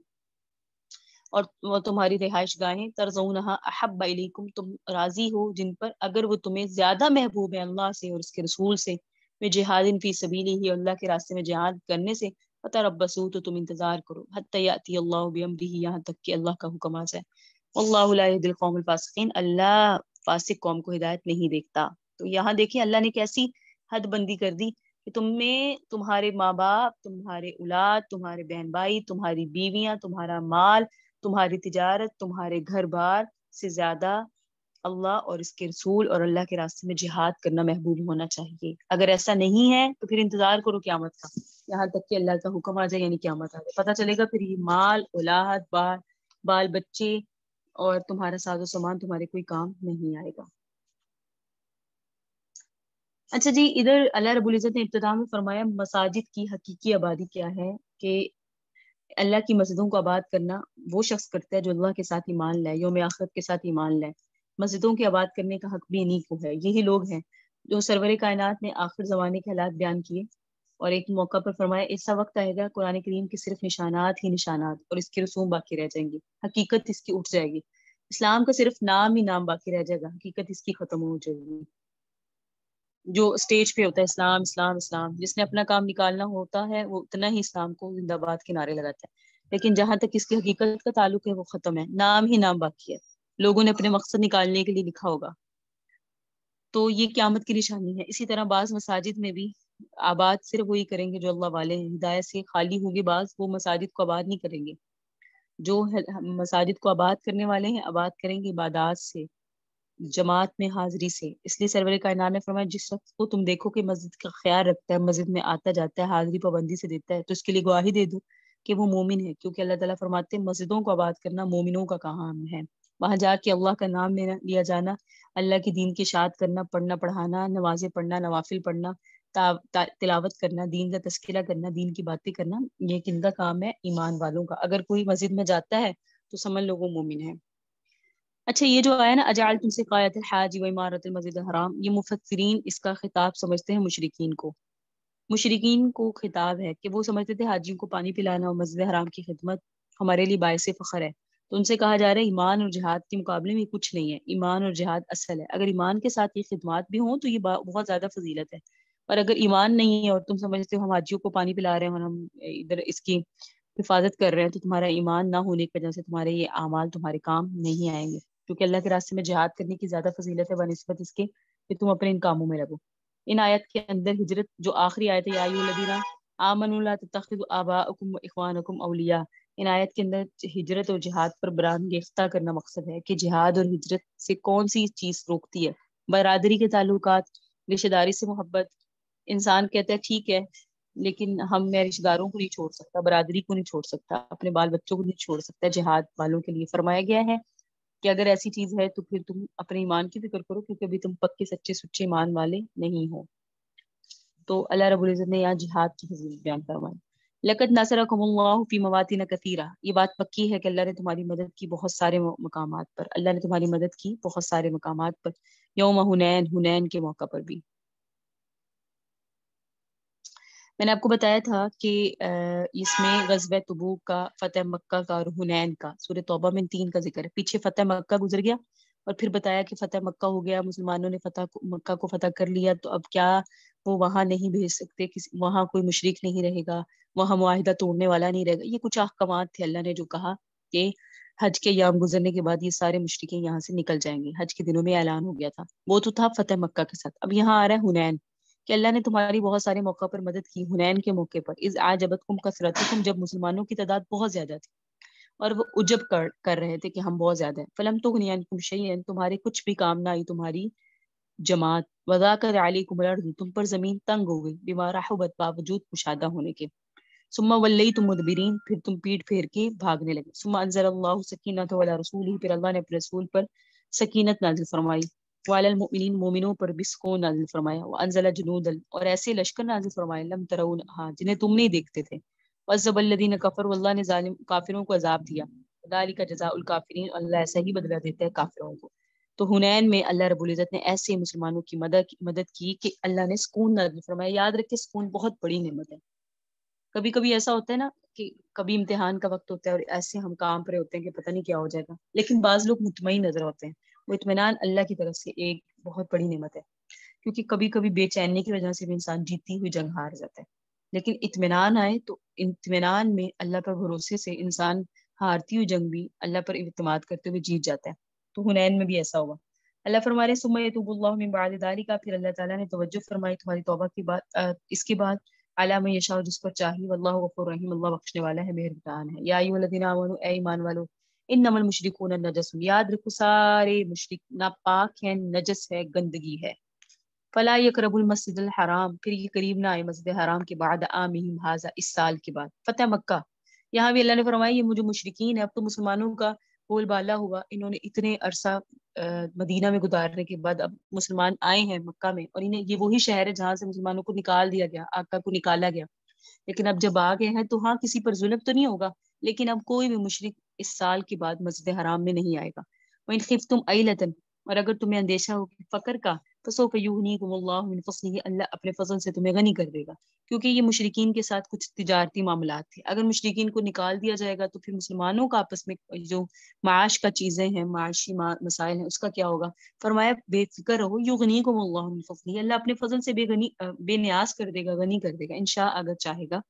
اور وہ تمہاری رہائش گاہیں، ترضونہا احب الیکم، تم راضی ہو جن پر، اگر وہ تمہیں زیادہ محبوب ہے اللہ سے اور اس کے رسول سے، میں جہاد فی سبیلہ، اللہ کے راستے میں جہاد کرنے سے، فتربصوا، تو تم انتظار کرو، حتی یأتی اللہ بامرہ، یہاں تک کہ اللہ کا حکم آ جائے. واللہ لا یہدی القوم الفاسقین، اللہ فاسق قوم کو ہدایت نہیں دیکھتا. تو یہاں دیکھیں اللہ نے کیسی حد بندی کر دی کہ تم میں تمہارے ماں باپ، تمہارے اولاد، تمہارے بہن بھائی، تمہاری بیویاں، تمہارا مال، تمہاری تجارت، تمہارے گھر بار سے زیادہ اللہ اور اس کے رسول اور اللہ کے راستے میں جہاد کرنا محبوب ہونا چاہیے. اگر ایسا نہیں ہے تو پھر انتظار کرو قیامت کا، یہاں تک کہ اللہ کا حکم آ جائے، یعنی قیامت آ جائے، پتہ چلے گا پھر یہ مال، اولاد، بال بچے اور تمہارا ساز و سامان تمہارے کوئی کام نہیں آئے گا. اچھا جی، ادھر اللہ رب العزت نے ابتدا میں فرمایا مساجد کی حقیقی آبادی کیا ہے، کہ اللہ کی مسجدوں کو آباد کرنا وہ شخص کرتا ہے جو اللہ کے ساتھ ایمان لائے، یوم آخرت کے ساتھ ایمان لائے. مسجدوں کے آباد کرنے کا حق بھی انہیں کو ہے. یہی لوگ ہیں جو سرور کائنات نے آخر زمانے کے حالات بیان کیے اور ایک موقع پر فرمایا ایسا وقت آئے گا قرآن کریم کے صرف نشانات ہی نشانات اور اس کے رسوم باقی رہ جائیں گے، حقیقت اس کی اٹھ جائے گی، اسلام کا صرف نام ہی نام باقی رہ جائے گا، حقیقت اس کی ختم ہو جائے گی۔ جو اسٹیج پہ ہوتا ہے اسلام اسلام اسلام، جس نے اپنا کام نکالنا ہوتا ہے وہ اتنا ہی اسلام کو زندہ باد کے نعرے لگاتا ہے، لیکن جہاں تک اس کی حقیقت کا تعلق ہے وہ ختم ہے، نام ہی نام باقی ہے، لوگوں نے اپنے مقصد نکالنے کے لیے لکھا ہوگا۔ تو یہ قیامت کی نشانی ہے۔ اسی طرح بعض مساجد میں بھی آباد صرف وہی کریں گے جو اللہ والے ہیں، ہدایت سے خالی ہوگی بعض، وہ مساجد کو آباد نہیں کریں گے۔ جو مساجد کو آباد کرنے والے ہیں آباد کریں گے عبادات سے، جماعت میں حاضری سے۔ اس لیے سرور کائنات نے فرمایا جس شخص کو تم دیکھو کہ مسجد کا خیال رکھتا ہے، مسجد میں آتا جاتا ہے، حاضری پابندی سے دیتا ہے، تو اس کے لیے گواہی دے دو کہ وہ مومن ہے، کیونکہ اللہ تعالیٰ فرماتے ہیں مسجدوں کو آباد کرنا مومنوں کا کام ہے۔ وہاں جا کے اللہ کا نام لیا جانا، اللہ کے دین کی اشاعت کرنا، پڑھنا پڑھانا، نمازیں پڑھنا، نوافل پڑھنا، تلاوت کرنا، دین کا تذکرہ کرنا، دین کی باتیں کرنا، یہ کن کا کام ہے؟ ایمان والوں کا۔ اگر کوئی مسجد میں جاتا ہے تو سمجھ لو وہ مومن ہے۔ اچھا یہ جو آیا نا اجعلتم سقایۃ الحاج و عمارۃ المسجد الحرام، یہ مفسرین اس کا خطاب سمجھتے ہیں مشرکین کو۔ مشرکین کو خطاب ہے کہ وہ سمجھتے تھے حاجیوں کو پانی پلانا اور مسجد حرام کی خدمت ہمارے لیے باعث فخر ہے، تو ان سے کہا جا رہا ہے ایمان اور جہاد کے مقابلے میں کچھ نہیں ہے، ایمان اور جہاد اصل ہے۔ اگر ایمان کے ساتھ یہ خدمات بھی ہوں تو یہ بہت زیادہ فضیلت ہے، اور اگر ایمان نہیں ہے اور تم سمجھتے ہو ہم حاجیوں کو پانی پلا رہے ہیں اور ہم ادھر اس کی حفاظت کر رہے ہیں، تو تمہارا ایمان نہ ہونے کی وجہ سے تمہارے یہ اعمال تمہارے کام نہیں آئیں گے، کیونکہ اللہ کے راستے میں جہاد کرنے کی زیادہ فضیلت ہے بنسبت اس کے کہ تم اپنے ان کاموں میں لگو۔ ان آیت کے اندر ہجرت جو آخری آیت ہے یا ایھا الذین آمنوا لا تتخذوا آباءکم واخوانکم اولیاء، ان آیت کے اندر ہجرت اور جہاد پر برہم گرفتہ کرنا مقصد ہے کہ جہاد اور ہجرت سے کون سی چیز روکتی ہے؟ برادری کے تعلقات، رشتہ داری سے محبت۔ انسان کہتا ہے ٹھیک ہے لیکن میں رشتہ داروں کو نہیں چھوڑ سکتا، برادری کو نہیں چھوڑ سکتا، اپنے بال بچوں کو نہیں چھوڑ سکتا۔ جہاد والوں کے لیے فرمایا گیا ہے کہ اگر ایسی چیز ہے تو پھر تم اپنے ایمان کی فکر کرو، کیونکہ ابھی تم پکے سچے سچے ایمان والے نہیں ہو۔ تو اللہ رب العزت نے یہاں جہاد کی فضیلت بیان فرمائی۔ لقد نصرکم اللہ فی مواطن کثیرہ، یہ بات پکی ہے کہ اللہ نے تمہاری مدد کی بہت سارے مقامات پر، اللہ نے تمہاری مدد کی بہت سارے مقامات پر، یوم حنین، حنین کے موقع پر بھی۔ میں نے آپ کو بتایا تھا کہ اس میں غزوہ تبوک کا، فتح مکہ کا اور حنین کا، سورہ توبہ میں 3 کا ذکر ہے۔ پیچھے فتح مکہ گزر گیا اور پھر بتایا کہ فتح مکہ ہو گیا، مسلمانوں نے مکہ کو فتح کر لیا، تو اب کیا وہ وہاں نہیں بھیج سکتے، وہاں کوئی مشرک نہیں رہے گا، وہاں معاہدہ توڑنے والا نہیں رہے گا۔ یہ کچھ احکامات تھے اللہ نے جو کہا کہ حج کے ایام گزرنے کے بعد یہ سارے مشرکین یہاں سے نکل جائیں گے، حج کے دنوں میں اعلان ہو گیا تھا، وہ تو تھا فتح مکہ کے ساتھ۔ اب یہاں آ رہا ہے حنین کہ اللہ نے تمہاری بہت سارے موقع پر مدد کی، حنین کے موقع پر، اذ اعجبتکم کثرتکم، جب مسلمانوں کی تعداد بہت زیادہ تھی اور وہ عجب کر رہے تھے کہ ہم بہت زیادہ ہیں، فلم تغنی عنکم شیئا، تمہارے کچھ بھی کام نہ آئی تمہاری جماعت، وضاقت علیکم الارض، تم پر زمین تنگ ہو گئی، بما رحبت، باوجود کشادہ ہونے کے، ثم ولیتم مدبرین، پھر تم پیٹ پھیر کے بھاگنے لگے، ثم انزل اللہ سکینتہ علی رسولہ، پھر اللہ نے اپنے رسول پر سکینت نازل فرمائی، وعلی المؤمنین، مومنوں پر بھی سکون نازل فرمایا، وانزل جنودا، اور ایسے لشکر نازل فرمائے، لم ترونھا، جنہیں تم نہیں دیکھتے تھے، وعذب الذین کفروا، اللہ نے ظالم کافروں کو عذاب دیا، ذالک جزاء الکافرین، اللہ ایسا ہی بدلہ دیتا ہے کافروں کو۔ تو حنین میں اللہ رب العزت نے ایسے مسلمانوں کی مدد کی کہ اللہ نے سکون نازل فرمایا۔ یاد رکھے سکون بہت بڑی نعمت ہے۔ کبھی کبھی ایسا ہوتا ہے نا کہ کبھی امتحان کا وقت ہوتا ہے اور ایسے ہم کام پر ہوتے ہیں کہ پتہ نہیں کیا ہو جائے گا، لیکن بعض لوگ مطمئن نظر ہوتے ہیں، وہ اطمینان اللہ کی طرف سے ایک بہت بڑی نعمت ہے، کیونکہ کبھی کبھی بے چینی کی وجہ سے بھی انسان جیتی ہوئی جنگ ہار جاتا ہے، لیکن اطمینان آئے تو اطمینان میں اللہ پر بھروسے سے انسان ہارتی ہوئی جنگ بھی اللہ پر اعتماد کرتے ہوئے جیت جاتا ہے۔ تو حنین میں بھی ایسا ہوا۔ اللہ فرمائے ثم یتوب اللہ من بعد ذلک، پھر اللہ تعالیٰ نے توجہ فرمائی تمہاری توبہ کی بات اس کے بعد، علی من یشاء، جس پر چاہیے، واللہ غفور رحیم، اللہ بخشنے والا ہے، مہربان ہے۔ یا ایھا الذین آمنوا، اے ایمان والو، انما المشرکون نجس، یاد رکھو سارے مشرک ناپاک ہیں، نجس ہے، گندگی ہے۔ فلا یقربوا المسجد الحرام، پھر یہ قریب نہ آئے مسجد حرام کے، بعد عامہم ھذا، اس سال کے بعد، فتح مکہ۔ یہاں بھی اللہ نے فرمایا یہ مجھے مشرکین ہے، اب تو مسلمانوں کا بول بالا ہوا، انہوں نے اتنے عرصہ مدینہ میں گزارنے کے بعد اب مسلمان آئے ہیں مکہ میں، اور انہیں یہ وہی شہر ہے جہاں سے مسلمانوں کو نکال دیا گیا، آقا کو نکالا گیا، لیکن اب جب آ گئے ہیں تو ہاں کسی پر ظلم تو نہیں ہوگا، لیکن اب کوئی بھی مشرک اس سال کے بعد مسجد حرام میں نہیں آئے گا۔ وَإِنْ خِفْتُمْ عَيْلَةً، اور اگر تمہیں اندیشہ ہو کہ فقر کا، فسوف یغنیکم اللہ من فضلہ، اللہ اپنے فضل سے تمہیں غنی کر دے گا، کیونکہ یہ مشرکین کے ساتھ کچھ تجارتی معاملات تھے. اگر مشرکین کو نکال دیا جائے گا تو پھر مسلمانوں کا آپس میں جو معاش کا چیزیں ہیں، معاشی مسائل ہیں، اس کا کیا ہوگا؟ فرمایا بے فکر رہو، یغنیکم اللہ من فضلہ، اللہ اپنے فضل سے بے نیاز کر دے گا، غنی کر دے گا، انشاء اگر چاہے گا.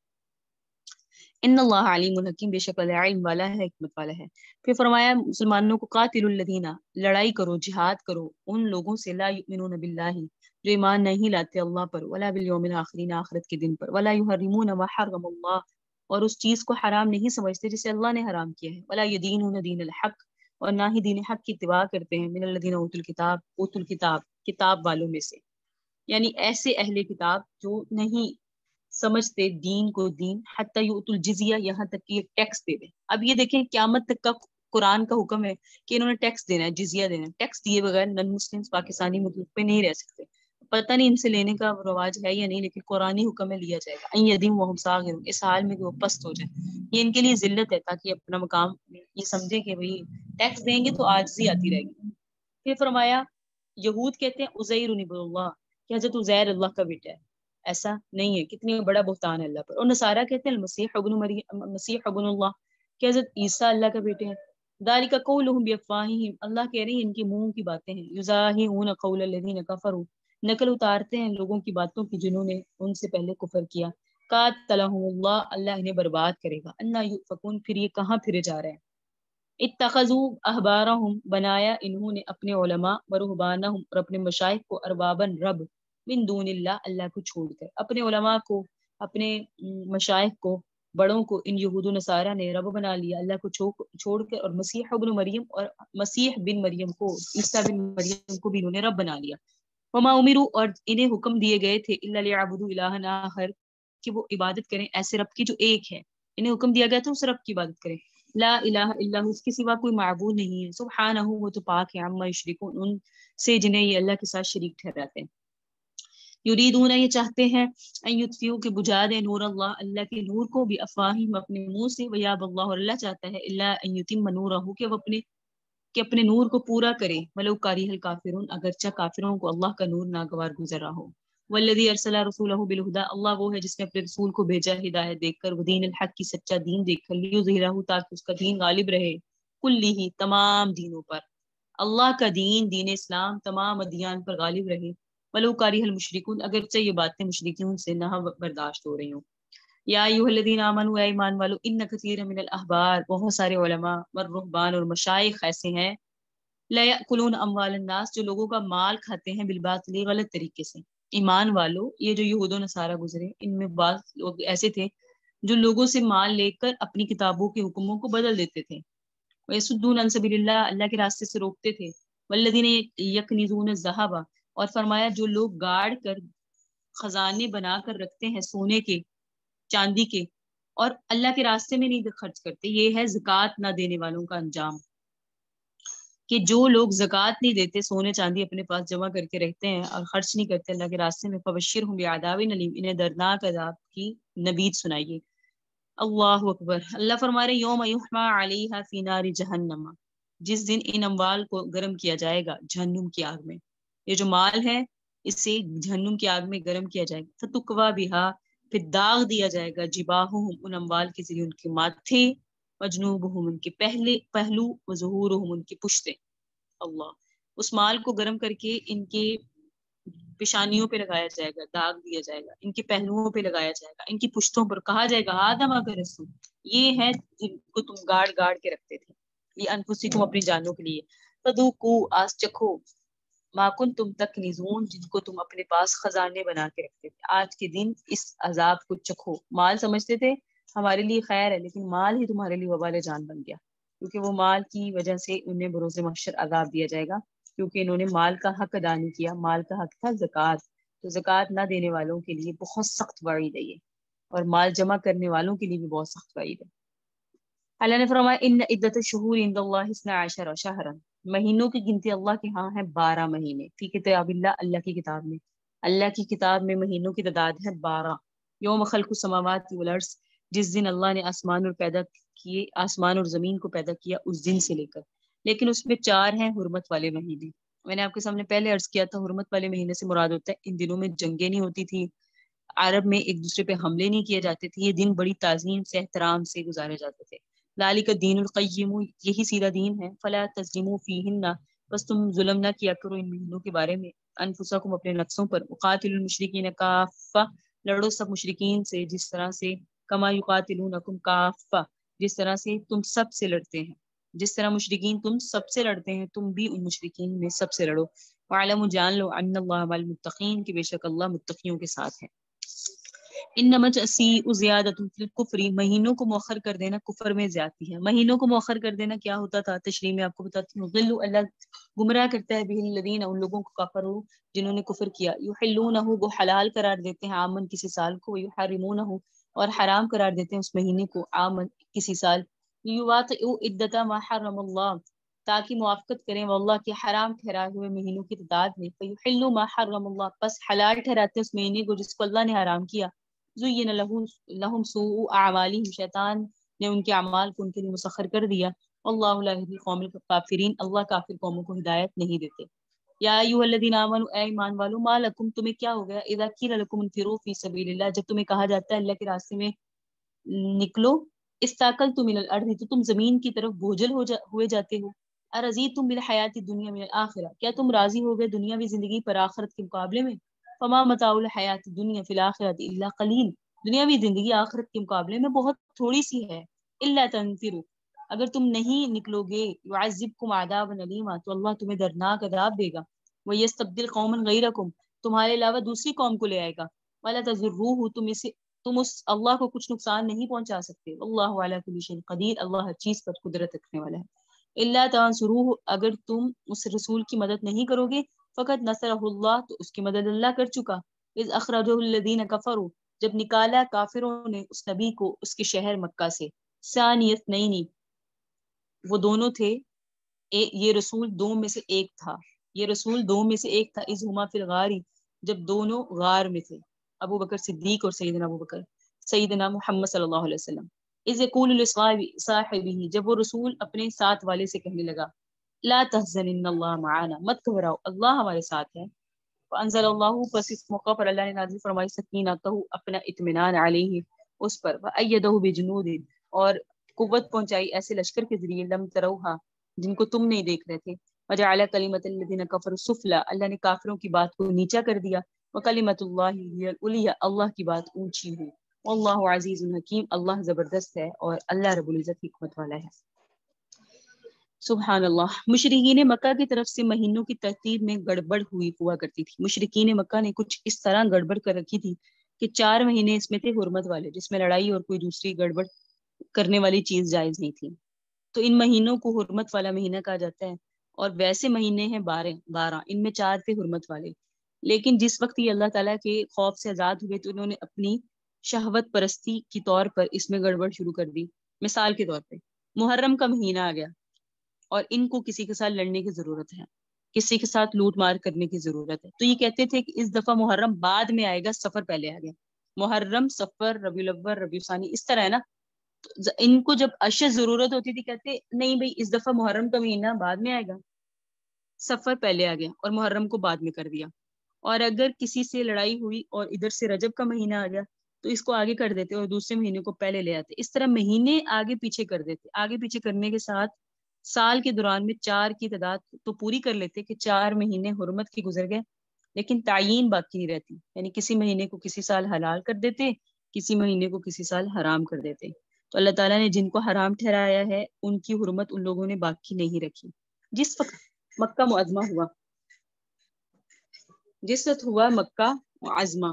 ان اللہ علیم الحکیم، بے شک اللہ علم والا ہے، حکمت والا ہے. پھر فرمایا مسلمانوں کو قاتل الذین، لڑائی کرو، جہاد کرو ان لوگوں سے لا یؤمنون باللہ، جو ایمان نہیں لاتے اللہ پر، ولا بالیوم الاخر، آخرت کے دن پر، ولا یحرمون ما حرم اللہ، اور اس چیز کو حرام نہیں سمجھتے جسے اللہ نے حرام کیا ہے، ولا یدینون دین الحق، اور نہ ہی دین حق کی اتباع کرتے ہیں، من الذین اوتوا الکتاب، کتاب والوں میں سے، یعنی ایسے اہل کتاب جو نہیں سمجھتے دین کو دین، حتی یؤت الجزیہ، یہاں تک کہ یہ ٹیکس دے دیں. اب یہ دیکھیں قیامت تک کا قرآن کا حکم ہے کہ انہوں نے ٹیکس دینا ہے، جزیہ دینا ہے. ٹیکس دیے بغیر نن مسلم پاکستانی ملک پہ نہیں رہ سکتے. پتہ نہیں ان سے لینے کا رواج ہے یا نہیں، لیکن قرآنی حکم میں لیا جائے گا. ان یدیم وہم صاغرون، اس حال میں کہ وہ پست ہو جائیں. یہ ان کے لیے ذلت ہے تاکہ اپنا مقام یہ سمجھے کہ بھئی ٹیکس دیں گے تو عاجزی آتی رہے گی. پھر فرمایا یہود کہتے ہیں عزیر ابن اللہ، کہ حضرت عزیر اللہ کا بیٹا ہے. ایسا نہیں ہے، کتنی بڑا بہتان ہے اللہ پر. اور نصارہ کہتے ہیں المسیح ابن مریم، مسیح ابن اللہ، کہ حضرت عیسیٰ اللہ کا بیٹے ہیں. ذالک قولہم بافواہہم، اللہ کہہ رہی ہیں ان کے منہ کی باتیں ہیں. یضاہئون قول الذین کفروا، نقل اتارتے ہیں لوگوں کی باتوں کی جنہوں نے ان سے پہلے کفر کیا. قاتلہم اللہ، اللہ انہیں برباد کرے گا. انا یؤفکون، پھر یہ کہاں پھرے جا رہے ہیں. اتخذوا احبارہم، بنایا انہوں نے اپنے علماء، ورہبانہم، اور اپنے مشائخ کو، اربابن رب، من دون اللہ، اللہ کو چھوڑ کر. اپنے علماء کو، اپنے مشائخ کو، بڑوں کو ان یہود و نصارہ نے رب بنا لیا اللہ کو چھوڑ کر. اور مسیح ابن مریم، اور مسیح بن مریم کو، عیسیٰ بن مریم کو بھی انہوں نے رب بنا لیا. وما امروا، اور انہیں حکم دیے گئے تھے، الا لیعبدوا الہا آخر، کہ وہ عبادت کریں ایسے رب کی جو ایک ہے. انہیں حکم دیا گیا تھا اس رب کی عبادت کریں. لا الہ الا ہو، اس کے سوا کوئی معبود نہیں ہے. سبحانہ، وہ تو پاک ہے، عما یشرکون، ان سے جنہیں یہ اللہ کے ساتھ شریک ٹھہراتے ہیں. یریدون، یہ چاہتے ہیں، ان یطفئوا، کہ بجھا دیں، نور اللہ، اللہ کے نور کو، بھی افواہہم، اپنے منہ سے، ویاب اللہ، اور اللہ چاہتا ہے، الا ان یتم نورہ، کہ اپنے نور کو پورا کرے، ولو کریہ الکافرون، اگرچہ کافروں کو اللہ کا نور ناگوار گزر رہا ہو. والذی ارسل رسولہ بالہدی، اللہ وہ ہے جس نے اپنے رسول کو بھیجا ہدایت دے کر، ودین الحق کی، سچا دین دے کر، لیظہرہ، تاکہ اس کا دین غالب رہے، کلہ، تمام دینوں پر. اللہ کا دین، دین اسلام، تمام ادیان پر غالب رہے. ولو کریہ المشرکون، اگرچہ یہ باتیں مشرکین سے نہ برداشت ہو رہی ہوں. یا ایھا الذین آمنوا، اے ایمان والو، ان کثیر من الاحبار، بہت سارے علماء، والرہبان، اور مشائخ ایسے ہیں، لا یاکلون اموال الناس، جو لوگوں کا مال کھاتے ہیں، بالباطل، غلط طریقے سے. ایمان والو، یہ جو یہود و نصارہ گزرے، ان میں بعض لوگ ایسے تھے جو لوگوں سے مال لے کر اپنی کتابوں کے حکموں کو بدل دیتے تھے. ویسدون عن سبیل اللہ، اللہ کے راستے سے روکتے تھے. والذین یکنزون الذھب، اور فرمایا جو لوگ گاڑ کر خزانے بنا کر رکھتے ہیں سونے کے، چاندی کے، اور اللہ کے راستے میں نہیں خرچ کرتے. یہ ہے زکوٰۃ نہ دینے والوں کا انجام، کہ جو لوگ زکوٰۃ نہیں دیتے، سونے چاندی اپنے پاس جمع کر کے رکھتے ہیں اور خرچ نہیں کرتے اللہ کے راستے میں، فبشرہم بعذاب الیم، انہیں دردناک عذاب کی نوید سنائیے. اللہ اکبر. اللہ فرما رہے یوم یحمى علیہا فی نار جہنم، جس دن ان اموال کو گرم کیا جائے گا جہنم کی آگ میں. یہ جو مال ہے اسے جہنم کی آگ میں گرم کیا جائے گا. فتکوی بہا، پھر داغ دیا جائے گا، جباہہم، ان اموال کے ذریعے ان کے ماتھے، وجنوبہم، ان کے پہلو، وظہورہم، ان کی پشتیں. اللہ، اس مال کو گرم کر کے ان کے پیشانیوں پہ لگایا جائے گا، داغ دیا جائے گا، ان کے پہلوؤں پہ لگایا جائے گا، ان کی پشتوں پر. کہا جائے گا ہذا ما کنزتم، یہ ہے جن کو تم گاڑ گاڑ کے رکھتے تھے، یہ انفسکم، اپنی جانوں کے لیے. فذوقوا، آج چکھو، ما کنتم تکنزون، جن کو تم اپنے پاس خزانے بنا کے رکھتے تھے. آج کے دن اس عذاب کو چکھو. مال سمجھتے تھے ہمارے لیے خیر ہے، لیکن مال ہی تمہارے لیے وبال جان بن گیا، کیونکہ وہ مال کی وجہ سے انہیں بروز محشر عذاب دیا جائے گا، کیونکہ انہوں نے مال کا حق ادا نہیں کیا. مال کا حق تھا زکوٰۃ، تو زکوٰۃ نہ دینے والوں کے لیے بہت سخت وعید ہے یہ، اور مال جمع کرنے والوں کے لیے بھی بہت سخت وعید ہے. اللہ نے فرمایا ان عدت الشہور عند اللہ 12 شہرا، مہینوں کی گنتی اللہ کے ہاں ہے 12 مہینے. فی کتاب اللہ، اللہ کی کتاب میں، اللہ کی کتاب میں مہینوں کی تعداد ہے 12. یوم خلق السماوات والارض، جس دن اللہ نے آسمان اور زمین کو پیدا کیا، اس دن سے لے کر. لیکن اس میں 4 ہیں حرمت والے مہینے. میں نے آپ کے سامنے پہلے عرض کیا تھا حرمت والے مہینے سے مراد ہوتا ہے ان دنوں میں جنگیں نہیں ہوتی تھی، عرب میں ایک دوسرے پہ حملے نہیں کیے جاتے تھے، یہ دن بڑی تعظیم سے احترام سے گزارے جاتے تھے۔ ذالک الدین القیم، یہی سیدھا دین ہے۔ فلا تظلموا فیہن، بس تم ظلم نہ کیا کرو ان مہینوں کے بارے میں، انفسکم اپنے نفسوں پر، وقاتلوا المشرکین کافہ، لڑو سب مشرکین سے جس طرح سے، کما یقاتلونکم کافہ، جس طرح سے تم سب سے لڑتے ہیں، جس طرح مشرکین تم سب سے لڑتے ہیں تم بھی ان مشرکین میں سب سے لڑو۔ وَاعْلَمُوا، جان لو، ان اللہ مع المتقین، کہ بے شک اللہ متقیوں کے ساتھ ہے۔ انما التسیء زیادۃ فی الکفر، مہینوں کو مؤخر کر دینا کفر میں زیادتی ہے۔ مہینوں کو مؤخر کر دینا کیا ہوتا تھا، تشریح میں آپ کو بتاتی ہوں۔ ضل، اللہ گمراہ کرتا ہے، بہ الذین، ان لوگوں کو کفروا جنہوں نے کفر کیا، یحلونہ، وہ حلال قرار دیتے ہیں، عامن کسی سال کو، یحرمونہ، اور حرام قرار دیتے ہیں اس مہینے کو، عامن کسی سال، یواطئوا عدۃ ما حرم اللہ، تاکہ موافقت کریں وہ اللہ کے حرام ٹھہرائے ہوئے مہینوں کی تعداد میں، فیحلوا ما حرم اللہ، پس حلال ٹھہراتے ہیں اس مہینے کو جس کو اللہ نے حرام کیا۔ زین لہم سوء اعمالہم، شیطان نے ان کے اعمال کو ان کے لیے مسخر کر دیا۔ اللہ لا یہدی القوم الکافرین، اللہ کافر قوموں کو ہدایت نہیں دیتے۔ یا ایھا الذین آمنوا، اے ایمان والو، ما لکم، تمہیں کیا ہو گیا، اذا قیل لکم انفروا فی سبیل اللہ، جب تمہیں کہا جاتا ہے اللہ کے راستے میں نکلو، استاقلتم من الارض، تو تم زمین کی طرف بوجھل ہوئے جاتے ہو، ارضیتم بالحیات الدنیا من الآخرہ، کیا تم راضی ہو گئے دنیاوی زندگی پر آخرت کے مقابلے میں؟ فما متاع الحیات الدنیا فی الآخرۃ الا قلیل، دنیاوی زندگی آخرت کے مقابلے میں بہت تھوڑی سی ہے۔ الا تنفروا، اگر تم نہیں نکلو گے، يعذبکم عذابا الیما، تو اللہ تمہیں دردناک عذاب دے گا، ویستبدل قوما غیرکم، تمہارے علاوہ دوسری قوم کو لے آئے گا، ولا تضروہ، تم اس اللہ کو کچھ نقصان نہیں پہنچا سکتے، اللہ علی کل شیء قدیر، اللہ ہر چیز پر قدرت رکھنے والا ہے۔ الا تنصروہ، اگر تم اس رسول کی مدد نہیں کرو گے، فقط نصرہ اللہ، تو اس کی مدد اللہ کر چکا، اذ اخرجہ الذین کفروا، جب نکالا کافروں نے اس نبی کو اس کے شہر مکہ سے، ثانی اثنین، وہ دونوں تھے، یہ رسول دو میں سے ایک تھا، یہ رسول دو میں سے ایک تھا، اذ ہما فی الغار، جب دونوں غار میں تھے، ابو بکر صدیق اور سیدنا ابو بکر، سیدنا محمد صلی اللہ علیہ وسلم، اذ یقول لصاحبہ، جب وہ رسول اپنے ساتھ والے سے کہنے لگا، لا تحزن ان اللہ معانا، مت گھبراؤ اللہ ہمارے ساتھ ہے، فانزل اللہ، پس اس موقع پر اللہ نے نازل فرمائی سکینتہ، اپنا اطمینان علیہ، اس پر، وأیدہ بجنود، اور قوت پہنچائی ایسے لشکر کے ذریعے، لم تروہا، جن کو تم نہیں دیکھ رہے تھے، وجعل کلمۃ الذین کفروا السفلی، اللہ نے کافروں کی بات کو نیچا کر دیا، وکلمۃ اللہ ہی العلیٰ، اللہ کی بات اونچی ہوئی، واللہ عزیز حکیم، اللہ زبردست ہے اور اللہ رب العزت حکمت والا ہے۔ سبحان اللہ۔ مشرکین مکہ کی طرف سے مہینوں کی ترتیب میں گڑبڑ ہوا کرتی تھی، مشرکین مکہ نے کچھ اس طرح گڑبڑ کر رکھی تھی کہ 4 مہینے اس میں تھے حرمت والے، جس میں لڑائی اور کوئی دوسری گڑبڑ کرنے والی چیز جائز نہیں تھی، تو ان مہینوں کو حرمت والا مہینہ کہا جاتا ہے، اور ویسے مہینے ہیں 12، ان میں 4 تھے حرمت والے، لیکن جس وقت یہ اللہ تعالیٰ کے خوف سے آزاد ہوئے تو انہوں نے اپنی شہوت پرستی کی طور پر اس میں گڑبڑ شروع کر دی۔ مثال کے طور پہ محرم کا مہینہ آ گیا اور ان کو کسی کے ساتھ لڑنے کی ضرورت ہے، کسی کے ساتھ لوٹ مار کرنے کی ضرورت ہے، تو یہ کہتے تھے کہ اس دفعہ محرم بعد میں آئے گا، سفر پہلے آ گیا، محرم، سفر، ربیع الاول، ربیع ثانی، اس طرح ہے نا، ان کو جب اشد ضرورت ہوتی تھی کہتے نہیں بھائی اس دفعہ محرم کا مہینہ بعد میں آئے گا، سفر پہلے آ گیا اور محرم کو بعد میں کر دیا، اور اگر کسی سے لڑائی ہوئی اور ادھر سے رجب کا مہینہ آ گیا تو اس کو آگے کر دیتے اور دوسرے مہینے کو پہلے لے آتے، اس طرح مہینے آگے پیچھے کر دیتے، آگے پیچھے کرنے کے ساتھ سال کے دوران میں 4 کی تعداد تو پوری کر لیتے کہ 4 مہینے حرمت کے گزر گئے، لیکن تعیین باقی نہیں رہتی، یعنی کسی مہینے کو کسی سال حلال کر دیتے، کسی مہینے کو کسی سال حرام کر دیتے، تو اللہ تعالیٰ نے جن کو حرام ٹھہرایا ہے ان کی حرمت ان لوگوں نے باقی نہیں رکھی۔ جس وقت مکہ معظمہ ہوا، جس وقت ہوا مکہ معظمہ،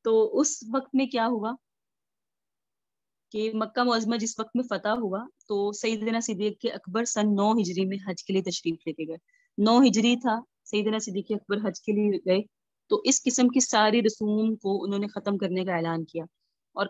تو اس وقت میں کیا ہوا کہ مکہ معظمہ جس وقت میں فتح ہوا تو سیدنا صدیق اکبر سن 9 ہجری میں حج کے لیے تشریف لے کے گئے، 9 ہجری تھا، سیدنا صدیق اکبر حج کے لیے گئے، تو اس قسم کی ساری رسوم کو انہوں نے ختم کرنے کا اعلان کیا اور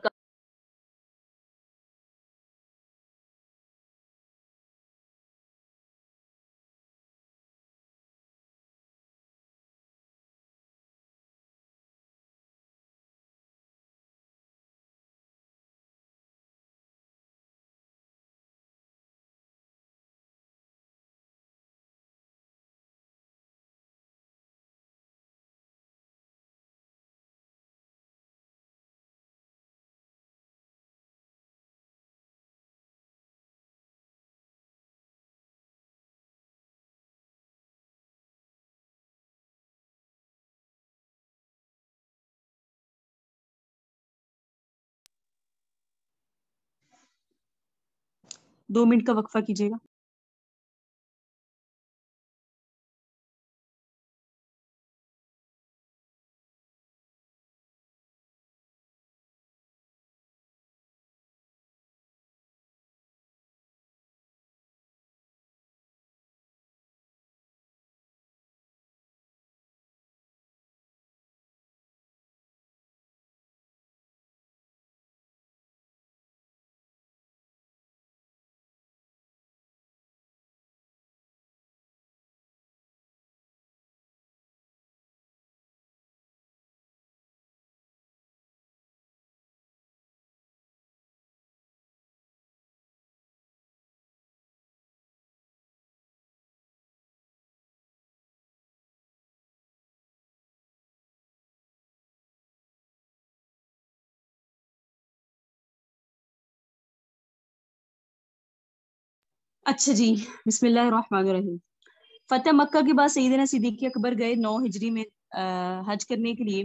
2 منٹ کا وقفہ کیجیے گا. اچھا جی، بسم اللہ الرحمن الرحیم. فتح مکہ کے بعد سیدنا صدیق اکبر گئے 9 ہجری میں حج کرنے کے لیے.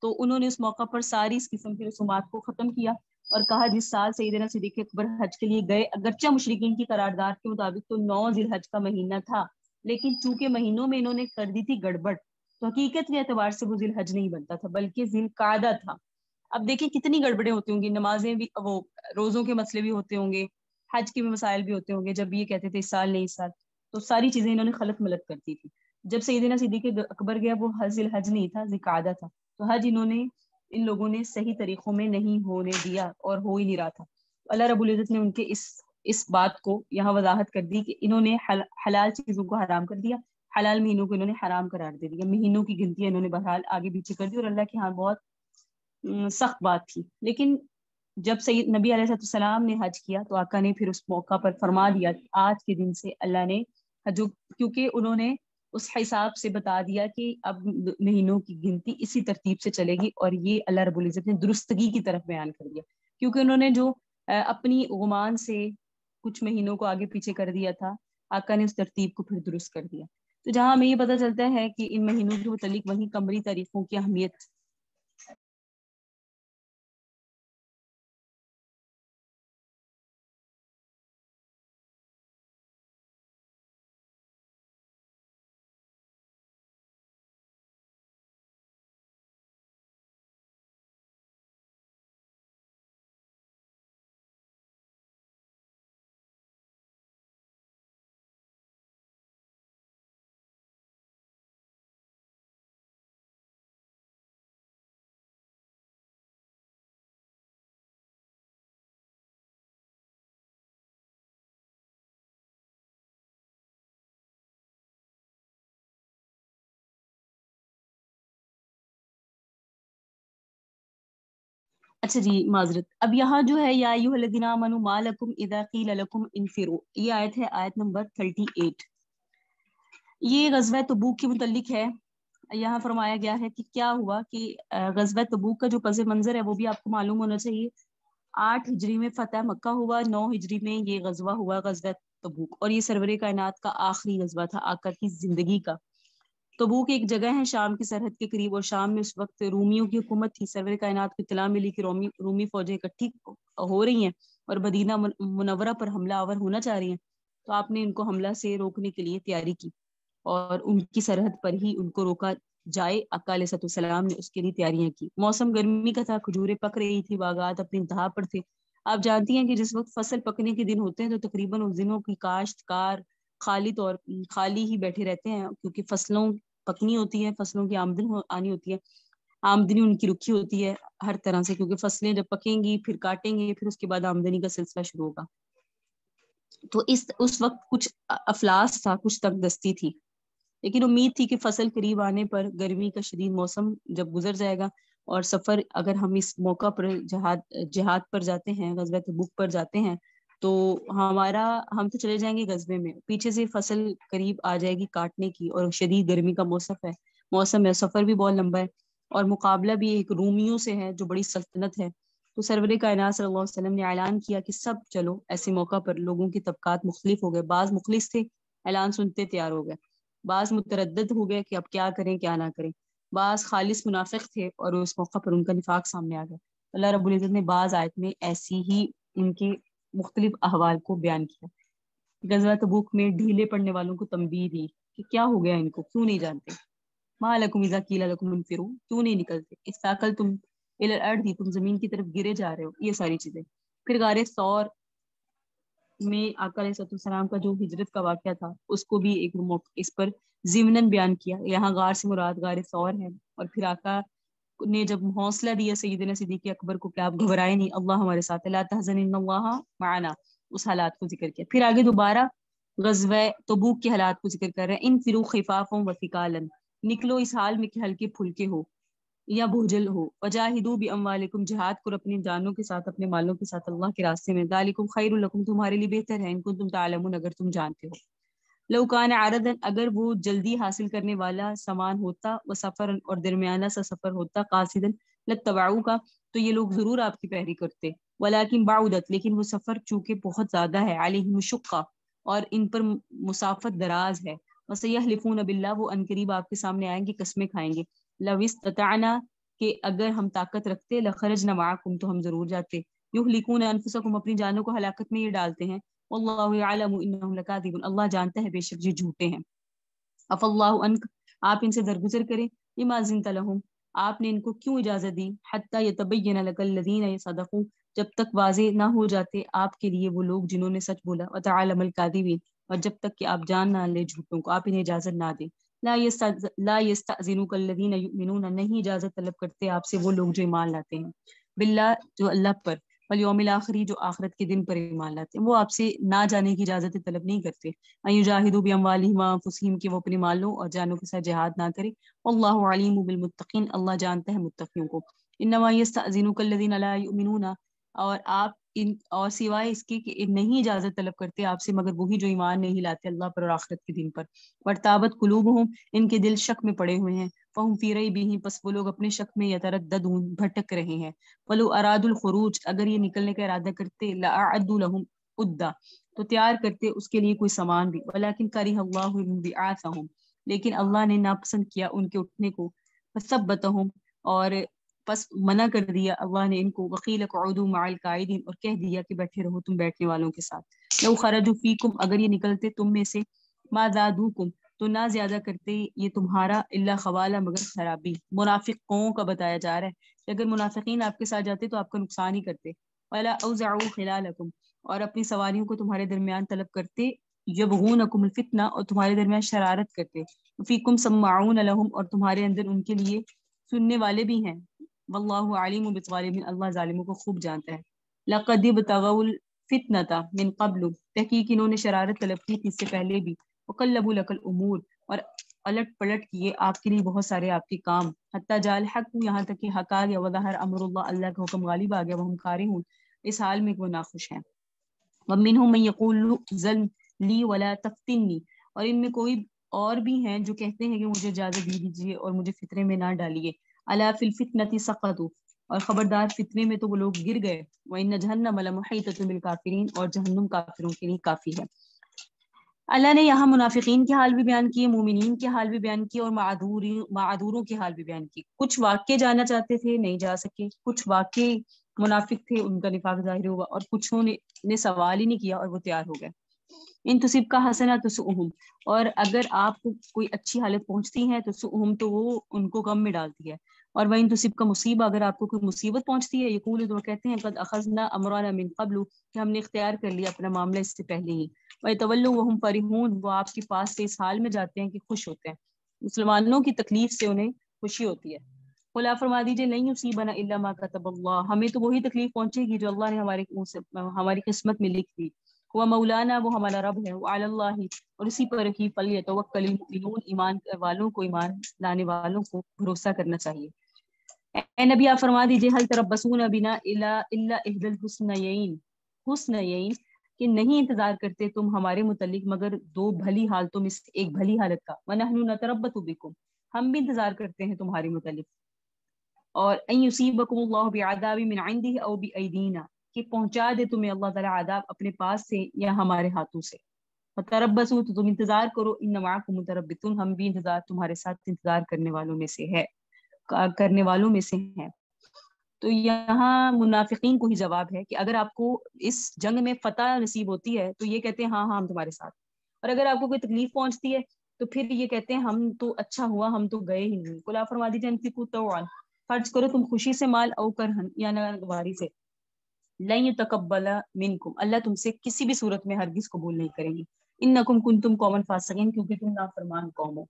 تو انہوں نے اس موقع پر ساری اس قسم کی رسومات کو ختم کیا اور کہا جس سال سیدنا صدیق اکبر حج کے لیے گئے، اگرچہ مشرکین کی قرارداد کے مطابق تو 9 ذی الحج کا مہینہ تھا، لیکن چونکہ مہینوں میں انہوں نے کر دی تھی گڑبڑ، تو حقیقت کے اعتبار سے وہ ذی الحج نہیں بنتا تھا بلکہ ذی القعدہ تھا. اب دیکھیں کتنی گڑبڑیں ہوتی ہوں گی، نمازیں بھی، وہ روزوں کے مسئلے بھی ہوتے ہوں گے، حج کے بھی مسائل بھی ہوتے ہوں گے. جب یہ کہتے تھے اس سال نہیں اس سال، تو ساری چیزیں انہوں نے خلط ملط کر دی تھی. جب سیدنا صدیق اکبر گیا وہ ذی الحج نہیں تھا، ذی القعدہ تھا. تو حج انہوں نے، ان لوگوں نے صحیح طریقوں میں نہیں ہونے دیا اور ہو ہی نہیں رہا تھا. اللہ رب العزت نے ان کے اس بات کو یہاں وضاحت کر دی کہ انہوں نے حلال چیزوں کو حرام کر دیا، حلال مہینوں کو انہوں نے حرام قرار دے دیا. مہینوں کی گنتی انہوں نے بہرحال آگے پیچھے کر دی اور اللہ کے ہاں بہت سخت بات تھی. لیکن جب سید نبی علیہ السلام نے حج کیا تو آقا نے پھر اس موقع پر فرما دیا کہ آج کے دن سے اللہ نے جو، کیونکہ انہوں نے اس حساب سے بتا دیا کہ اب مہینوں کی گنتی اسی ترتیب سے چلے گی، اور یہ اللہ رب العزت نے درستگی کی طرف بیان کر دیا، کیونکہ انہوں نے جو اپنی گمان سے کچھ مہینوں کو آگے پیچھے کر دیا تھا، آقا نے اس ترتیب کو پھر درست کر دیا. تو جہاں ہمیں یہ پتہ چلتا ہے کہ ان مہینوں کے متعلق وہیں قمری تاریخوں کی اہمیت. اچھا جی، معذرت. اب یہاں جو ہے یا ایھا الذین آمنوا ما لکم اذا قیل لکم انفروا، یہ آیت ہے، آیت نمبر 38. یہ غزوہ تبوک کے متعلق ہے. یہاں فرمایا گیا ہے کہ کیا ہوا کہ غزوہ تبوک کا جو پس منظر ہے وہ بھی آپ کو معلوم ہونا چاہیے. 8 ہجری میں فتح مکہ ہوا، 9 ہجری میں یہ غزوہ ہوا، غزوہ تبوک، اور یہ سرور کائنات کا آخری غزوہ تھا آقا کی زندگی کا. تبوک ایک جگہ ہے شام کی سرحد کے قریب، اور شام میں اس وقت رومیوں کی حکومت تھی. سرور کائنات کو اطلاع ملی کہ رومی فوجیں اکٹھی ہو رہی ہیں اور مدینہ منورہ پر حملہ آور ہونا چاہ رہی ہیں. تو آپ نے ان کو حملہ سے روکنے کے لیے تیاری کی اور ان کی سرحد پر ہی ان کو روکا جائے. آقا علیہ السلام نے اس کے لیے تیاریاں کی. موسم گرمی کا تھا، کھجوریں پک رہی تھی، باغات اپنی انتہا پر تھے. آپ جانتی ہیں کہ جس وقت فصل پکنے کے دن ہوتے ہیں تو تقریباً اس دنوں کی کاشتکار خالی ہی بیٹھے رہتے ہیں، کیونکہ فصلوں پکنی ہوتی ہے، فصلوں کی آمدن آنی ہوتی ہے، آمدنی ان کی رکھی ہوتی ہے ہر طرح سے، کیونکہ فصلیں جب پکیں گی پھر کاٹیں گے، پھر اس کے بعد آمدنی کا سلسلہ شروع ہوگا. تو اس وقت کچھ افلاس تھا، کچھ تنگ دستی تھی، لیکن امید تھی کہ فصل قریب آنے پر گرمی کا شدید موسم جب گزر جائے گا اور سفر، اگر ہم اس موقع پر جہاد پر جاتے ہیں، غزوہ تبوک پر جاتے ہیں، تو ہم تو چلے جائیں گے غزبے میں، پیچھے سے فصل قریب آ جائے گی کاٹنے کی، اور شدید گرمی کا موسم ہے، سفر بھی بہت لمبا ہے، اور مقابلہ بھی ایک رومیوں سے ہے جو بڑی سلطنت ہے. تو سرور کائنات صلی اللہ علیہ وسلم نے اعلان کیا کہ سب چلو. ایسے موقع پر لوگوں کے طبقات مختلف ہو گئے، بعض مخلص تھے، اعلان سنتے تیار ہو گئے، بعض متردد ہو گئے کہ اب کیا کریں کیا نہ کریں، بعض خالص منافق تھے اور اس موقع پر ان کا نفاق سامنے آ گیا. اللہ رب العزت نے بعض آیت میں ایسی ہی ان کے مختلف احوال کو بیان کیا. غزوہ تبوک میں ڈھیلے پڑنے والوں کو تنبیہ دی کہ کیا ہو گیا ان کو, کیوں نہیں جانتے. ما لکم اذا قیل لکم انفروا, کیوں نہیں نکلتے. استاقلتم الی الارض, تم زمین کی طرف گرے جا رہے ہو. یہ ساری چیزیں. پھر غار ثور میں آقا علیہ السلام کا جو ہجرت کا واقعہ تھا اس کو بھی ایک اس پر ضمناً بیان کیا. یہاں غار سے مراد غار ثور ہے. اور پھر آقا نے جب حوصلہ دیا سیدنا صدیق اکبر کو کہ آپ گھبرائے نہیں, اللہ ہمارے ساتھ, لا تحزن ان اللہ معنا, اس حالات کو ذکر کیا. پھر آگے دوبارہ غزوہ تبوک کے حالات کو ذکر کر رہے ہیں. انفروا خفافا وثقالا, نکلو اس حال میں کہ ہلکے پھلکے ہو یا بوجھل ہو. وجاہدوا باموالکم, جہاد کرو اپنی جانوں کے ساتھ, اپنے مالوں کے ساتھ اللہ کے راستے میں. ذالکم خیر لکم, تمہارے لیے بہتر ہے, ان کنتم تعلمون, اگر تم جانتے ہو. لو کان عرضا, اگر وہ جلدی حاصل کرنے والا سامان ہوتا, وہ سفر اور درمیانہ سا سفر ہوتا, قاصدا لاتبعوک, تو یہ لوگ ضرور آپ کی پیروی کرتے. ولکن بعدت, لیکن وہ سفر چونکہ بہت زیادہ ہے, علیہم الشقہ, اور ان پر مسافت دراز ہے. وسیحلفون باللہ, وہ عنقریب آپ کے سامنے آئیں گے, قسمیں کھائیں گے. لو استطعنا, کہ اگر ہم طاقت رکھتے, لخرجنا معکم, تو ہم ضرور جاتے. یہلکون انفسکم, اپنی جانوں کو ہلاکت میں یہ ڈالتے ہیں. واللہ یعلم انہم لکاذبون, اللہ جانتا ہے بے شک یہ جھوٹے ہیں. اف اللہ عنک, آپ ان سے درگزر کریں. لما زنت لہم, آپ نے ان کو کیوں اجازت دی. حتی یتبین لک الذین صدقوا, جب تک واضح نہ ہو جاتے آپ کے لیے وہ لوگ جنہوں نے سچ بولا. وتعلم الکاذبین, اور جب تک کہ آپ جان نہ لے جھوٹوں کو, آپ انہیں اجازت نہ دیں. لا یستأذنک الذین یؤمنون, نہیں اجازت طلب کرتے آپ سے وہ لوگ جو ایمان لاتے ہیں. باللہ, جو اللہ پر, والیوم الآخری, جو آخرت کے دن پر ایمان لاتے ہیں, وہ آپ سے نہ جانے کی اجازت طلب نہیں کرتے. ان یجاہدوا باموالہم وانفسہم, کہ وہ اپنے مالوں اور جانوں کے ساتھ جہاد نہ کرے. واللہ علیم بالمتقین, اللہ جانتا ہے متقیوں کو. انما یستأذنک الذین لا یؤمنون, اور آپ ان, اور سوائے اس کے کہ نہیں اجازت طلب کرتے آپ سے مگر وہی جو ایمان نہیں لاتے اللہ پر اور آخرت کے دن پر. وارتابت قلوبہم, ان کے دل شک میں پڑے ہوئے ہیں. فہم فی ریبہم, پس وہ لوگ اپنے شک میں یترددون, بھٹک رہے ہیں. ولو ارادوا الخروج, اگر یہ نکلنے کا ارادہ کرتے, لاعدوا لہم عدہ, تو تیار کرتے اس کے لیے کوئی سامان بھی. ولکن کرہ اللہ بعاثہم, لیکن اللہ نے ناپسند کیا ان کے اٹھنے کو. فثبتہم, اور پس منع کر دیا اللہ نے ان کو. وقیل اقعدوا مع القاعدین, اور کہہ دیا کہ بیٹھے رہو تم بیٹھنے والوں کے ساتھ. لو خرجوا فیکم, اگر یہ نکلتے تم میں سے, ما زادوکم, تو نہ زیادہ کرتے یہ تمہارا, الا خوالا, مگر خرابی. منافقوں کا بتایا جا رہا ہے کہ اگر منافقین آپ کے ساتھ جاتے تو آپ کا نقصان ہی کرتے. ولا اوزعوا خلالکم, اور اپنی سواریوں کو تمہارے درمیان طلب کرتے. یبغونکم الفتنہ, اور تمہارے درمیان شرارت کرتے. فیکم سماعون لہم, اور تمہارے اندر ان کے لیے سننے والے بھی ہیں. واللہ علیم بالظالمین, اللہ ظالموں کو خوب جانتا ہے. لقد ابتغوا الفتنة من قبل, تحقیق انہوں نے شرارت طلب کی تھی اس سے پہلے بھی. وقلبوا لك الامور, اور الٹ پلٹ کیے آپ کے لیے بہت سارے آپ کے کام. حتی جاء الحق, یہاں تک کہ حق آ گیا. وظہر امر اللہ, اللہ کا حکم غالب آ گیا. وہم کارہون, اس حال میں وہ ناخوش ہیں. ومنهم من يقول ذل لی ولا تفتنی, اور ان میں کوئی اور بھی ہیں جو کہتے ہیں کہ مجھے اجازت دے دیجیے اور مجھے فتنے میں نہ ڈالیے. الا فی الفتنة سقطوا, اور خبردار فتنے میں تو وہ لوگ گر گئے. وان جہنم لمحیطۃ بالکافرین, اور جہنم کافروں کے لیے کافی ہے. اللہ نے یہاں منافقین کے حال بھی بیان کیے, مومنین کے حال بھی بیان کیے, اور معذوروں کے حال بھی بیان کیے. کچھ واقع جانا چاہتے تھے نہیں جا سکے, کچھ واقع منافق تھے ان کا نفاق ظاہر ہوا, اور کچھوں نے سوال ہی نہیں کیا اور وہ تیار ہو گئے. ان تصب کا حسنہ تسؤہم, اور اگر آپ کو کوئی اچھی حالت پہنچتی ہے تو تسؤہم, تو وہ ان کو غم میں ڈالتی ہے. اور وَإِن تصب کا مصیبہ, اگر آپ کو کوئی مصیبت پہنچتی ہے, یقول, تو وہ کہتے ہیں قد اخذنا امرنا من قبل, کہ ہم نے اختیار کر لیا اپنا معاملہ اس سے پہلے ہی. وَيَتَوَلُّوا وَهُمْ فَرِحُونَ, وہ آپ کے پاس سے اس حال میں جاتے ہیں کہ خوش ہوتے ہیں. مسلمانوں کی تکلیف سے انہیں خوشی ہوتی ہے. قل فرما دیجیے لن یصیبنا الا ما كتب اللہ, ہمیں تو وہی تکلیف پہنچے گی جو اللہ نے ہماری قسمت میں لکھ دی. وہ مولانا, وہ ہمارا رب ہے. وعلی اللہ, اور اسی پر ہی فلیتوکل المؤمنون, ایمان والوں کو, ایمان لانے والوں کو بھروسہ کرنا چاہیے. اے نبی آپ فرما دیجیے هل تربصون بنا الا احدى الحسنيين, حسنيين, کہ نہیں انتظار کرتے تم ہمارے متعلق مگر دو بھلی حالتوں میں سے ایک بھلی حالت کا. ونحن نتربص بكم, ہم بھی انتظار کرتے ہیں تمہارے متعلق. اور ان یصیبکم اللہ بعذاب من عنده او بایدینا, کہ پہنچا دے تمہیں اللہ تعالی عذاب اپنے پاس سے یا ہمارے ہاتھوں سے. فتربصوا, تو تم انتظار کرو. ان معکم متربصون, ہم بھی انتظار تمہارے ساتھ انتظار کرنے والوں میں سے ہے, کرنے والوں میں سے ہیں. تو یہاں منافقین کو ہی جواب ہے کہ اگر آپ کو اس جنگ میں فتح نصیب ہوتی ہے تو یہ کہتے ہیں ہاں ہاں ہم تمہارے ساتھ، اور اگر آپ کو کوئی تکلیف پہنچتی ہے تو پھر یہ کہتے ہیں ہم تو اچھا ہوا ہم تو گئے ہی نہیں. کلا فرما دیجیے انفقوا طوعا، خرچ کرو تم خوشی سے مال، او کرہن یا ناگواری سے. لن يتقبل منکم، اللہ تم سے کسی بھی صورت میں ہرگز قبول نہیں کریں گے. انکم کنتم قوما فاسقین، کیونکہ تم نافرمان قوم ہو.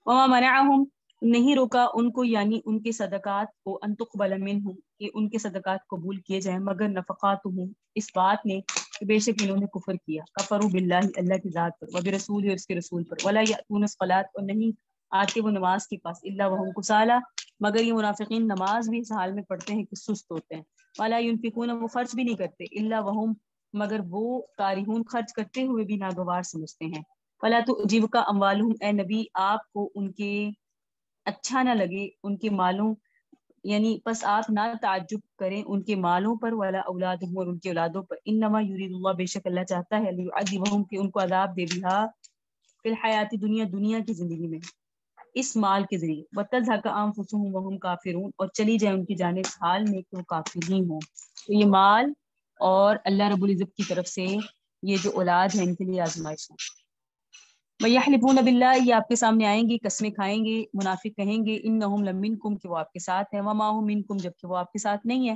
وما منعهم، نہیں روکا ان کو یعنی ان کے صدقات کو، ان تقبل منہم کہ ان کے صدقات قبول کیے جائیں، مگر نفقاتہم اس بات نے کہ بے شک انہوں نے کفر کیا، کفروا باللہ اللہ کی ذات پر، وبرسولہ اور اس کے رسول پر، ولا یأتون الصلاۃ اور نہیں آتے وہ نماز کے پاس، الا وہم کسالى مگر یہ منافقین نماز بھی اس حال میں پڑھتے ہیں کہ سست ہوتے ہیں، ولا ينفقون وہ خرچ بھی نہیں کرتے، الا وہم مگر وہ کارہون خرچ کرتے ہوئے بھی ناگوار سمجھتے ہیں. فلا تعجبک اموالہم، اے نبی آپ کو ان کے اچھا نہ لگے ان کے مالوں، یعنی بس آپ نہ تعجب کریں ان کے مالوں پر، ولا اولادہم اور ان کے اولادوں پر. انما یرید اللہ بے شک اللہ چاہتا ہے، لیعذبہم کہ ان کو عذاب دے دیا فی الحیات دنیا دنیا کی زندگی میں اس مال کے ذریعے، وتزہق انفسہم وہم کافرون اور چلی جائے ان کی جانب حال میں کہ وہ کافر ہی ہوں. تو یہ مال اور اللہ رب العزت کی طرف سے یہ جو اولاد ہے ان کے لیے آزمائش ہے. وَيَحْلِفُونَ بِاللَّهِ یہ آپ کے سامنے آئیں گے، قسمیں کھائیں گے، منافق کہیں گے إِنَّهُمْ لَمِنْكُمْ کہ وہ آپ کے ساتھ ہیں، وَمَا هُمْ مِنْكُمْ جبکہ وہ آپ کے ساتھ نہیں ہے،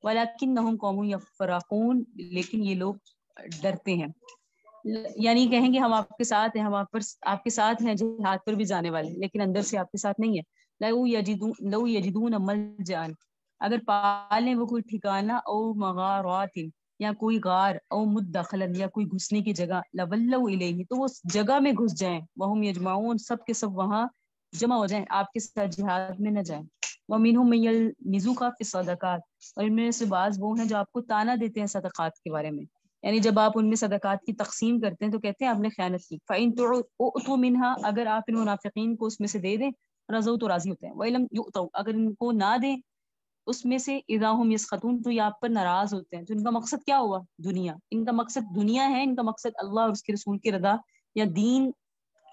وَلَكِنَّهُمْ قَوْمٌ يَفْرَقُونَ لیکن یہ لوگ ڈرتے ہیں. یعنی کہیں گے ہم آپ کے ساتھ ہیں، ہم آپ کے ساتھ ہیں، جہاد پر بھی جانے والے ہیں، لیکن اندر سے آپ کے ساتھ نہیں ہے. لَوْ يَجِدُونَ مَلْجَأً اگر پالیں وہ کوئی ٹھکانہ، او مغارات یا کوئی غار، او مدخلا یا کوئی گھسنے کی جگہ، لولوا الیہ تو وہ اس جگہ میں گھس جائیں، وہم یجمعون سب کے سب وہاں جمع ہو جائیں، آپ کے ساتھ جہاد میں نہ جائیں. ومنہم من یلمزک فی الصدقات اور ان میں سے بعض وہ ہیں جو آپ کو تانا دیتے ہیں صدقات کے بارے میں، یعنی جب آپ ان میں صدقات کی تقسیم کرتے ہیں تو کہتے ہیں آپ نے خیانت کی. فإن تعطوا منها اگر آپ ان منافقین کو اس میں سے دے دیں، رضوا تو راضی ہوتے ہیں، وإن لم يؤتوا اگر ان کو نہ دیں اس میں سے، اذا هم یسخطون تو یہ آپ پر ناراض ہوتے ہیں. تو ان کا مقصد کیا ہوا؟ دنیا. ان کا مقصد دنیا ہے، ان کا مقصد اللہ اور اس کے رسول کی رضا یا دین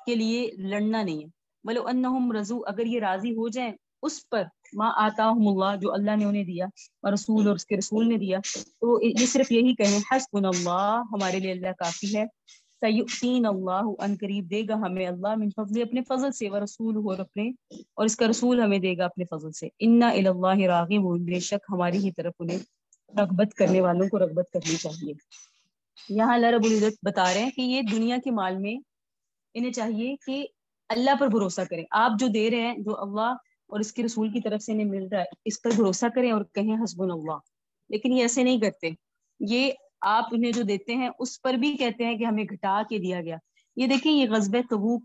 کے لیے لڑنا نہیں ہے. ولو انہم رضوا اگر یہ راضی ہو جائیں اس پر، ما آتاہم اللہ جو اللہ نے انہیں دیا، اور رسول اور اس کے رسول نے دیا، تو یہ صرف یہی کہیں حسبنا اللہ ہمارے لیے اللہ کافی ہے. سیؤتین اللہ ان قریب دے گا ہمیں اللہ من فضل اپنے فضل سے، ورسولہ اور اس کا رسول ہمیں دے گا اپنے فضل سے. انا الی اللہ راغبون بے شک ہماری ہی طرف انہیں رغبت کرنے والوں کو رغبت کرنی چاہیے. یہاں اللہ رب العزت بتا رہے ہیں کہ یہ دنیا کے مال میں انہیں چاہیے کہ اللہ پر بھروسہ کریں. آپ جو دے رہے ہیں، جو اللہ اور اس کے رسول کی طرف سے انہیں مل رہا ہے، اس پر بھروسہ کریں اور کہیں حسبنا اللہ. لیکن یہ ایسے نہیں کرتے، یہ آپ انہیں جو دیتے ہیں اس پر بھی کہتے ہیں کہ ہمیں گھٹا کے دیا گیا. یہ دیکھیں یہ غزوہ تبوک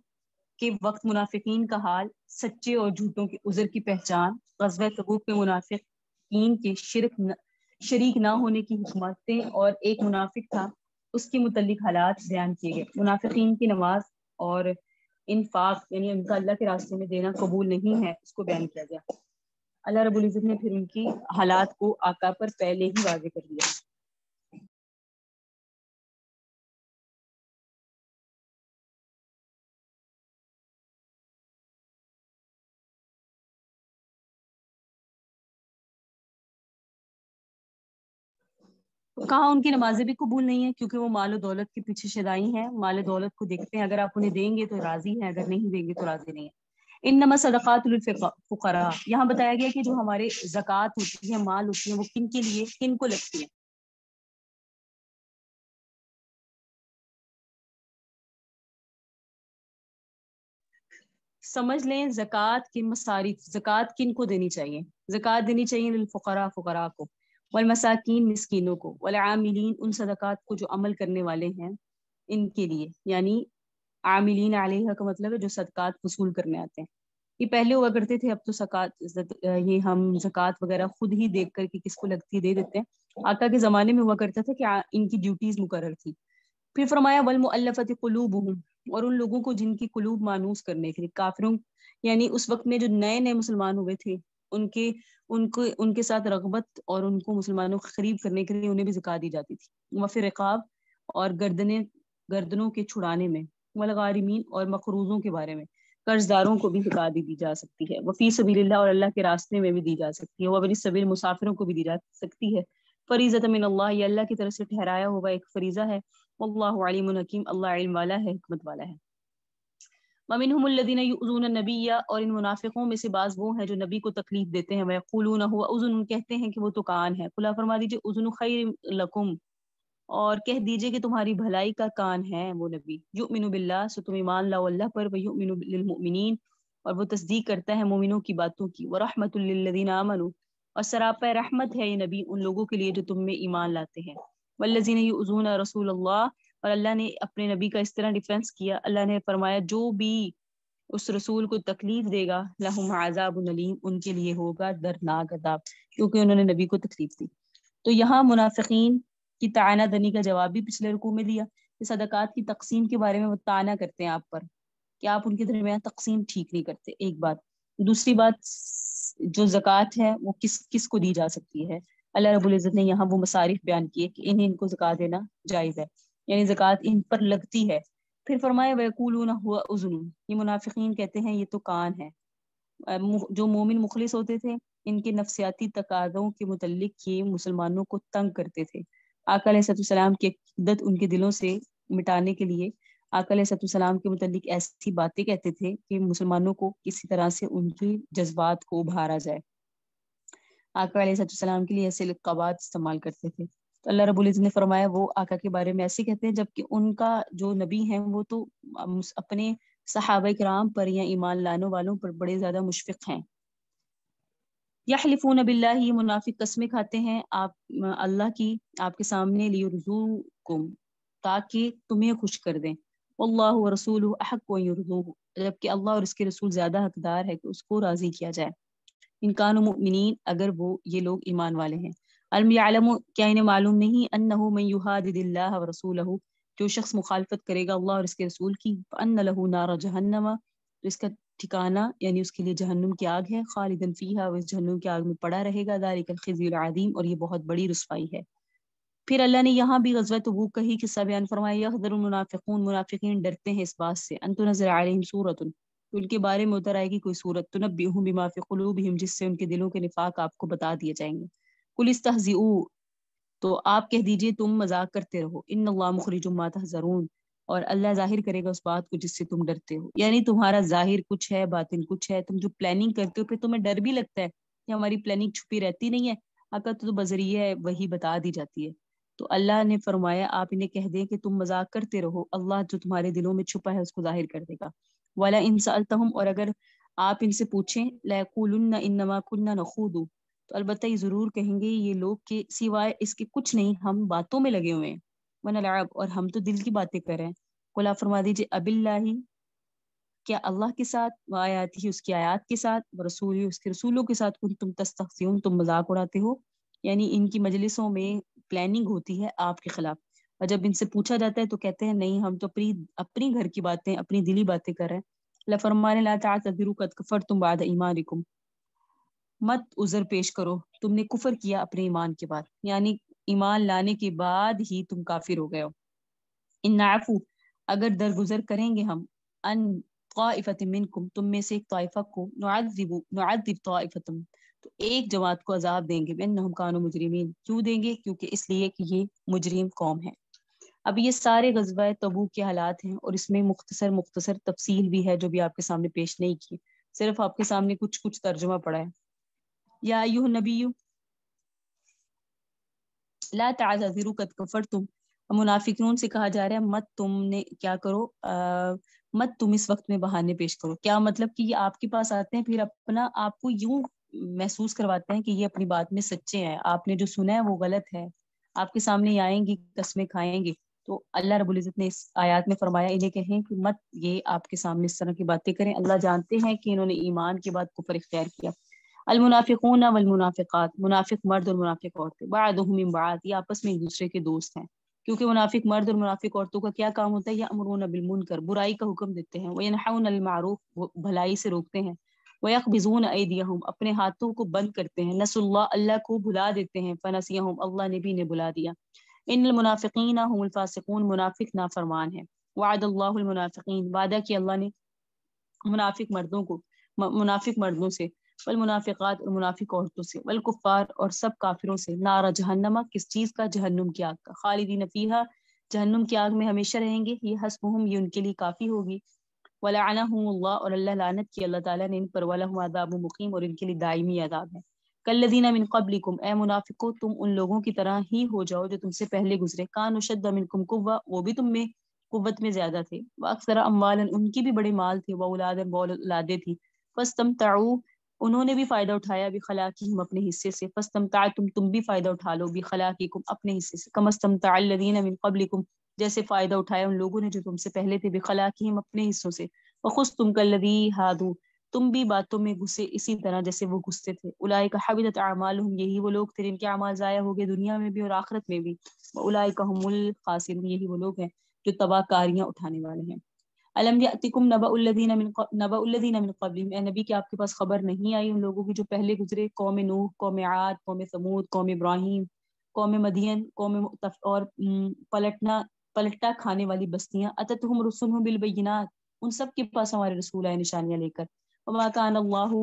کے وقت منافقین کا حال، سچے اور جھوٹوں کے عذر کی پہچان، غزوہ تبوک میں منافقین کے شریک نہ ہونے کی حکمتیں، اور ایک منافق تھا اس کے متعلق حالات بیان کیے گئے. منافقین کی نماز اور انفاق یعنی ان کا اللہ کے راستے میں دینا قبول نہیں ہے، اس کو بیان کیا گیا. اللہ رب العزت نے پھر ان کی حالات کو آقا پر پہلے ہی واضح کر دیا. کہاں ان کی نمازیں بھی قبول نہیں ہیں کیونکہ وہ مال و دولت کے پیچھے شدائی ہیں، مال و دولت کو دیکھتے ہیں، اگر آپ انہیں دیں گے تو راضی ہیں، اگر نہیں دیں گے تو راضی نہیں ہیں. انما صدقات للفقراء یہاں بتایا گیا کہ جو ہمارے زکوٰۃ ہوتی ہے، مال ہوتی ہے، وہ کن کے لیے، کن کو لگتی ہے. سمجھ لیں زکوٰۃ کے مصارف، زکوٰۃ کن کو دینی چاہیے؟ زکوٰۃ دینی چاہیے للفقراء فقراء کو، والمساکین مسکینوں کو، والعاملین ان صدقات کو جو عمل کرنے والے ہیں ان کے لیے، یعنی عاملین علیہ کا مطلب ہے جو صدقات وصول کرنے آتے ہیں. یہ پہلے ہوا کرتے تھے، اب تو یہ ہم زکوٰۃ وغیرہ خود ہی دیکھ کر کے کس کو لگتی ہے دے دیتے ہیں. آقا کے زمانے میں ہوا کرتا تھا کہ ان کی ڈیوٹیز مقرر تھی. پھر فرمایا والمؤلفۃ قلوبہم اور ان لوگوں کو جن کی قلوب مانوس کرنے کے لیے، کافروں یعنی اس وقت میں جو نئے نئے مسلمان ہوئے تھے ان کے ساتھ رغبت اور ان کو مسلمانوں کو قریب کرنے کے لیے انہیں بھی زکوٰۃ دی جاتی تھی. وفی رقاب اور گردنوں کے چھڑانے میں، والغارمین اور مقروضوں کے بارے میں. قرض داروں کو بھی زکات دی جا سکتی ہے، وفی سبیل اللہ اور اللہ کے راستے میں بھی دی جا سکتی ہے، وہ ابن سبیل مسافروں کو بھی دی جا سکتی ہے، فریضۃ من اللہ، یہ اللہ کی طرف سے ٹھہرایا ہوا ایک فریضہ ہے، واللہ علیم حکیم، اللہ علم والا ہے، حکمت والا ہے۔ ومنهم الذين يؤذون النبي، اور ان منافقوں میں سے بعض وہ ہیں جو نبی کو تکلیف دیتے ہیں، ويقولون هو اذن، کہتے ہیں کہ وہ تو کان ہے، قل فرما دیجئے اذن خیر لکم، اور کہہ دیجئے کہ تمہاری بھلائی کا کان ہے وہ نبی، یؤمن باللہ، سو تم ایمان لاؤ اللہ پر، ویؤمن للمؤمنین، اور وہ تصدیق کرتا ہے مومنوں کی باتوں کی، ورحمۃ للذین آمنوا، اور سراپا رحمت ہے یہ نبی ان لوگوں کے لیے جو تم میں ایمان لاتے ہیں، والذین یؤذون رسول اللہ، اور اللہ نے اپنے نبی کا اس طرح ڈیفینس کیا، اللہ نے فرمایا جو بھی اس رسول کو تکلیف دے گا، لہم عذاب علیم، ان کے لیے ہوگا دردناک عذاب، کیونکہ انہوں نے نبی کو تکلیف دی۔ تو یہاں منافقین کی طعنہ دنی کا جواب بھی پچھلے رکوع میں دیا کہ صدقات کی تقسیم کے بارے میں وہ طعنہ کرتے ہیں آپ پر کہ آپ ان کے درمیان تقسیم ٹھیک نہیں کرتے، ایک بات۔ دوسری بات، جو زکوٰۃ ہے وہ کس کس کو دی جا سکتی ہے، اللہ رب العزت نے یہاں وہ مصارف بیان کیے کہ ان کو زکوٰۃ دینا جائز ہے، یعنی زکوٰۃ ان پر لگتی ہے۔ پھر فرمایا وَيَقُولُونَ هُوَ أُذُنٌ، یہ منافقین کہتے ہیں یہ تو کان ہے۔ جو مومن مخلص ہوتے تھے ان کے نفسیاتی تقاضوں کے متعلق یہ مسلمانوں کو تنگ کرتے تھے، آقا علیہ السلام کی عقیدت ان کے دلوں سے مٹانے کے لیے آقا علیہ السلام کے متعلق ایسی باتیں کہتے تھے کہ مسلمانوں کو کسی طرح سے ان کی جذبات کو ابھارا جائے، آقا علیہ السلام کے لیے ایسے لقبات استعمال کرتے تھے۔ تو اللہ رب العزت نے فرمایا وہ آقا کے بارے میں ایسے کہتے ہیں جبکہ ان کا جو نبی ہیں وہ تو اپنے صحابہ کرام پر یا ایمان لانے والوں پر بڑے زیادہ مشفق ہیں۔ یحلفون باللہ، یہ منافق قسمیں کھاتے ہیں آپ اللہ کی آپ کے سامنے، لیرضوکم، تاکہ تمہیں خوش کر دیں، واللہ ورسولہ احق ان یرضوہ، جبکہ اللہ اور اس کے رسول زیادہ حقدار ہے کہ اس کو راضی کیا جائے، ان کانوا مؤمنین، اگر وہ یہ لوگ ایمان والے ہیں۔ الم یعلموا، کیا انہیں معلوم نہیں، انہ من یحادد اللہ ورسولہ، جو شخص مخالفت کرے گا اللہ اور اس کے رسول کی، فان لہ نار جہنم، تو اس کا ٹھکانہ یعنی اس کے لیے جہنم کی آگ ہے، خالدن فیہا، وہ اس جہنم کی آگ میں پڑا رہے گا، ذالک الخزی العظیم، اور یہ بہت بڑی رسوائی ہے۔ پھر اللہ نے یہاں بھی غزوہ تبوک کا ہی قصہ بیان فرمایا، یحذر المنافقون، منافقین ڈرتے ہیں اس بات سے، ان تنزل علیہم سورۃ، ان کے بارے میں اتر آئے گی کوئی سورت، تنبئہم بما فی قلوبہم، جس سے ان کے دلوں کے نفاق آپ کو بتا دیے جائیں گے، قل استہزئوا، تو آپ کہہ دیجئے تم مذاق کرتے رہو، ان اللہ مخرج ما تحذرون، اور اللہ ظاہر کرے گا اس بات کو جس سے تم ڈرتے ہو، یعنی تمہارا ظاہر کچھ ہے باطن کچھ ہے، تم جو پلاننگ کرتے ہو پھر تمہیں ڈر بھی لگتا ہے کہ ہماری پلاننگ چھپی رہتی نہیں ہے، آقا تو بذریعہ وہی بتا دی جاتی ہے۔ تو اللہ نے فرمایا آپ انہیں کہہ دیں کہ تم مذاق کرتے رہو، اللہ جو تمہارے دلوں میں چھپا ہے اس کو ظاہر کر دے گا۔ وَلَا إِن سَأَلْتَهُمْ، اور اگر آپ ان سے پوچھیں، لَيَقُولُنَّ إِنَّمَا كُنَّا نَخُوضُ، تو البتہ یہ ضرور کہیں گے یہ لوگ کہ سوائے اس کے کچھ نہیں، ہم باتوں میں لگے ہوئے ہیں، وَنَلْعَبْ، اور ہم تو دل کی باتیں کر رہے ہیں، قُلْ آپ فرما دیجئے اب اللہ، کیا اللہ کے ساتھ، وآیاتہ، اس کی آیات کے ساتھ، ورسولہ، اس کے رسولوں کے ساتھ، کنتم تستہزئون، تم مذاق اڑاتے ہو، یعنی ان کی مجلسوں میں پلاننگ ہوتی ہے آپ کے خلاف، اور جب ان سے پوچھا جاتا ہے تو کہتے ہیں نہیں ہم تو اپنی گھر کی باتیں، اپنی دلی باتیں کر رہے ہیں۔ اللہ فرمانے لا تعتذروا قد کفرتم بعد ایمانکم، مت عذر پیش کرو، تم نے کفر کیا اپنے ایمان کے بعد، یعنی ایمان لانے کے بعد ہی تم کافر ہو گئے ہو۔ ان نعفو، اگر درگزر کریں گے ہم، ان طائفۃ منکم، تم میں سے ایک طائفہ کو، نعذب طائفۃ، تو ایک جماعت کو عذاب دیں گے، بانہم کانوا مجرمین، کیوں دیں گے، کیونکہ اس لیے کہ یہ مجرم قوم ہے۔ اب یہ سارے غزوہ تبوک کے حالات ہیں اور اس میں مختصر تفصیل بھی ہے جو بھی آپ کے سامنے پیش نہیں کی، صرف آپ کے سامنے کچھ ترجمہ پڑا ہے۔ یا ایھا النبی لا تعتذروا قد کفرتم، منافقون سے کہا جا رہا ہے مت تم نے کیا کرو، مت تم اس وقت میں بہانے پیش کرو، کیا مطلب کہ یہ آپ کے پاس آتے ہیں پھر اپنا آپ کو یوں محسوس کرواتے ہیں کہ یہ اپنی بات میں سچے ہیں، آپ نے جو سنا ہے وہ غلط ہے، آپ کے سامنے آئیں گی قسمیں کھائیں گے، تو اللہ رب العزت نے اس آیات میں فرمایا انہیں کہیں کہ مت یہ آپ کے سامنے اس طرح کی باتیں کریں، اللہ جانتے ہیں کہ انہوں نے ایمان کے بعد کفر اختیار کیا۔ المنافقون والمنافقات، منافق مرد اور منافق عورتیں، بعضهم من بعض، یہ آپس میں ایک دوسرے کے دوست ہیں، کیونکہ منافق مرد اور منافق عورتوں کا کیا کام ہوتا ہے، یأمرون بالمنکر، برائی کا حکم دیتے ہیں، وینہون عن المعروف، وہ بھلائی سے روکتے ہیں، ویقبضون ایدیہم، اپنے ہاتھوں کو بند کرتے ہیں، نسوا اللہ، اللہ کو بھلا دیتے ہیں، فنسیہم، اللہ نے بھی انہیں بھلا دیا، ان المنافقین هم الفاسقون، منافق نافرمان ہیں، وعد اللہ المنافقین، وعدہ کیا اللہ نے منافق مردوں کو منافق مردوں سے، والمنافقات اور منافق عورتوں سے، والکفار اور سب کافروں سے، نار جہنمہ کس چیز کا؟ جہنم کی آگ کا، خالدین فیہا جہنم کی آگ میں ہمیشہ رہیں گے، یہ حسبہم یہ ان کے لیے کافی ہوگی، ولعنہم اللہ اور اللہ لعنت کی اللہ تعالیٰ نے ان پر، ولہم عذاب مقیم اور ان کے لیے دائمی عذاب ہے، کالذین من قبلکم اے منافقو تم ان لوگوں کی طرح ہی ہو جاؤ جو تم سے پہلے گزرے، کانوا اشد منکم قوہ وہ بھی تم میں قوت میں زیادہ تھے، واکثر اموالا ان کی بھی بڑے مال تھے، واولادا اور اولادیں تھی، فاستمتعوا انہوں نے بھی فائدہ اٹھایا بخلاقہم اپنے حصے سے، فاستمتعتم تم بھی فائدہ اٹھا لو بخلاقکم اپنے حصے سے، کما استمتع الذین من قبلکم جیسے فائدہ اٹھایا ان لوگوں نے جو تم سے پہلے تھے، بخلاقہم اپنے حصوں سے، وخذتم کالذی ہادوا تم بھی باتوں میں گھسے اسی طرح جیسے وہ گھستے تھے، اولئک حبطت اعمالهم یہی وہ لوگ تھے جن کے اعمال ضائع ہو گئے دنیا میں بھی اور آخرت میں بھی، واولئک هم الخاسرون یہی وہ لوگ ہیں جو تباہ کاریاں اٹھانے والے ہیں۔ الم یاتکم نبأ الذین من قبلہم اے نبی کہ آپ کے پاس خبر نہیں آئی ان لوگوں کی جو پہلے گزرے، قوم نوح، قوم عاد، قوم ثمود، قوم ابراہیم، قوم مدین، قوم اور پلٹا کھانے والی بستیاں، اتتہم رسلہم بالبینات ان سب کے پاس ہمارے رسول آئے نشانیاں لے کر، وما کان اللہ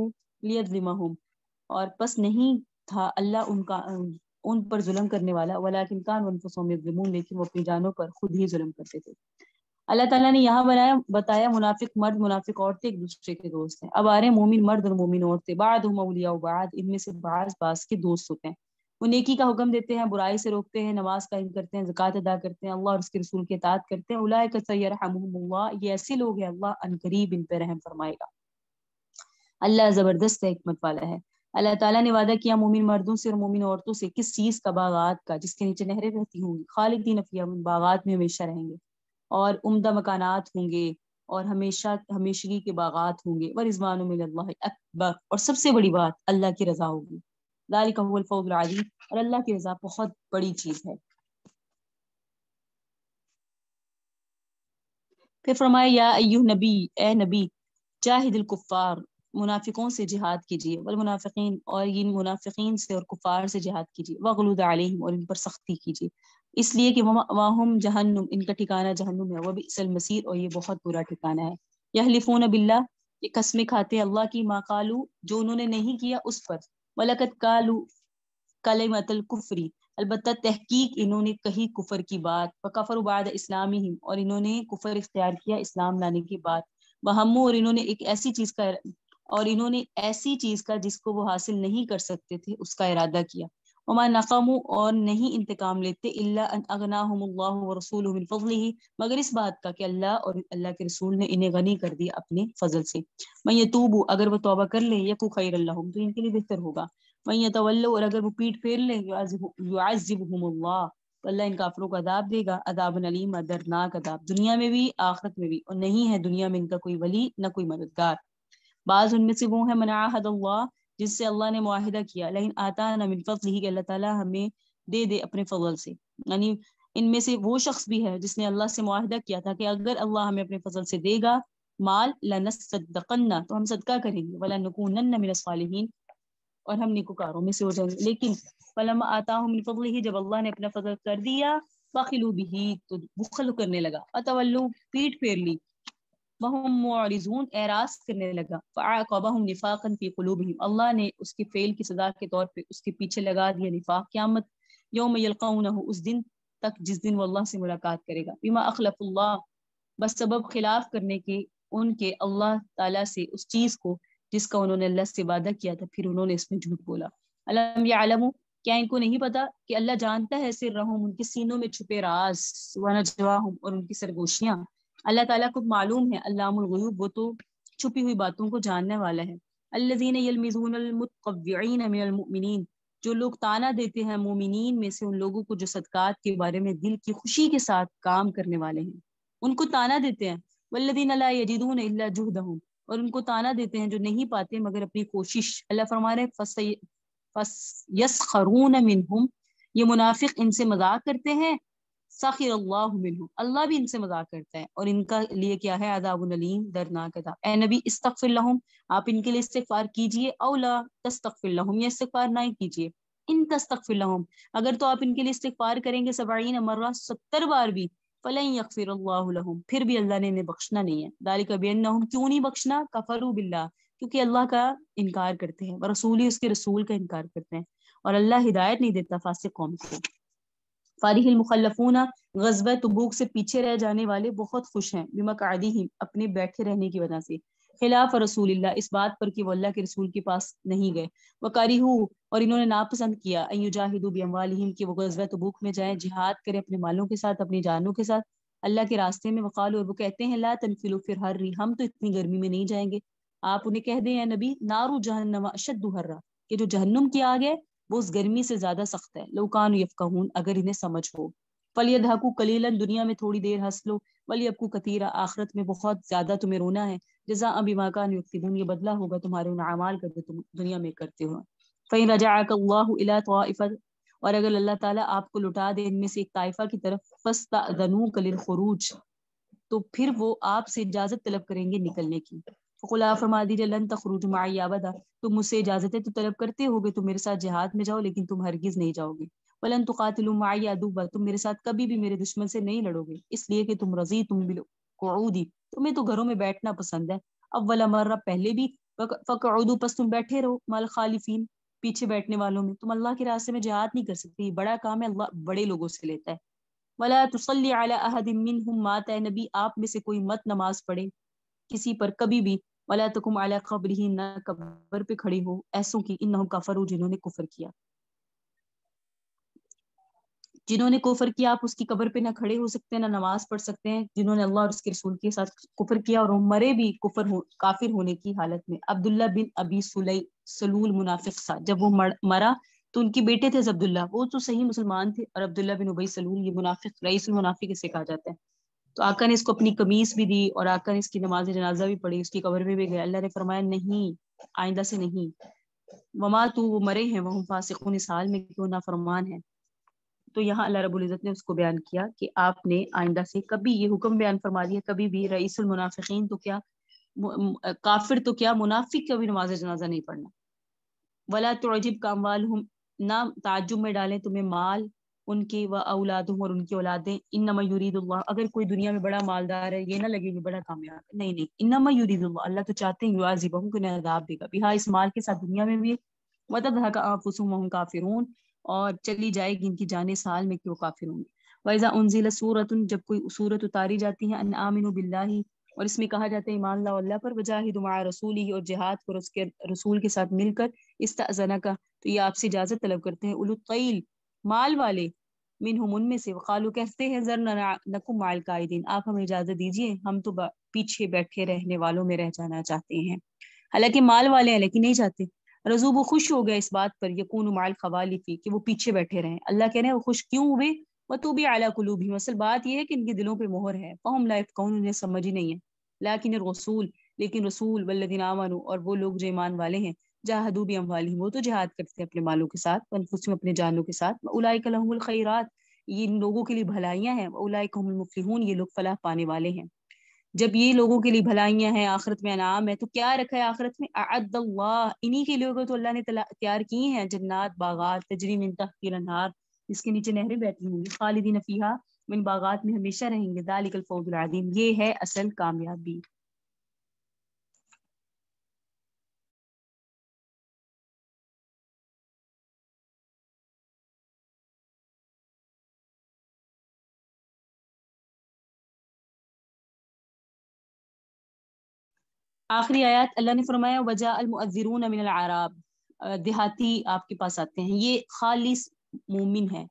لیظلمہم اور پس نہیں تھا اللہ ان پر ظلم کرنے والا، ولکن کانوا انفسہم یظلمون لیکن وہ اپنی جانوں پر خود ہی ظلم کرتے تھے۔ اللہ تعالیٰ نے یہاں بتایا منافق مرد منافق عورتیں ایک دوسرے کے دوست ہیں، اب آ رہے ہیں مومن مرد اور مومن عورتیں، بعضهم اولیاء بعض ان میں سے بعض کے دوست ہوتے ہیں، وہ نیکی کا حکم دیتے ہیں، برائی سے روکتے ہیں، نماز قائم کرتے ہیں، زکوٰۃ ادا کرتے ہیں، اللہ اور اس کے رسول کے اطاعت کرتے ہیں، اولئک سیرحمہم اللہ یہ ایسے لوگ ہیں اللہ عنقریب ان پہ رحم فرمائے گا، اللہ زبردست حکمت والا ہے۔ اللہ تعالیٰ نے وعدہ کیا مومن مردوں سے اور مومن عورتوں سے کس چیز کا؟ باغات کا جس کے نیچے نہریں بہتی ہوں گی، خالدین فیہا باغات میں ہمیشہ رہیں گے، اور عمدہ مکانات ہوں گے اور ہمیشگی کے باغات ہوں گے، ورضوان من اللہ اکبر اور سب سے بڑی بات اللہ کی رضا ہوگی، ذالک هو الفوز العظیم اور اللہ کی رضا بہت بڑی چیز ہے۔ پھر فرمایا یا ایوہ نبی اے نبی جاہد الکفار منافقوں سے جہاد کیجیے، والمنافقین اور ان منافقین سے اور کفار سے جہاد کیجیے، وغلظ علیہم اور ان پر سختی کیجیے، اس لیے کہ واہم جہنم ان کا ٹھکانہ جہنم ہے، وبئس المصیر اور یہ بہت برا ٹھکانہ ہے، یحلفون باللہ یہ قسمیں کھاتے ہیں اللہ کی، ما قالوا جو انہوں نے نہیں کیا اس پر، ولقد قالوا کلمۃ الکفری البتہ تحقیق انہوں نے کہی کفر کی بات، وکفروا بعد اسلامہم اور انہوں نے کفر اختیار کیا اسلام لانے کے بعد، وہموا اور انہوں نے ایک ایسی چیز کا جس کو وہ حاصل نہیں کر سکتے تھے اس کا ارادہ کیا، وما نقموا اور نہیں انتقام لیتے الا ان اغناہم اللہ ورسولہ من فضلہ مگر اس بات کا کہ اللہ اور اللہ کے رسول نے انہیں غنی کر دیا اپنے فضل سے، من یتوبوا اگر وہ توبہ کر لیں یکو خیر لہم تو ان کے لیے بہتر ہوگا، من یتولوا اور اگر وہ پیٹ پھیر لیں یعذبہم اللہ تو اللہ ان کافروں کو عذاب دے گا، عذاب علیم دردناک عذاب، دنیا میں بھی آخرت میں بھی، اور نہیں ہے دنیا میں ان کا کوئی ولی نہ کوئی مددگار۔ بعض ان میں سے وہ ہیں من عاہد اللہ جس سے اللہ نے معاہدہ کیا، لیکن آتانا من فضلہ کہ اللہ تعالیٰ ہمیں دے دے اپنے فضل سے، یعنی ان میں سے وہ شخص بھی ہے جس نے اللہ سے معاہدہ کیا تھا کہ اگر اللہ ہمیں اپنے فضل سے دے گا مال لنصدقن تو ہم صدقہ کریں گے، ولنکونن من الصالحین اور ہم نیکوکاروں میں سے ہو جائیں گے، لیکن فلما آتاہم من فضلہ جب اللہ نے اپنا فضل کر دیا بخلوا به تو بخل کرنے لگا، اتولوا پیٹ پھیر لی، وہم معرضون اعراض کرنے لگا، فعاقبہم نفاقا فی قلوبہم اللہ نے اس کے فعل کی سزا کے طور پہ اس کے پیچھے لگا دیا نفاق، قیامت یوم یلقونہ اس دن تک جس دن وہ اللہ سے ملاقات کرے گا، بما اخلف اللہ بس سبب خلاف کرنے کے ان کے اللہ تعالیٰ سے اس چیز کو جس کا انہوں نے اللہ سے وعدہ کیا تھا، پھر انہوں نے اس میں جھوٹ بولا، الم یعلموا کیا ان کو نہیں پتا کہ اللہ جانتا ہے سرہم ان کے سینوں میں چھپے راز، ونجواہم اور ان کی سرگوشیاں، اللہ تعالیٰ کو معلوم ہے علام الغیوب وہ تو چھپی ہوئی باتوں کو جاننے والا ہے، الذین یلمزون المتطوعین من المؤمنین جو لوگ تانا دیتے ہیں مومنین میں سے ان لوگوں کو جو صدقات کے بارے میں دل کی خوشی کے ساتھ کام کرنے والے ہیں، ان کو تانا دیتے ہیں، والذین لا یجدون الا جہدہم اور ان کو تانا دیتے ہیں جو نہیں پاتے مگر اپنی کوشش، اللہ فرما رہے یسخرون منہم یہ منافق ان سے مذاق کرتے ہیں، سخر اللہ منہم اللہ بھی ان سے مذاق کرتا ہے، اور ان کا لیے کیا ہے عذاب علیم دردناک عذاب، اے نبی استغفر لہم آپ ان کے لیے استغفار کیجئے، او لا تستغفر لہم یا استغفار نہ کیجئے، ان تستغفر لہم اگر تو آپ ان کے لیے استغفار کریں گے 70 مرہ 70 بار بھی، فلن یغفر اللہ لہم، پھر بھی اللہ نے انہیں بخشنا نہیں ہے. ذالک بانہم، کیوں نہیں بخشنا؟ کفروا باللہ، کیونکہ اللہ کا انکار کرتے ہیں، ورسولہ، اس کے رسول کا انکار کرتے ہیں، اور اللہ ہدایت نہیں دیتا فاسق قوم کو. فارح المخلفون، غزوہ تبوک سے پیچھے رہ جانے والے بہت خوش ہیں، بمقعدہم، اپنے بیٹھے رہنے کی وجہ سے، خلاف رسول اللہ، اس بات پر کہ وہ اللہ کے رسول کے پاس نہیں گئے، وکرہوا، اور انہوں نے ناپسند کیا، ان یجاہدوا باموالہم، کہ وہ غزوہ تبوک میں جائیں، جہاد کریں اپنے مالوں کے ساتھ، اپنی جانوں کے ساتھ اللہ کے راستے میں. وقالوا، اور وہ کہتے ہیں، لا تنفروا فی الحر، ہم تو اتنی گرمی میں نہیں جائیں گے. آپ انہیں کہہ دیں اے نبی، نار جہنم اشد حرا، کہ جو جہنم کی آگ ہے وہ اس گرمی سے زیادہ سخت ہے. لو کانوا یفقہون، اگر انہیں سمجھ ہو. فلیضحکوا قلیلا، دنیا میں تھوڑی دیر ہنس لو، ولیبکوا کثیرا، آخرت میں بہت زیادہ تمہیں رونا ہے. جزاء بما كانوا یکسبون، یہ بدلہ ہوگا تمہارے ان اعمال کا جو تم دنیا میں کرتے ہو. فإن رجعك الله إلى طائفة، اور اگر اللہ تعالیٰ آپ کو لٹا دے ان میں سے ایک طائفہ کی طرف، فاستأذنوك للخروج، تو پھر وہ آپ سے اجازت طلب کریں گے نکلنے کی. فقل، آپ فرما دیجیے، لن تخرجوا معي ابدا، تم مجھ سے اجازتیں تو طلب کرتے ہوگے، تم میرے ساتھ جہاد میں جاؤ، لیکن تم ہرگز نہیں جاؤ گے. ولن تقاتلوا معي عدوا، تم میرے ساتھ کبھی بھی میرے دشمن سے نہیں لڑو گے، اس لیے کہ تم رضیتم بالقعود، تمہیں تو گھروں میں بیٹھنا پسند ہے. اول مرہ، پہلے بھی. فقعدوا، پس تم بیٹھے رہو، مال خالفین، پیچھے بیٹھنے والوں میں. تم اللہ کے راستے میں جہاد نہیں کر سکتی، یہ بڑا کام ہے، اللہ بڑے لوگوں سے لیتا ہے. ولا تصلی علی احد منهم مات، نبی آپ میں سے کوئی مت نماز پڑھے کسی پر کبھی بھی. ولا تقم علی قبرہ، نہ قبر پہ کھڑی ہو ایسوں کی، انہم کفروا، جنہوں نے کفر کیا. جنہوں نے کفر کیا آپ اس کی قبر پہ نہ کھڑے ہو سکتے ہیں، نہ نماز پڑھ سکتے ہیں، جنہوں نے اللہ اور اس کے رسول کے ساتھ کفر کیا، اور وہ مرے بھی کافر ہونے کی حالت میں. عبداللہ بن ابی سلول منافق تھا، جب وہ مرا تو ان کے بیٹے تھے عبداللہ، وہ تو صحیح مسلمان تھے، اور عبداللہ بن ابی سلول، یہ منافق، رئیس المنافق اسے کہا جاتا ہے. تو آقا نے اس کو اپنی قمیص بھی دی، اور آقا نے اس کی نماز جنازہ بھی پڑھی، اس کی قبر میں بھی گئے. اللہ نے فرمایا نہیں، آئندہ سے نہیں. وما تو، وہ مرے ہیں، وہ فاسقون، اس حال میں کیوں نافرمان ہیں. تو یہاں اللہ رب العزت نے اس کو بیان کیا کہ آپ نے آئندہ سے کبھی، یہ حکم بیان فرما دیا، کبھی بھی رئیس المنافقین تو کیا، کافر تو کیا، منافق کا بھی نماز جنازہ نہیں پڑھنا. ولا تعجبک اموالہم، نہ تعجب میں ڈالیں تمہیں مال ان کی، و اولادہم، اور ان کی اولادیں. انما یرید اللہ، اگر کوئی دنیا میں بڑا مالدار ہے، یہ نہ لگے کہ بڑا کامیاب ہے، نہیں نہیں. انما یرید اللہ، اللہ تو چاہتے ہیں، یعذبہم، کہ انہیں عذاب دے گا، بہا، اس مال کے ساتھ دنیا میں بھی، وتضحک انفسہم وہم کافرون، اور چلی جائے گی ان کی جانیں سال میں کہ وہ کافر ہوں گے. وَإِذَا أُنزِلَتْ سُورَةٌ، جب کوئی سورت اتاری جاتی ہے، ان آمنوا باللہ، اور اس میں کہا جاتا ہے ایمان لاؤ اللہ پر، وجاہدوا مع رسولہ، اور جہاد کرو اس کے رسول کے ساتھ مل کر. استأذنک، تو یہ آپ سے اجازت طلب کرتے ہیں، اولو الطیل، مال والے، منہم، ان میں سے. وقالوا، کہتے ہیں، ذرنا نکن مع القاعدین، آپ ہمیں اجازت دیجیے، ہم تو پیچھے بیٹھے رہنے والوں میں رہ جانا چاہتے ہیں. حالانکہ مال والے ہیں لیکن نہیں چاہتے. رضو، وہ خوش ہو گیا اس بات پر، یکون مع الخوالف، کہ وہ پیچھے بیٹھے رہیں. اللہ کہہ رہے ہیں وہ خوش کیوں ہوئے؟ وطبع علی قلوبہم، اصل بات یہ ہے کہ ان کے دلوں پہ مہر ہے، فہم لا یفقہون، انہیں سمجھ ہی نہیں ہے. لیکن الرسول، لیکن رسول، والذین آمنوا، اور وہ لوگ جو ایمان والے ہیں، جاہدوا باموالہم، وہ تو جہاد کرتے ہیں اپنے مالوں کے ساتھ، وانفسہم، اپنے جانوں کے ساتھ. اولئک لہم الخیرات، یہ ان لوگوں کے لیے بھلائیاں ہیں. اولئک هم المفلحون، یہ لوگ فلاح پانے والے ہیں. جب یہ لوگوں کے لیے بھلائیاں ہیں، آخرت میں انعام ہے، تو کیا رکھا ہے آخرت میں؟ اعد اللہ، انہی کے لیے تو اللہ نے تیار کی ہیں جنات، باغات، تجری من تحتها الانہار، جس کے نیچے نہریں بہتی ہوں گی، خالدین فیہا، ان باغات میں ہمیشہ رہیں گے. ذالک الفوز العظیم، یہ ہے اصل کامیابی. آخری آیات اللہ نے فرمایا، وجاء المؤذرون من العراب، دیہاتی آپ کے پاس آتے ہیں، یہ خالص مومن ہے.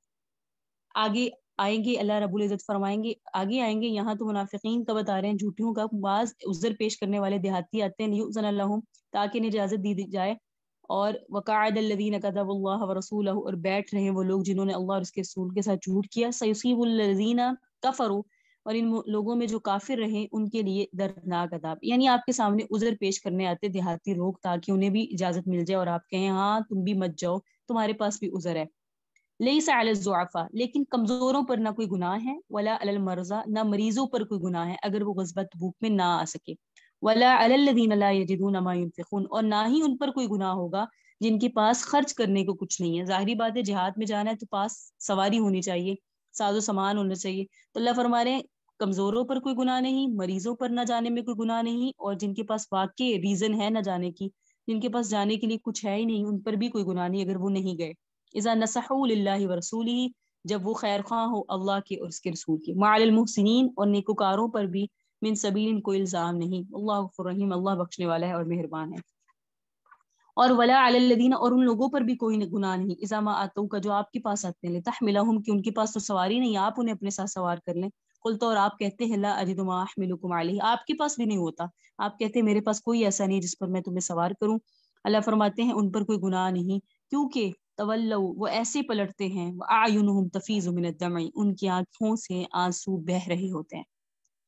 آگے آئیں گے، اللہ رب العزت فرمائیں گے، آگے آئیں گے. یہاں تو منافقین کا بتا رہے ہیں، جھوٹیوں کا. بعض عذر پیش کرنے والے دیہاتی آتے ہیں، لیؤذن لہم، تاکہ انہیں اجازت دی جائے. اور وقعد الذین کذبوا اللہ ورسولہ، اور بیٹھ رہے ہیں وہ لوگ جنہوں نے اللہ اور اس کے رسول کے ساتھ جھوٹ کیا. سیصیب الذین کفروا، اور ان لوگوں میں جو کافر رہیں ان کے لیے دردناک عذاب. یعنی آپ کے سامنے عذر پیش کرنے آتے دیہاتی لوگ، تاکہ انہیں بھی اجازت مل جائے، اور آپ کہیں ہاں تم بھی مت جاؤ، تمہارے پاس بھی عذر ہے. لیس علی الضعفاء، لیکن کمزوروں پر نہ کوئی گناہ ہے. ولا علی المرضى، نہ مریضوں پر کوئی گناہ ہے اگر وہ غزوہ تبوک میں نہ آ سکے. ولا علی الذین لا یجدون ما ينفقون، اور نہ ہی ان پر کوئی گناہ ہوگا جن کے پاس خرچ کرنے کو کچھ نہیں ہے. ظاہری بات ہے، جہاد میں جانا ہے تو پاس سواری ہونی چاہیے، ساز و سامان ہونا چاہیے. تو اللہ فرما رہے ہیں کمزوروں پر کوئی گناہ نہیں، مریضوں پر نہ جانے میں کوئی گناہ نہیں، اور جن کے پاس واقعی ریزن ہے نہ جانے کی، جن کے پاس جانے کے لیے کچھ ہے ہی نہیں، ان پر بھی کوئی گناہ نہیں اگر وہ نہیں گئے. اذا نصحوا للہ ورسولہ، جب وہ خیر خواہ ہو اللہ کے اور اس کے رسول کے. مع المحسنین، اور نیکوکاروں پر بھی من سبیل، کوئی الزام نہیں. اللہ غفور رحیم، اللہ بخشنے والا ہے اور مہربان ہے. اور ولا علی الذین، اور ان لوگوں پر بھی کوئی گناہ نہیں، اذا ما آتوا کا، جو آپ کے پاس آتے ہیں، لتحملہم، کہ ان کے پاس تو سواری نہیں، آپ انہیں اپنے ساتھ سوار کر لیں. قلت، اور آپ کہتے ہیں لا اجد ما احملکم علیہ، آپ کے پاس بھی نہیں ہوتا، آپ کہتے ہیں میرے پاس کوئی ایسا نہیں جس پر میں تمہیں سوار کروں. اللہ فرماتے ہیں ان پر کوئی گناہ نہیں، کیونکہ تولوا، وہ ایسے پلٹتے ہیں، واعینہم تفیض من الدمع، ان کی آنکھوں سے آنسو بہہ رہے ہوتے ہیں.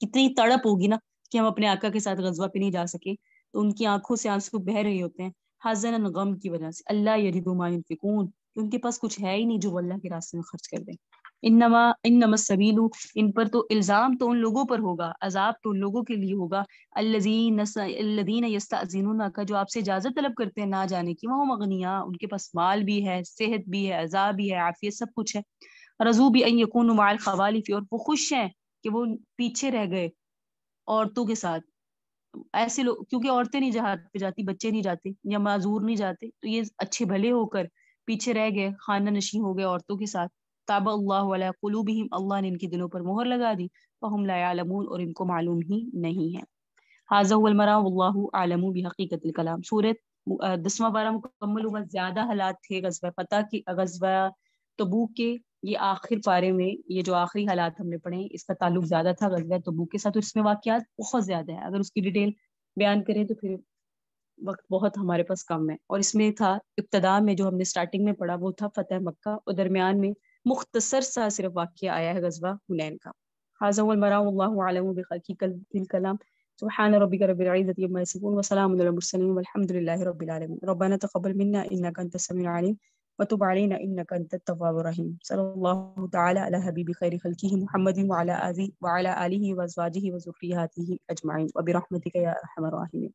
کتنی تڑپ ہوگی نا کہ ہم اپنے آقا کے ساتھ غزوہ پہ نہیں جا سکے، تو ان کی آنکھوں سے آنسو بہ رہے ہوتے ہیں، حزنا، غم کی وجہ سے. اللہ یجد ما ينفقون، کہ ان کے پاس کچھ ہے ہی نہیں جو وہ اللہ کے راستے میں خرچ کر دیں. انما السبیل، ان پر تو الزام تو ان لوگوں پر ہوگا، عذاب تو ان لوگوں کے لیے ہوگا، الذین یستأذنونک، جو آپ سے اجازت طلب کرتے ہیں نہ جانے کی، وہ مغنیاء، ان کے پاس مال بھی ہے، صحت بھی ہے، عذاب بھی ہے، عافیت، سب کچھ ہے. رضوا بان یکونوا مع الخوالف، اور وہ خوش ہیں کہ وہ پیچھے رہ گئے عورتوں کے ساتھ. ایسے لوگ، کیونکہ عورتیں نہیں جہاد پہ جاتی، بچے نہیں جاتے یا معذور نہیں جاتے، تو یہ اچھے بھلے ہو کر پیچھے رہ گئے، خانہ نشین ہو گئے عورتوں کے ساتھ. تاب اللہ علی قلوبہم، اللہ نے ان کے دلوں پر مہر لگا دی. فہم لا یعلمون، اور ان کو معلوم ہی نہیں ہے. ھذا هو المرام واللہ اعلم بحقیقت الکلام. سورت 10واں بارہ مکمل ہوا. زیادہ حالات تھے غزوہ فتح کی، غزوہ تبوک کے. یہ آخر پارے میں یہ جو آخری حالات ہم نے پڑھے ہیں، اس کا تعلق زیادہ تھا غزوہ تبوک کے ساتھ، اور اس میں واقعات بہت زیادہ ہیں. اگر اس کی ڈیٹیل بیان کریں تو پھر وقت بہت ہمارے پاس کم ہے. اور اس میں تھا ابتدا میں جو ہم نے سٹارٹنگ میں پڑھا، وہ تھا فتح مکہ، اور درمیان میں مختصر سا صرف واقعہ آیا ہے غزوہ حنین کا. ھذا هو المرام واللہ اعلم بحقیقت الکلام. سبحان ربک رب العزة عما یصفون وسلام علی المرسلین والحمد للہ رب العالمین. ربنا تقبل منا انک انت السمیع العلیم وتب علينا انك انت التواب الرحيم. صلى الله تعالى على حبيب خير خلقه محمد وعلى اله وازواجه وذرياته اجمعين وبرحمتك يا ارحم الراحمين.